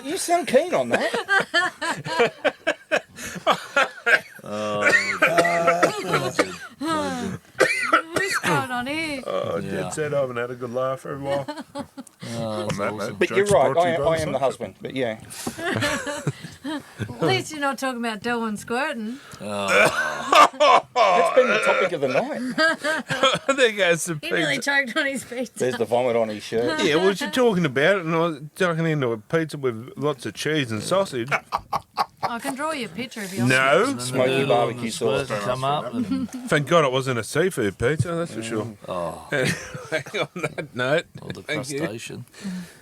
You sound keen on that. What's going on here? Oh, Yeah. Dad said I haven't had a good laugh for a while. On that note, But you're jokes right. brought to you by I am the Sunshine. husband. But yeah. At least you're not talking about Delwyn squirting. That's been the topic of the night. There goes the He nearly pizza. choked on his pizza. There's the vomit on his shirt. Yeah, well, you're talking about it, and I was ducking into a pizza with lots of cheese and sausage. I can draw you a picture if you want. No, Smoky barbecue sauce. Come up and thank God it wasn't a seafood pizza, that's for sure. oh, Anyway, on that note, all the thank you. crustacean.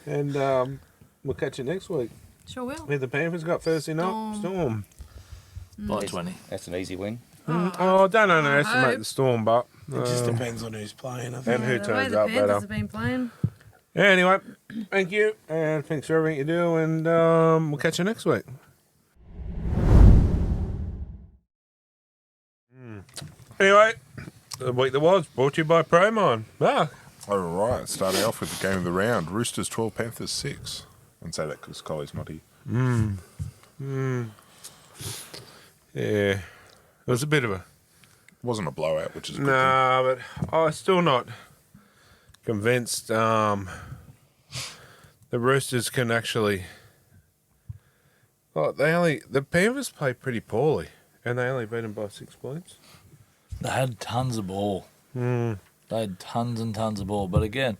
And we'll catch you next week. Sure will. Where the Panthers got Thursday night? Storm. By 20. That's an easy win. Oh, don't underestimate hope. the Storm, but It just depends on who's playing, I think. and who The way turns the up Panthers better. have been playing. Anyway, thank you, and thanks for everything you do, and we'll catch you next week. Anyway, the week that was brought to you by Promon. Mark. All right, starting off with the game of the round. Roosters 12, Panthers 6. And say that because Collie's not here. Yeah, it was a bit of a Wasn't a blowout, which is a good nah, but I'm still not convinced. The Roosters can actually. Oh, the Panthers play pretty poorly, and they only beat them by 6 points. They had tons of ball. They had tons and tons of ball. But again,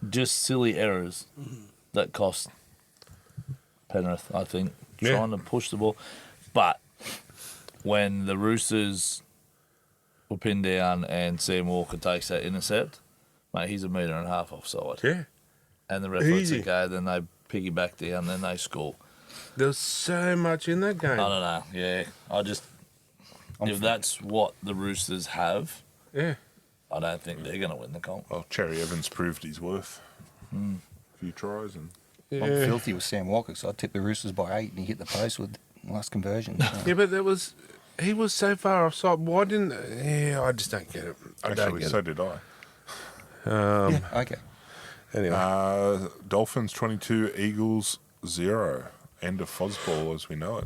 just silly errors that cost Penrith, I think, Yeah. trying to push the ball. But when the Roosters were pinned down and Sam Walker takes that intercept, mate, he's 1.5 metres offside. Yeah, And the ref lets Easy. it go, then they piggyback down, then they score. there's so much in that game. I don't know. Yeah, if that's what the Roosters have, Yeah, I don't think they're going to win the comp. Well, Cherry Evans proved his worth. A few tries and I'm yeah, filthy with Sam Walker, so I tipped the Roosters by 8 and he hit the post with the last conversion. So. yeah, but he was so far offside. Why didn't? Yeah, I just don't get it. I don't actually get so did I. it. Yeah, okay. Anyway, Dolphins 22, Eagles 0. End of Fozball as we know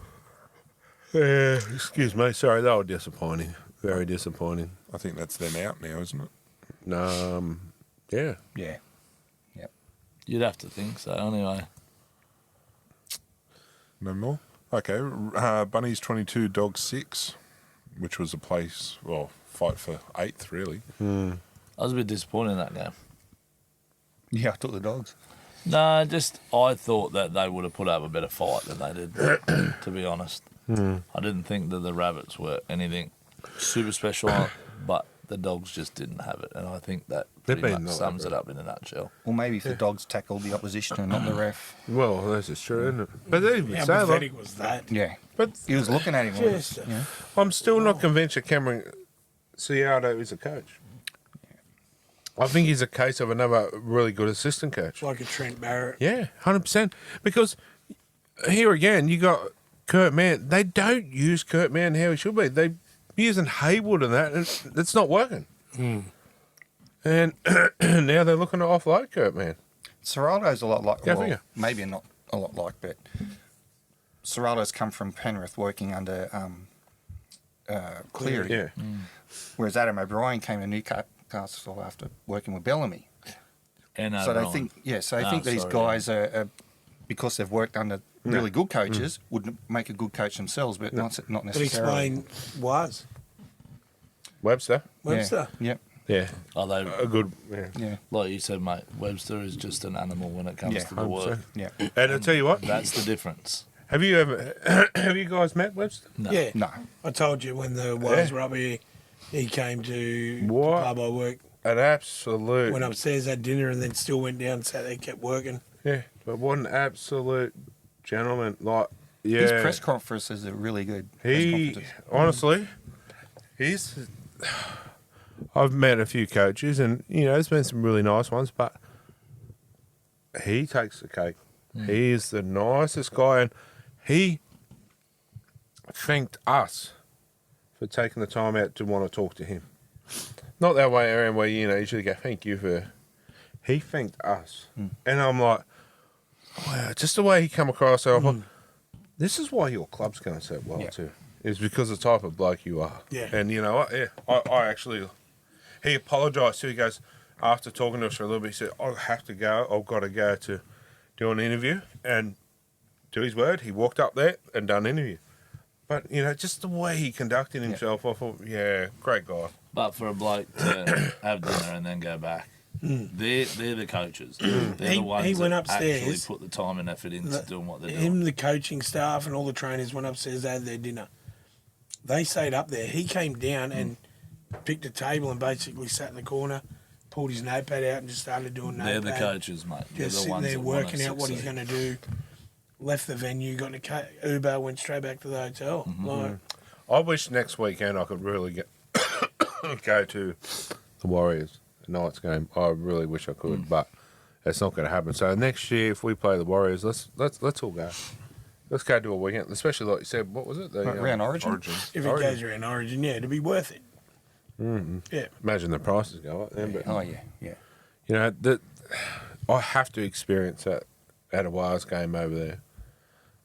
it. excuse me. Sorry, they were disappointing. Very disappointing. I think that's them out now, isn't it? Yeah. Yeah. You'd have to think so, anyway. No more? Okay. Bunnies 22, Dogs 6, which was a fight for 8th, really. I was a bit disappointed in that game. Yeah, I took the Dogs. No, I thought that they would have put up a better fight than they did, to be honest. I didn't think that the Rabbits were anything super special, but the Dogs just didn't have it, and I think that They've pretty been much not sums that it up in a nutshell. Or maybe if the Dogs tackled the opposition and not the ref. Well, this is true, isn't it? But even How so, like, pathetic was that? Yeah. but He was looking at him. Just, Yeah. I'm still not convinced that Cameron Ciardo is a coach. I think he's a case of another really good assistant coach. like a Trent Barrett. Yeah, 100%. Because here again, you got Kurt Mann. They don't use Kurt Mann how he should be. They're using Haywood and that, and it's not working. And now they're looking to offload Kurt Mann. Serrato's a lot like, Yeah, I well, think maybe not a lot like, but Serrato's come from Penrith working under Cleary. Yeah. Whereas Adam O'Brien came to Newcastle after working with Bellamy. And So they think, I think these guys are, because they've worked under really good coaches, would make a good coach themselves, but not But necessarily. explain was. Webster. Webster. Yeah. Yeah. Are they, A good. Yeah. Yeah. like you said, mate, Webster is just an animal when it comes Yeah, to the work. 100%. Yeah. And I'll tell you what, That's the difference. have you guys met Webster? No. Yeah. No. I told you when the Wales were up here, he came to the What? pub I work, An absolute. went upstairs, had dinner, and then still went down and sat there, kept working. Yeah, but what an absolute gentleman. Like, yeah. His press conferences are really good. press He, conferences. honestly, he's. I've met a few coaches, and there's been some really nice ones, but he takes the cake. He is the nicest guy, and he thanked us for taking the time out to want to talk to him. Not that way around where you should go thank you for. He thanked us, and I'm like, wow, just the way he come across. I thought, this is why your club's going so well too. Is because of the type of bloke you are. Yeah. And you know what? Yeah, I actually. He apologised too. He goes, after talking to us for a little bit, he said, I have to go. I've got to go to do an interview. And to his word, he walked up there and done an interview. But, just the way he conducted himself, I thought, yeah, great guy. But for a bloke to have dinner and then go back, they're the coaches. They're the ones he went that actually upstairs. put the time and effort into doing what they're doing. Him, the coaching staff, and all the trainers went upstairs, they had their dinner. They stayed up there. He came down and picked a table and basically sat in the corner, pulled his notepad out and just started doing They're notepad. the coaches, mate. They're Just the sitting ones there that wanna working out what he's succeed. going to do. Left the venue, got in a Uber, went straight back to the hotel. Like, I wish next weekend I could really go to the Warriors, the Knights game. I really wish I could, but it's not going to happen. So next year, if we play the Warriors, let's all go. Let's go do a weekend, especially like you said. What was it? The, Around Origin? if it Origin. goes around Origin, yeah, it'd be worth it. Yeah. Imagine the prices go up then, but Oh, yeah, yeah. that I have to experience that at a Wales game over there.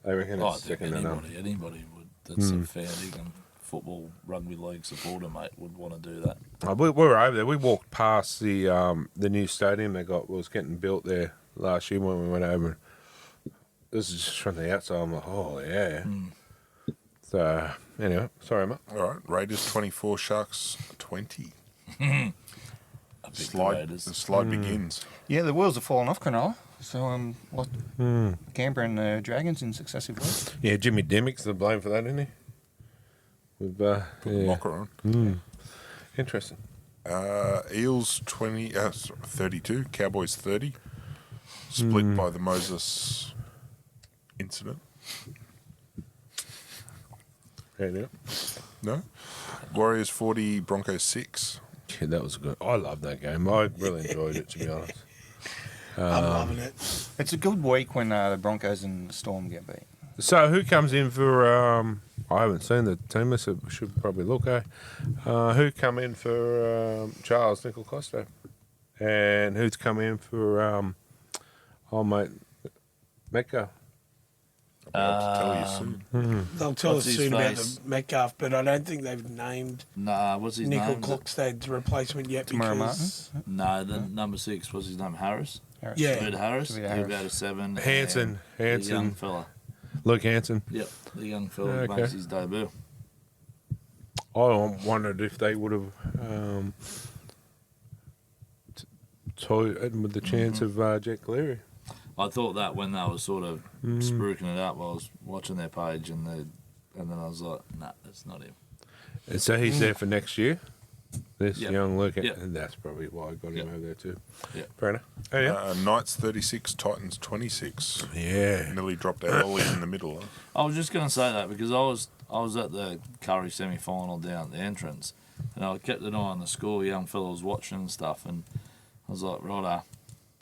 I reckon I it's think second to none. anybody would that's a fair dinkum football rugby league supporter, mate, would want to do that. We were over there. We walked past the new stadium they got was getting built there last year when we went over. This is just from the outside. I'm like, oh yeah. So anyway, sorry, mate. All right, Raiders 24, Sharks 20. I picked the Slide, Raiders. the slide begins. Yeah, the wheels have fallen off Cronulla. So, Canberra and Dragons in successive weeks. Yeah, Jimmy Dimmick's the blame for that, isn't he? With Put the yeah. mocker on. Interesting. Eels 32, Cowboys 30. Split by the Moses incident. Yeah. No? Warriors 40, Broncos 6. Yeah, that was good. I love that game. I really enjoyed it, to be honest. I'm loving it. It's a good week when the Broncos and the Storm get beat. So who comes in for? I haven't seen the team list. I should probably look. Who come in for Charles Nickel Costa, and who's come in for? Mate, Mecca. I'll have to tell you soon. They'll tell What's us his soon about face? the Metcalf, but I don't think they've named Nah, what's his Nickel name? Clockstade's replacement yet. Tamara Because No, the number 6, what's his name? Harris? Harris. Yeah. David Harris? David He'd Harris. about a 7. Hanson, and the young Hanson, fella. Luke Hanson. Yep, the young fella Okay. makes his debut. I wondered if they would have toyed with the chance of Jack Cleary. I thought that when they were sort of spruiking it up, I was watching their page and then I was like, nah, it's not him. And so he's there for next year. This young Luke, Yep. and that's probably why I got him over there too. Yep. Fair enough. Oh, yeah. Knights 36, Titans 26. Yeah. Nearly dropped our lollies in the middle. Huh? I was just going to say that because I was at the Curry semi-final down at the entrance, and I kept an eye on the score. Young fella was watching and stuff, and I was like, righto,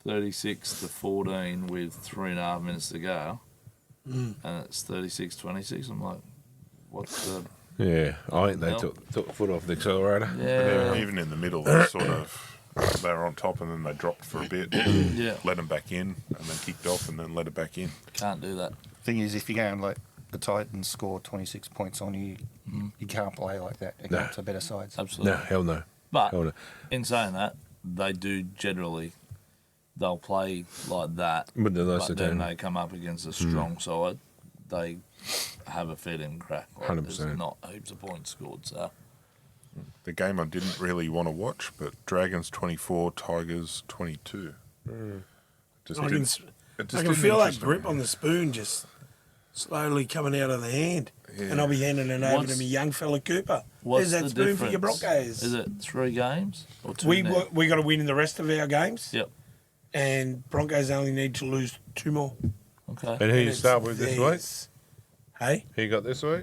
36-14 with 3.5 minutes to go, and it's 36-26. I'm like, what's the... Yeah, I think they Well. took the foot off the accelerator. Yeah. Even in the middle, they they were on top and then they dropped for a bit. Yeah. Let them back in and then kicked off and then let it back in. Can't do that. Thing is, if you go and let the Titans score 26 points on you, you can't play like that against the better sides. Absolutely. No, hell no. But Hell no. in saying that, they do generally, they'll play like that, With the but lesser then team. they come up against a strong side, they have a fair damn crack. Like, 100%. There's not heaps of points scored, so... The game I didn't really want to watch, but Dragons 24, Tigers 22. Just I didn't- can, it just I can didn't feel that interest me. grip on the spoon just slowly coming out of the hand. Yeah. And I'll be handing it over What's- to me young fella Cooper. What's There's that the spoon for your difference? Broncos. Is it 3 games or 2 we now? we got to win in the rest of our games. Yep. And Broncos only need to lose 2 more. Okay. And who you It's start with this week? theirs. Hey, Who you got this week?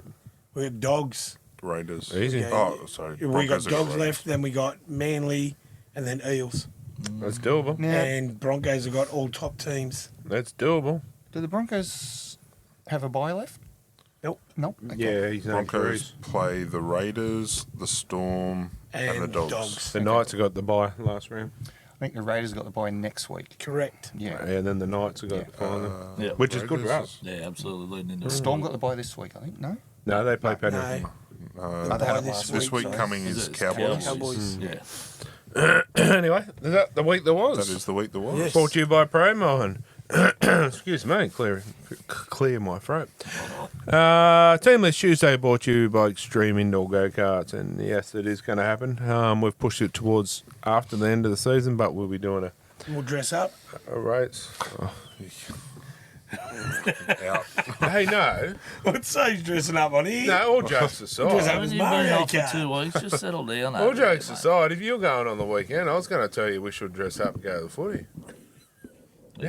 we got Dogs. Raiders. Easy. Okay. Oh, sorry. We got Broncos have Dogs Raiders. left, then we got Manly, and then Eels. That's doable. Now, And Broncos have got all top teams. That's doable. do the Broncos have a bye left? Nope. Nope. Okay. Yeah, he's on Broncos cruise. play the Raiders, the Storm, and the And Dogs. Dogs. The Knights have got the bye last round. I think the Raiders got the bye next week. Correct. Yeah. And then the Knights have got Yeah. the final. Yeah. Which is good for Raiders us. Yeah, absolutely leading into The Storm got the bye this week, I think. No? No, they play penalty. No. Oh, they had it last This week sorry. coming is it Cowboys. Cowboys. Yeah. Anyway, is that the week that was? That is the week that was. Yes. Brought to you by Promon. Excuse me, clear my throat. Team List Tuesday brought to you by Extreme Indoor Go-Karts. And yes, it is going to happen. We've pushed it towards after the end of the season, but we'll be doing We'll dress up. a race. Oh. Out. Hey, no. What's Sage dressing up on here? No, all jokes Dress aside. up Haven't as you been Mario off for Kart. 2 weeks? Just settle down. All over there, jokes mate. aside, if you're going on the weekend, I was going to tell you we should dress up and go to the footy.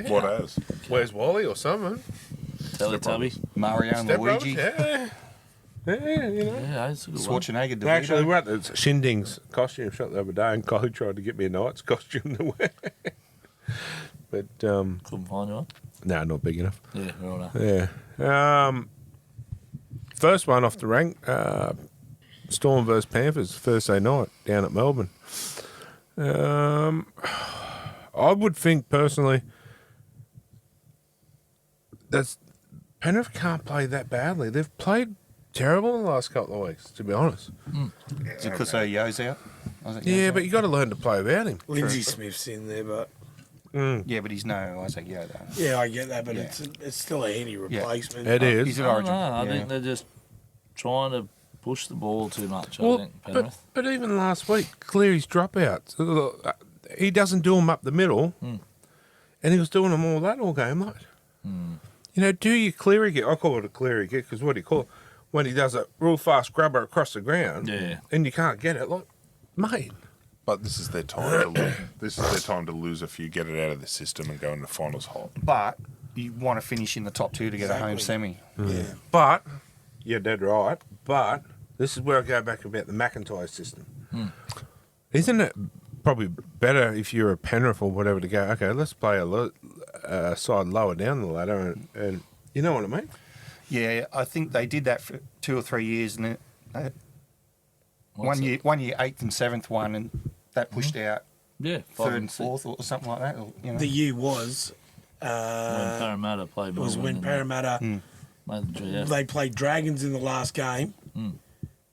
What as? Where's Wally or someone? Teletubby. Mario and Step Luigi. Yeah. Yeah, you know. Yeah, it's a good one. Schwarzenegger. DeVito. Actually, we're at the Shinding's costume shop the other day, and Chloe tried to get me a Knight's costume to wear. But, Couldn't find you one. no, not big enough. Yeah, right. Yeah. First one off the rank, Storm versus Panthers, Thursday night down at Melbourne. I would think, personally, that Penrith can't play that badly. They've played terrible in the last couple of weeks, to be honest. Is it because Yo's out? Isaac Yo's Yeah, out? but you got to learn to play without him. Lindsay Smith's in there, but Yeah, but he's no Isaac Yo, though. yeah, I get that, but Yeah. it's still a handy replacement. It is. He's I at don't Origin. know. I Yeah. think they're just trying to push the ball too much, I Well, think, Penrith. but even last week, Cleary's dropouts, he doesn't do them up the middle, and he was doing them all game, like. You know, do your Cleary kick? I call it a Cleary kick because what do you call it? When he does a real fast grubber across the ground, Yeah. and you can't get it, like, mate. But this is their time to lose. This is their time to lose a few, get it out of the system, and go in the finals hot. But you want to finish in the top 2 to get a home Exactly. semi. Yeah. But you're dead right. But this is where I go back about the McIntyre system. Isn't it probably better if you're a Penrith or whatever to go? Okay, let's play a side lower down the ladder, and you know what I mean. Yeah, I think they did that for 2 or 3 years, and then What's one it? year 8th and 7th one, and that pushed out Yeah, 3rd and 4th or something like that. Or, you know. The year was When Parramatta played it was Melbourne, when didn't Parramatta they? Made the GF. they played Dragons in the last game, Mm.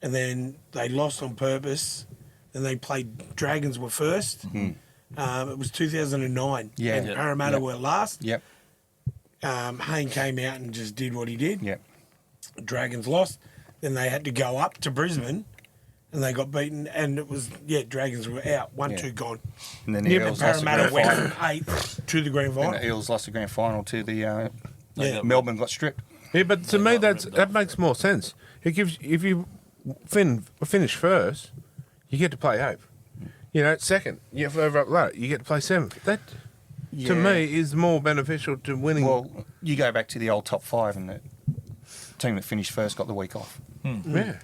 and then they lost on purpose. Then they played Dragons were first. It was 2009. Yeah. and Yep. Parramatta Yep. were last. Yep, Hayne came out and just did what he did. yep. Dragons lost. Then they had to go up to Brisbane, and they got beaten. And it was Dragons were out, 1-2 gone. And then the Yeah, but Eels lost the Parramatta grand went final. from 8th to the grand And final. the Eels lost the grand final to the Yeah. Melbourne got stripped. Yeah, but to me that makes more sense. It gives if you finish first, you get to play 8th. You know, second, you're further up later, you get to play 7th. That, to me, is more beneficial to winning. Well, you go back to the old top 5 and the team that finished first got the week off. Yeah.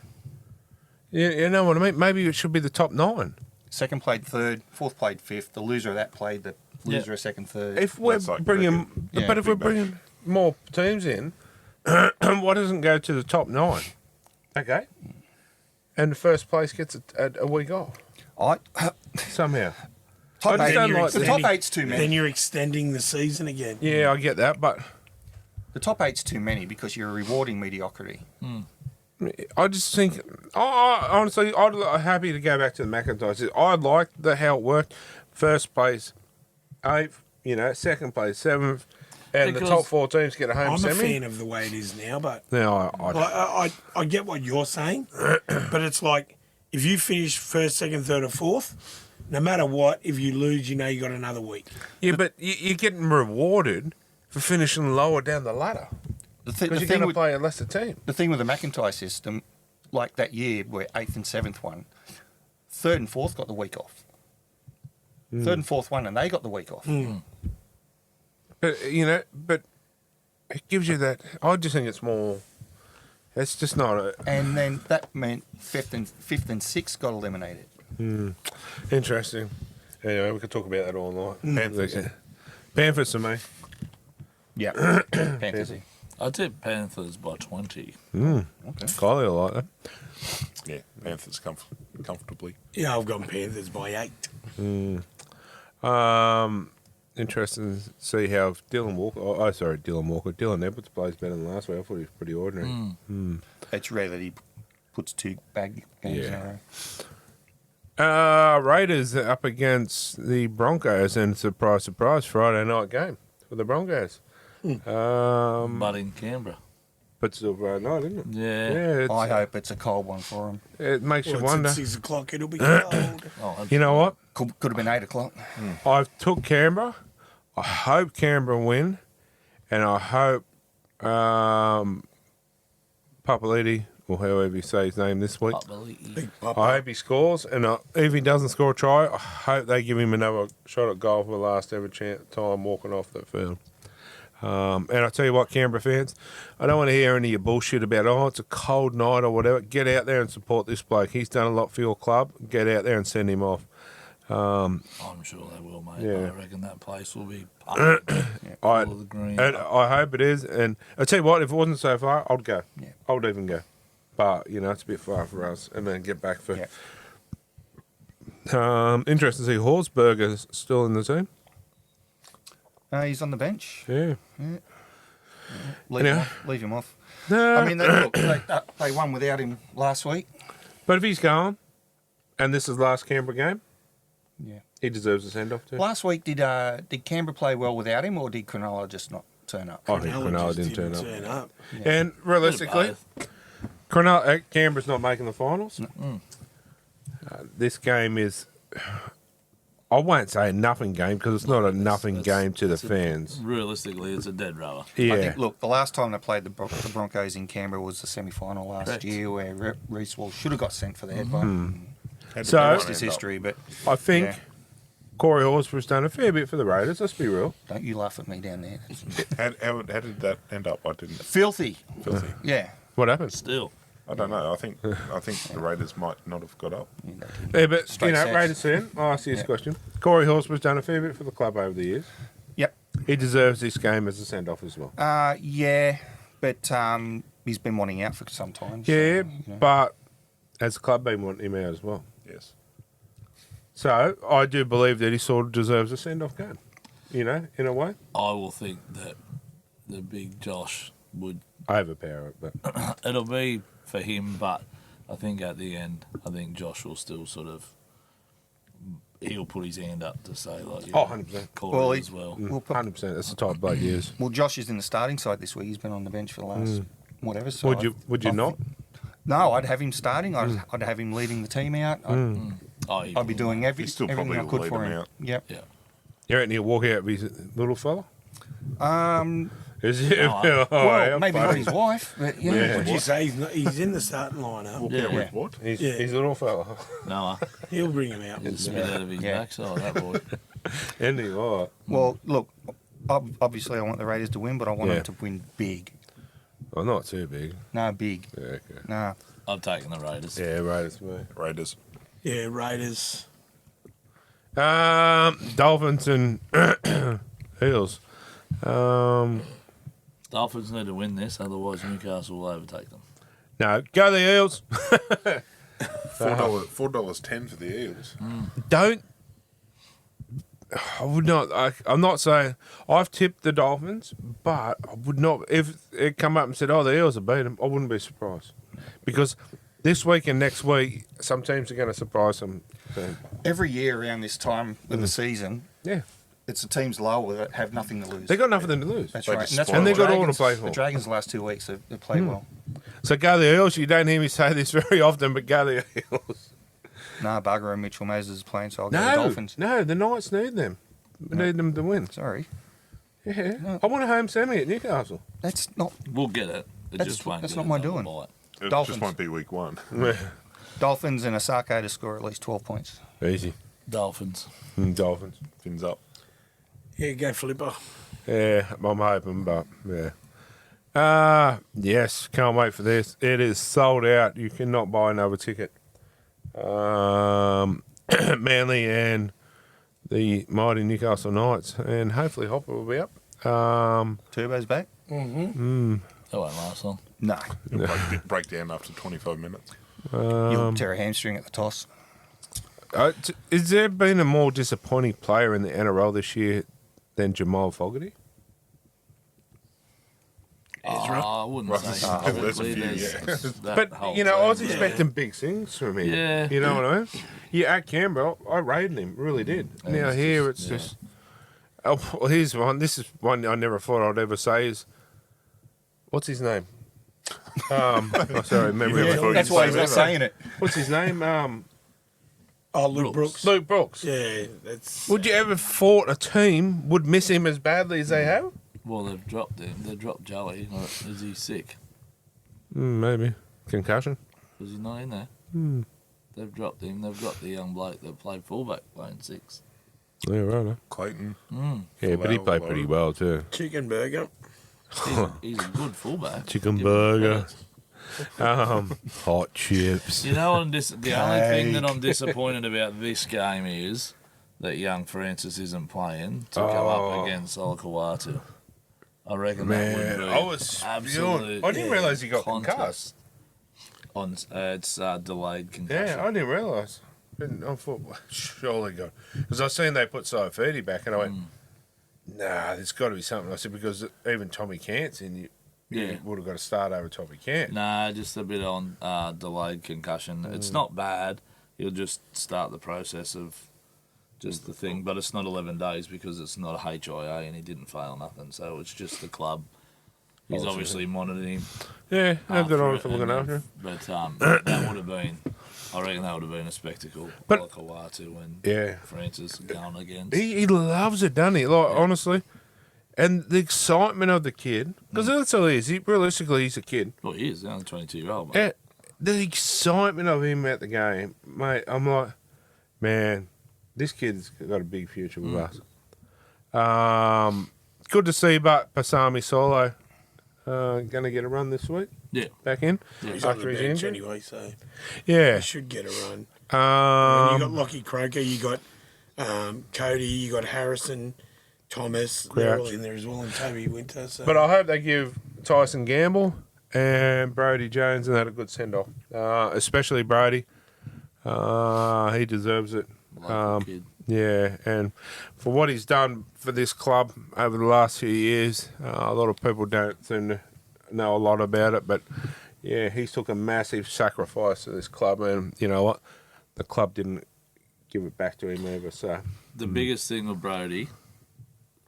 You know what I mean? Maybe it should be the top 9. Second played third, fourth played fifth. The loser of that played the loser of second, third. If we're That's like bringing, cricket. but if we're bringing more teams in, why doesn't it go to the top 9? Okay. And the first place gets a week off somehow. Top I just eight, don't like the top 8's too many. Then you're extending the season again. Yeah, I get that, but The top 8's too many because you're rewarding mediocrity. I just think, honestly, I'm happy to go back to the McIntyre. I like how it worked. First place, 8th, second place, 7th, and the top 4 teams get a home I'm semi. a fan of the way it is now, but No, I get what you're saying, but it's like if you finish first, second, third, or fourth, no matter what, if you lose, you got another week. yeah, but you're getting rewarded for finishing lower down the ladder because you're going to play a lesser team. The thing with the McIntyre system, like that year where 8th and 7th won, 3rd and 4th got the week off. 3rd and 4th won and they got the week off. But but it gives you that. I just think it's more. It's just not a. And then that meant 5th and 6th got eliminated. Interesting. Anyway, we could talk about that all night. Panthers to me. Yeah, fantasy. I tip Panthers by 20. Okay. Kylie will like that. Yeah, Panthers comfortably. Yeah, I've gone Panthers by 8. Interesting to see how Dylan Edwards plays better than last week. I thought he was pretty ordinary. It's rare that he puts 2 bag games in a row. Raiders are up against the Broncos, and surprise, Friday night game for the Broncos. But in Canberra. But still Friday night, isn't it? Yeah. I hope it's a cold one for him. It makes you It's wonder. at 6 o'clock, it'll be cold. You know what? Could have been 8 o'clock. I've took Canberra. I hope Canberra win, and I hope Papali'i, or however you say his name this week, Big Papa. I hope he scores, and if he doesn't score a try, I hope they give him another shot at goal for the last ever time walking off that field. And I tell you what, Canberra fans, I don't want to hear any of your bullshit about, it's a cold night or whatever. Get out there and support this bloke. He's done a lot for your club. Get out there and send him off. I'm sure they will, mate. Yeah. I reckon that place will be pumped. Full of the green. And I hope it is. And I tell you what, if it wasn't so far, I'd go. Yeah. I'd even go. But, it's a bit far for us. And then get back for... Yeah. Interesting to see Horsberger's still in the team. He's on the bench. Yeah. Leave him off. No, I mean, they won without him last week. but if he's gone, and this is last Canberra game, Yeah. he deserves a send-off too. Last week, did Canberra play well without him, or did Cronulla just not turn up? I think Cronulla just didn't turn up. Yeah. And realistically, Canberra's not making the finals. This game is, I won't say a nothing game because it's not a nothing game to the fans. Realistically, it's a dead rubber. Yeah. I think, look, the last time they played the Broncos in Canberra was the semi-final last Correct. year where Reece Walsh should have got sent for the headbutt. Had to So- go Lost on his end up. history, but I think Yeah. Corey Horsburgh's done a fair bit for the Raiders, let's be real. don't you laugh at me down there. How did that end up? I didn't. Filthy. Filthy. Yeah. What happened? Still. I don't know. I think the Raiders might not have got up. Yeah, but, Straight sets. Raiders fan, I'll ask you this question. Corey Horsburgh's done a fair bit for the club over the years. Yep. He deserves this game as a send-off as well. Yeah, but he's been wanting out for some time. Yeah, so, but has the club been wanting him out as well? Yes. So I do believe that he sort of deserves a send-off game, in a way. I will think that the big Josh would. Overpower it, but It'll be for him, but I think at the end, Josh will still sort of. He'll put his hand up to say, like, 100%. Corey Well, as well. We'll 100%. That's the type of bloke he is. Well, Josh is in the starting side this week. He's been on the bench for the last whatever. So Would you not? No, I'd have him starting. I'd have him leading the team out. I'd be doing He still everything probably I could will for lead him. him out. Yep. Yeah. You reckon he'll walk out with his little fella? Is he? No, Oh, Well, how maybe funny. not his wife, but yeah. Yeah. What'd you say? He's in the starting lineup. Walk Yeah. out with what? He's Yeah. a little fella. No, He'll bring him out. he's spit out of his Yeah. backside, that boy. And he what? Well, look, obviously I want the Raiders to win, but I want Yeah. them to win big. Oh, not too big. No, big. Yeah, okay. No. I'm taking the Raiders. Yeah, Raiders, mate. Raiders. Yeah, Raiders. Dolphins and Eels. Dolphins need to win this, otherwise Newcastle will overtake them. No, go the Eels. $4.10 for the Eels. Don't. I would not. I'm not saying I've tipped the Dolphins, but I would not. If it come up and said, "Oh, the Eels have beat them," I wouldn't be surprised because this week and next week, some teams are going to surprise them. Every year around this time of the season, Yeah, it's the teams lower that have nothing to lose. they got nothing to lose. That's They right. just And, that's spoil why it. And the they got all to Dragons- play for. The Dragons the last 2 weeks have played well. So go the Eels. You don't hear me say this very often, but go the Eels. Nah, Bugger and Mitchell Moses is playing, so I'll go the No, Dolphins. no, the Knights need them. We need them to win. Sorry. Yeah, No. I want a home semi at Newcastle. That's not We'll get it. It That's- just won't that's get not my another doing. bite. It Dolphins. just won't be week one. Dolphins and Osaka to score at least 12 points. Easy. Dolphins. Dolphins. Fins up. Yeah, go Flipper. Yeah, I'm hoping, but yeah. Yes, can't wait for this. It is sold out. You cannot buy another ticket. Manly and the mighty Newcastle Knights, and hopefully Hopper will be up. Turbo's back? That won't last long. No. It'll break down after 25 minutes. You'll tear a hamstring at the toss. Has there been a more disappointing player in the NRL this year than Jamal Fogarty? I wouldn't Well, say there's a specifically. few, There's yeah. that But, whole you know, I was team. expecting big things from him. Yeah. You know what I mean? Yeah, at Canberra, I rated him, really did. And Now it's here, just- it's just... Oh, well, here's one. This is one I never thought I'd ever say is... What's his name? Sorry, memory. never thought That's you'd why say he's that. not saying it. What's his name? Oh, Luke Brooks. Luke Brooks. Yeah, that's. Would you ever thought a team would miss him as badly as they have? Well, they've dropped him. They dropped Joey. Or is he sick? Maybe. Concussion? Was he not in there? They've dropped him. They've got the young bloke that played fullback playing 6. Yeah, right. Clayton. Yeah, but he Well, played well. pretty well too. Chicken burger. He's a good fullback. Chicken Give him burger. credit. Hot chips. You know, the only thing that I'm disappointed about this game is that young Francis isn't playing to go up against Olakawatu. I reckon that Man, would be I was spewing. absolute I didn't realise he got contest. It's delayed concussion. Yeah, I didn't realise. I thought, well, surely God. Because I seen they put Saifidi back and I went, nah, there's got to be something. I said, because even Tommy Cant's in, you Yeah. would have got to start over Tommy Cant. Nah, just a bit on delayed concussion. It's not bad. He'll just start the process of just the thing, but it's not 11 days because it's not a HIA and he didn't fail nothing. So it's just the club. He's obviously monitored him. Yeah, no good on after for it, looking and after him. But that would have been, I reckon that would have been a spectacle. But- Olakawatu and Yeah. Francis going against. He loves it, doesn't he? Like, honestly. And the excitement of the kid, because that's all he is. Realistically, he's a kid. Well, he is. He's only 22-year-old. Yeah, the excitement of him at the game, mate, I'm like, man, this kid's got a big future with us. Good to see Pasami Solo going to get a run this week. Yeah. Back in. He's on After the his bench injury. anyway, so Yeah. he should get a run. And you got Um, Lockie Croker, you got Cody, you got Harrison, Thomas. They're all Crouch. in there as well, and Toby Winter. So. but I hope they give Tyson Gamble and Brody Jones and that a good send off, especially Brody. He deserves it. Local kid. Yeah, and for what he's done for this club over the last few years, a lot of people don't seem to know a lot about it, but yeah, he's took a massive sacrifice to this club, and you know what? The club didn't give it back to him either, so... The biggest thing with Brody,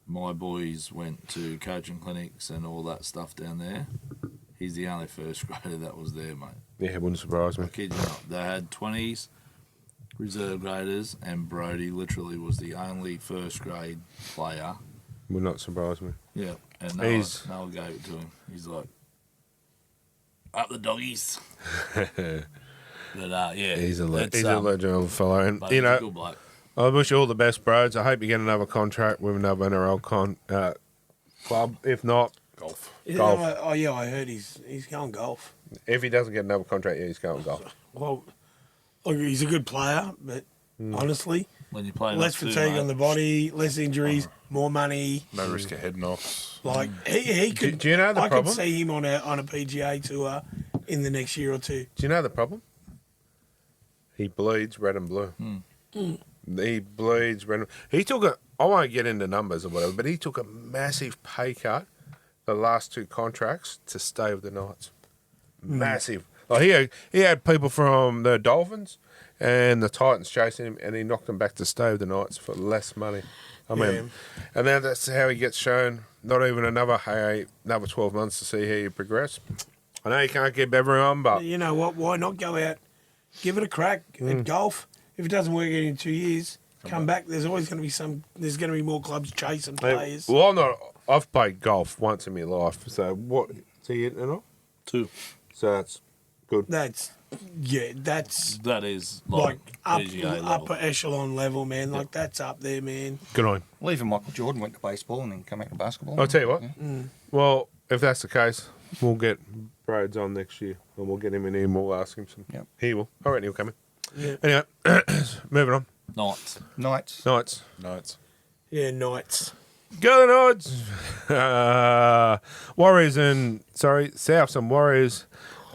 my boys went to coaching clinics and all that stuff down there. He's the only first grader that was there, mate. Yeah, it wouldn't surprise me. I kid you not. They had 20s, reserve graders, and Brody literally was the only first grade player. Would not surprise me. Yeah. And Noah gave it to him. He's like, up the doggies. But yeah, he's a legend of a fellow, and but you he's a know, good bloke. I wish you all the best, bros. I hope you get another contract with another NRL club. If not, golf. Golf. I heard he's going golf. If he doesn't get another contract, yeah, he's going golf. Well, look, he's a good player, but honestly, when you play less fatigue on the body, less injuries, more money. No risk of head knocks. Like he could. Do you know the problem? I could see him on a PGA tour in the next year or two. Do you know the problem? He bleeds red and blue. He bleeds red. He took I won't get into numbers or whatever, but he took a massive pay cut the last 2 contracts to stay with the Knights. Massive. Like he had people from the Dolphins and the Titans chasing him, and he knocked them back to stay with the Knights for less money. I mean, and then that's how he gets shown. Not even another 12 months to see how you progress. I know you can't keep everyone, but you know what? Why not go out, give it a crack at golf? If it doesn't work out in 2 years, come back. There's always going to be There's going to be more clubs chasing players. Well, I've played golf once in my life. So what? So you hitting it all? 2. So that's good. That is like PGA upper echelon level, man. Like that's up there, man. Good on. Well, even Michael Jordan went to baseball and then come back to basketball. I'll tell you what. Well, if that's the case, we'll get Broads on next year, and we'll get him in here and we'll ask him some. Yep. He will. I reckon he'll come in. Yeah. Anyway, moving on. Knights. Yeah, Knights. Go the Knights. Warriors and Souths and Warriors.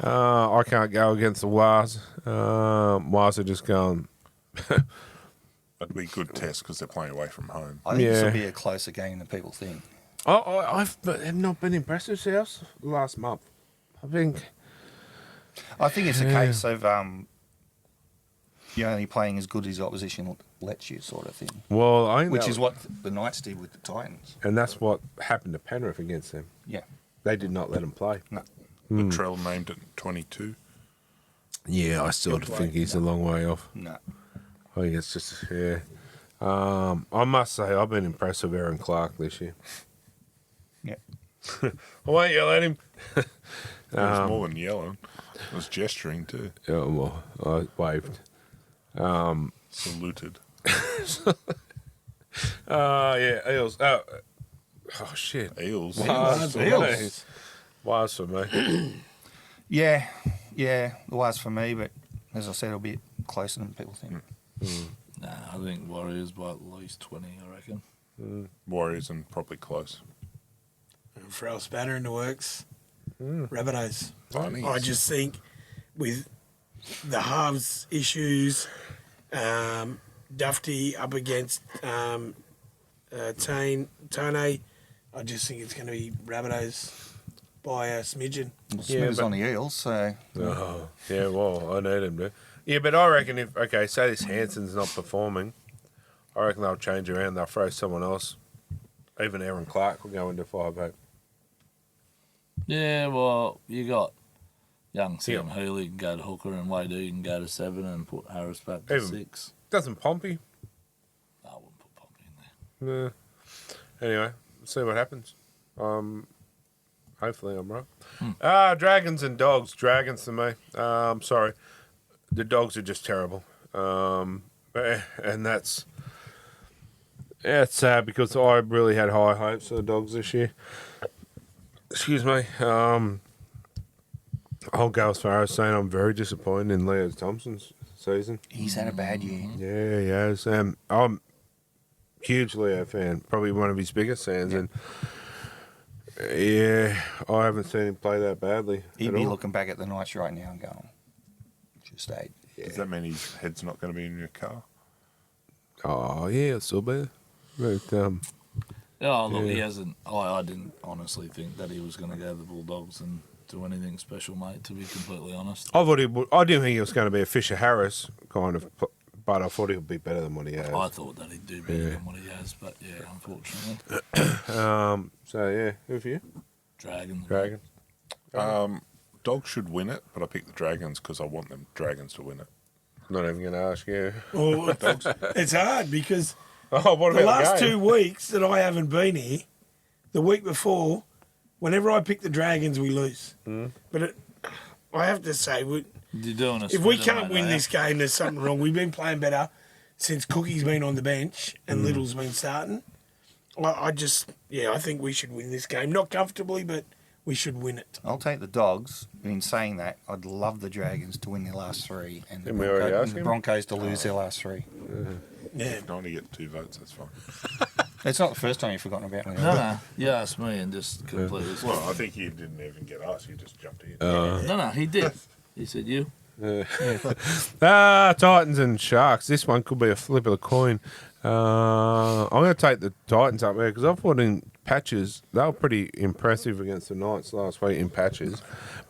I can't go against the Wars. Wars are just going. That'd be a good test because they're playing away from home. I think this will be a closer game than people think. I've not been impressed with Souths last month. I think it's a case of you're only playing as good as the opposition lets you, sort of thing. Well, I think which is what the Knights did with the Titans, and that's what happened to Penrith against them. Yeah, they did not let him play. No, Latrell named it 22. Yeah, I still think he's a long way off. No, I think it's just I must say I've been impressed with Aaron Clark this year. Yeah, I won't yell at him. It was more than yelling. It was gesturing too. Yeah, well, I waved. Saluted. Yeah, Eels. Oh shit. Eels. Eels. Wise for me. yeah, it was for me, but as I said, it'll be closer than people think. Nah, I think Warriors by at least 20, I reckon. Warriors and probably close. Frel Spanner in the works. Rabbitohs. Nice. I just think with the halves issues, Dufty up against Tane, I just think it's going to be Rabbitohs by a smidgen. Well, Smith's on the Eels, so... Oh, yeah, well, I need him to. Yeah, but I reckon say this Hanson's not performing, I reckon they'll change around. They'll throw someone else. Even Aaron Clark will go into 5'8". Yeah, well, you got young Sam Healy can go to hooker and Wade can go to 7 and put Harris back to 6. Doesn't Pompey? I wouldn't put Pompey in there. No. Anyway, see what happens. Hopefully I'm right. Dragons and Dogs. Dragons to me. Sorry. The Dogs are just terrible. And that's... Yeah, it's sad because I really had high hopes for the Dogs this year. Excuse me. I'll go as far as saying I'm very disappointed in Leo Thompson's season. He's had a bad year. Yeah, he has. I'm a huge Leo fan, probably one of his biggest fans. And yeah, I haven't seen him play that badly. He'd be looking back at the Knights right now and going, should have stayed. Yeah. Does that mean his head's not going to be in your car? Oh, yeah, it's still bad. But, he hasn't. I didn't honestly think that he was going to go to the Bulldogs and do anything special, mate, to be completely honest. I didn't think he was going to be a Fisher Harris kind of, but I thought he would be better than what he has. I thought that he'd do better than what he has, but yeah, unfortunately. So, yeah, who for you? Dragons. Dogs should win it, but I picked the Dragons because I want them Dragons to win it. Not even going to ask you. Well, it's hard because what the about last the game? 2 weeks that I haven't been here, the week before, whenever I pick the Dragons, we lose. But I have to say, You're doing if we can't win this game, there's something wrong. We've been playing better since Cookie's been on the bench and Little's been starting. I think we should win this game. Not comfortably, but we should win it. I'll take the Dogs. In saying that, I'd love the Dragons to win their last three and the, Didn't we already ask him? Broncos to lose their last three. Yeah. I only get 2 votes, that's fine. It's not the first time you've forgotten about me. No, you asked me and just completely. Well, I think you didn't even get asked, you just jumped in. No, he did. He said you. Titans and Sharks. This one could be a flip of the coin. I'm going to take the Titans up there because I thought in patches they were pretty impressive against the Knights last week in patches,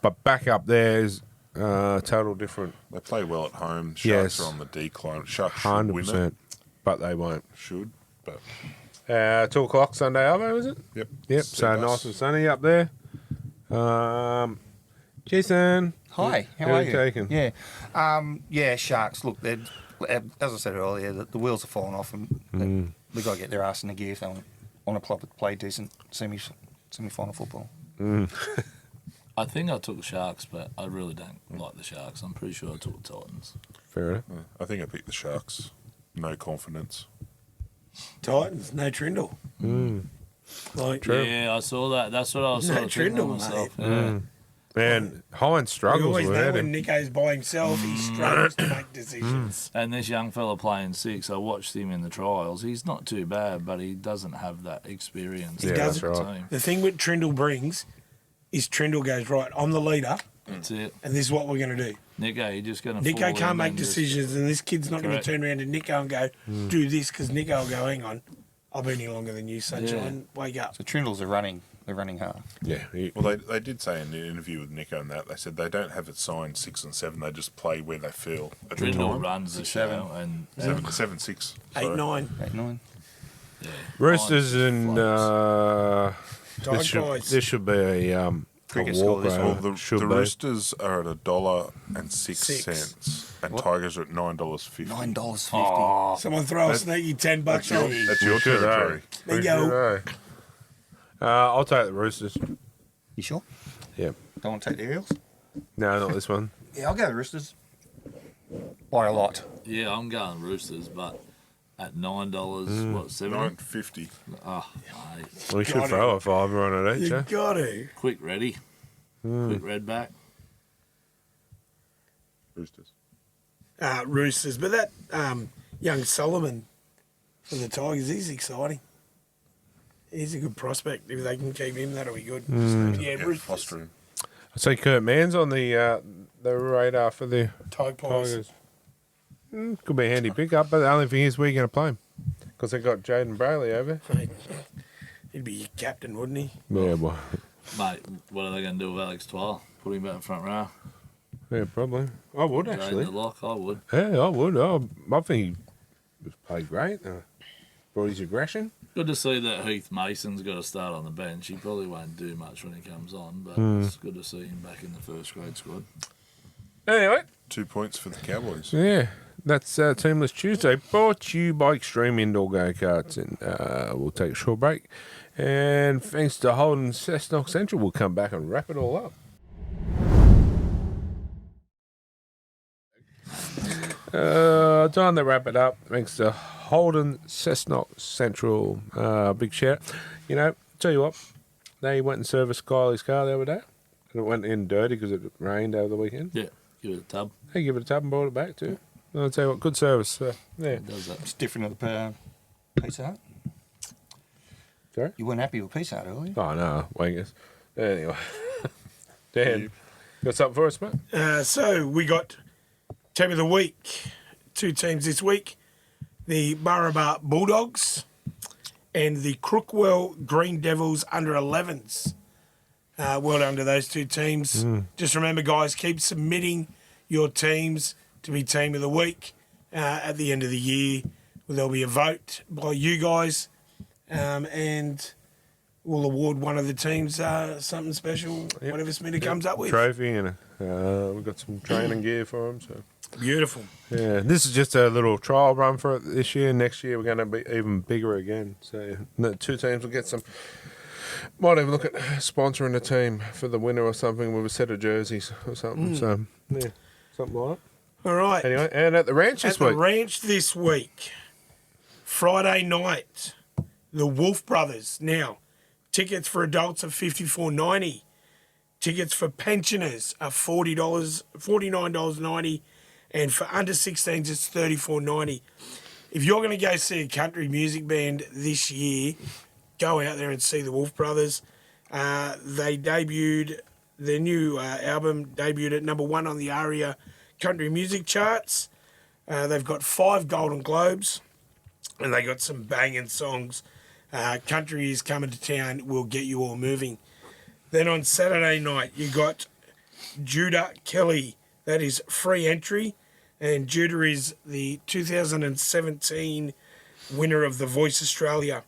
but back up there is total different. They play well at home. Sharks Yes. are on the decline. Sharks should win 100%, it. but they won't. Should, but 2 o'clock Sunday, Arvo, is it? yep. Yep. So nice and sunny up there. Jason. Hi, how Who are are you? you taking? Yeah, Sharks. Look, they're, as I said earlier, the wheels are falling off, and they've got to get their ass in the gear if they want to play decent semi-final football. I think I took the Sharks, but I really don't like the Sharks. I'm pretty sure I took the Titans. Fair enough. I think I picked the Sharks. No confidence. Titans, no Trindle. Like, True. Yeah, I saw that. That's what I was No sort of thinking to Trindle, myself. mate. Yeah. And Hines we struggles always know without when him. Nico's by himself, he struggles to make decisions. And this young fella playing 6, I watched him in the trials. He's not too bad, but he doesn't have that experience. He Yeah, doesn't. that's right. Team. The thing with Trindle brings is Trindle goes, right, I'm the leader, That's it. and this is what we're going to do. Nico, you're just going to Nico can't make decisions, and this kid's not going to Correct. turn around to Nico and go, do this, because Nico will go, hang on, I've been here longer than you, sunshine, wake up. So Trindles are running half. Yeah. Well, they did say in the interview with Nico and that, they said they don't have it signed 6 and 7, they just play where they feel at the Trindle time. runs the show. And 7, 6. 8, 9. 8-9. yeah, Roosters and Time guys. this should be a Cricket score this walkover. Well, Should the be. Roosters are at $1.06, Six. and Tigers are at $9.50. $9.50. Someone throw a sneaky $10 That's on. your Should territory. There you go. I'll take the Roosters. You sure? Yeah. Don't want to take the Eels? No, not this one. Yeah, I'll go the Roosters. By a lot. yeah, I'm going Roosters, but at $9, what, 7? $9.50. Oh, mate. We should Got throw a fiver on it each. You eh? got to. Quick ready. Quick red back. Roosters. Roosters. But that young Solomon for the Tigers, he's exciting. He's a good prospect. If they can keep him, that'll be good. Yeah, Yeah, Roosters. foster him. I see Kurt Mann's on the radar for the Tigers. Tigers. Could be a handy pickup, but the only thing is, we're going to play him because they've got Jaden Brayley over. Mate, he'd be your captain, wouldn't he? Yeah, boy. Mate, what are they going to do with Alex Twile? Put him back in front row. Yeah, probably. I would Drain actually. the lock, I would. Yeah, I would. I think he was played great. Brought his aggression. Good to see that Heath Mason's got to start on the bench. He probably won't do much when he comes on, but it's good to see him back in the first grade squad. Anyway, 2 points for the Cowboys. yeah, that's Teamless Tuesday, brought to you by Extreme Indoor Go-Karts. And we'll take a short break. And thanks to Holden Cessnock Central, we'll come back and wrap it all up. Time to wrap it up. Thanks to Holden Cessnock Central. Big shout. You know, tell you what, they went and serviced Kylie's car the other day. And it went in dirty because it rained over the weekend. Yeah, give it a tub. They give it a tap and brought it back too. I'll tell you what, good service. Yeah. It does that. It's different at the Pizza Hut. Sorry? You weren't happy with Pizza Hut earlier. Oh, no, wangers. Anyway. Dan, got something for us, mate? So we got Team of the Week. 2 teams this week. The Burrabar Bulldogs and the Crookwell Green Devils under 11s. Well done to those 2 teams. Just remember, guys, keep submitting your teams to be Team of the Week. At the end of the year, there'll be a vote by you guys, and we'll award one of the teams something special, whatever Smitty comes up with. Trophy, and we've got some training gear for them. So. Beautiful. Yeah, this is just a little trial run for it this year. Next year, we're going to be even bigger again. So the 2 teams will get some Might even look at sponsoring a team for the winner or something with a set of jerseys or something. So, yeah, something like that. All right. Anyway, and at the ranch this At the week. ranch this week, Friday night, the Wolf Brothers. Now, tickets for adults are $54.90. Tickets for pensioners are $49.90, and for under 16s it's $34.90. If you're going to go see a country music band this year, go out there and see the Wolf Brothers. They debuted their new album, debuted at number 1 on the ARIA country music charts. They've got 5 Golden Globes, and they got some banging songs. Country is Coming to Town will get you all moving. Then on Saturday night, you got Judah Kelly. That is free entry. And Judah is the 2017 winner of The Voice Australia.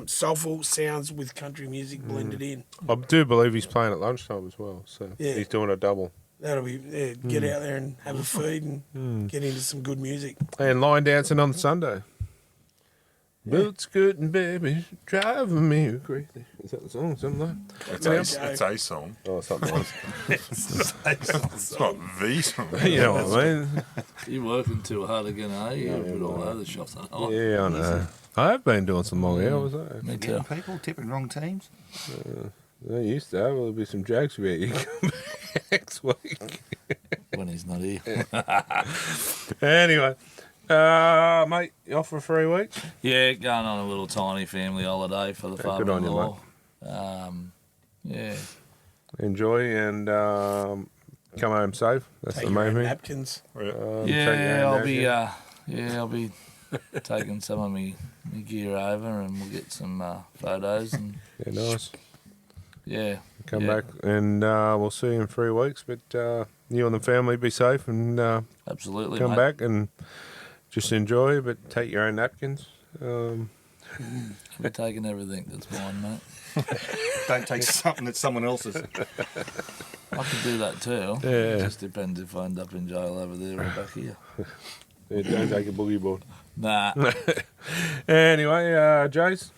Soulful sounds with country music blended in. I do believe he's playing at lunchtime as well. So Yeah. he's doing a double. That'll be, get out there and have a feed and get into some good music. And line dancing on Sunday. Boots scooting, baby, driving me crazy. Is that the song? Something like It's a song. Oh, something like It's not the song. You know what I mean? You're working too hard again, are you? You're a bit all over the shop. Oh, Yeah, I know. I have been doing some long hours. me too. Getting people tipping wrong teams. I used to have. There'll be some jokes about you come back next week. When he's not here. Anyway, mate, you off for 3 weeks? Yeah, going on a little tiny family holiday for the good on you, father-in-law. Yeah. Enjoy and come home safe. That's Take the your main own thing. napkins. Take your Yeah, own I'll be. napkin. I'll be taking some of me gear over, and we'll get some photos and Yeah, nice. yeah. Come yeah, back and we'll see you in 3 weeks. But you and the family be safe and Absolutely. come mate. back and just enjoy. But take your own napkins. I'll be taking everything that's mine, mate. Don't take something that's someone else's. I could do that too. Yeah. It just depends if I end up in jail over there or back here. Yeah, don't take a boogie board. Nah. Anyway, Jace.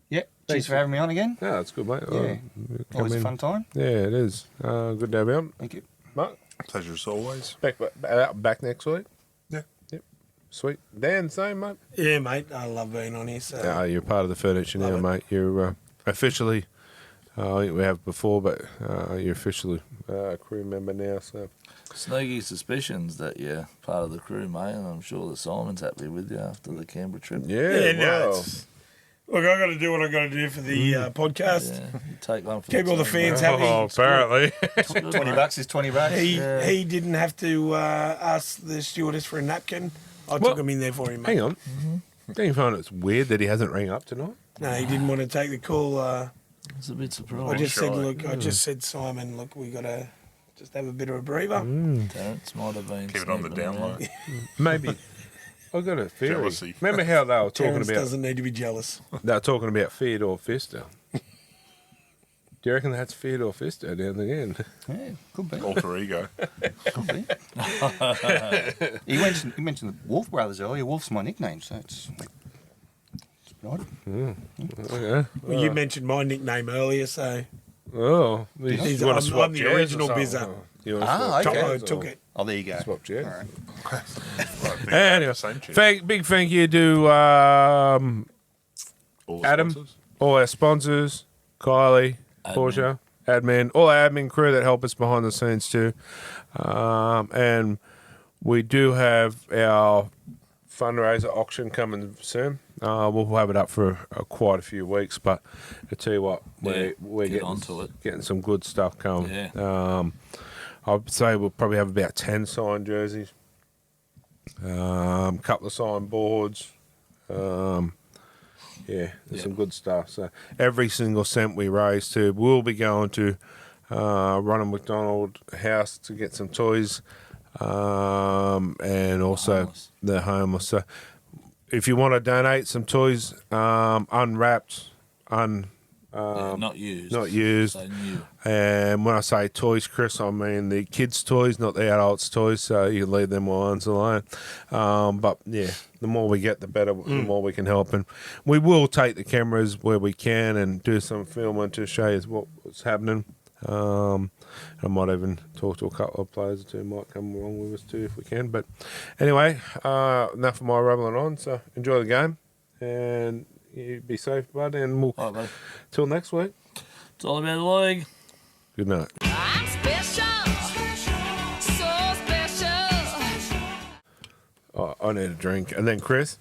Yeah, cheers for having me on again. No, that's good, mate. Yeah. Come Always a in. fun time. Yeah, it is. Good to have you on. Thank you. Mark, Pleasure as always. back next week. Yeah. Yep. Sweet. Dan, same, mate. Yeah, mate. I love being on here. So You're part of the furniture now, Love it. mate. You're officially, I think we have before, but you're officially a crew member now. So Sneaky suspicions that you're part of the crew, mate, and I'm sure that Simon's happy with you after the Canberra trip. yeah, no, well, it's- look, I got to do what I got to do for the podcast. Yeah, you take one for Keep all the team, fans mate. happy. apparently. Good, mate. $20 is $20. He didn't have to ask the stewardess for a napkin. I took him in there for him, mate. Hang on. Don't you find it's weird that he hasn't rang up tonight? No, he didn't want to take the call. It's a bit I surprised. just said, shy. look, I just said, Simon, look, we got to just have a bit of a breather. Terence might have been. Keep it on the sniffing down around. low. Maybe. I got a theory. Jealousy. Remember how they were talking Terence about? doesn't need to be jealous. They were talking about Theodore Fister. Do you reckon that's Theodore Fister down the end? Yeah, could be. Alter ego. Could be. He mentioned the Wolf Brothers earlier. Wolf's my nickname, so it's right. Okay. Well, you mentioned my nickname earlier, so Oh, He's- you want I'm- to swap I'm the chairs or original something? bizzer. Oh, you want to Ah, swap okay. I chairs took or it. Oh, there you go. Swap chairs. All right. Anyway, Same chair. big thank you to All the Adam, sponsors. all our sponsors, Kylie, Admin. Portia, admin, all our admin crew that help us behind the scenes too. And we do have our fundraiser auction coming soon. We'll have it up for quite a few weeks, but I tell you what, we're get getting onto it. getting some good stuff coming. Yeah. I'd say we'll probably have about 10 signed jerseys, couple of signed boards. There's some good stuff. So every single cent we raise to will be going to Ronald McDonald House to get some toys, and also homeless. the homeless. So if you want to donate some toys, unwrapped, not used. Not used. So new. And when I say toys, Chris, I mean the kids' toys, not the adults' toys, so you can leave them ones alone. But, yeah, the more we get, the better, the more we can help. And we will take the cameras where we can and do some filming to show you what's happening. I might even talk to a couple of players or two might come along with us too if we can. But anyway, enough of my rambling on, so enjoy the game. And you be safe, bud, and we'll till next week. It's all about the league. Good night. I'm special, so special. Oh, I need a drink. And then Chris.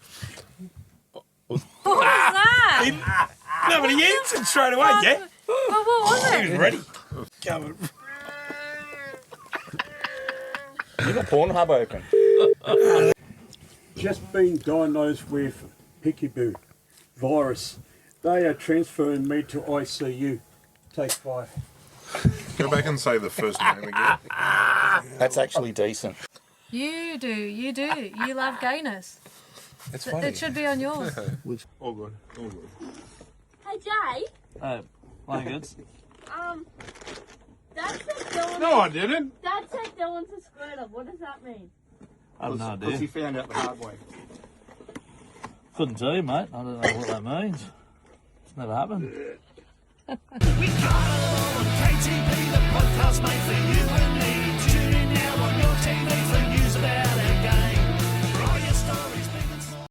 What was that? No, but he answered straight away, yeah? What was He it? was ready. Come on. You got Pornhub open. Just been diagnosed with Peekaboo virus. They are transferring me to ICU. Take 5. Go back and say the first name again. That's actually decent. You do. You love gayness. It's funny. It should be on yours. All good. Hey Jay, Playing goods. Dad said Dylan. No, I didn't. Dad said Dylan's a squirter. What does that mean? I have no idea. He found out the hard way. Couldn't tell you, mate. I don't know what that means. It's never happened. We got it all on KTP, the podcast made for you and me.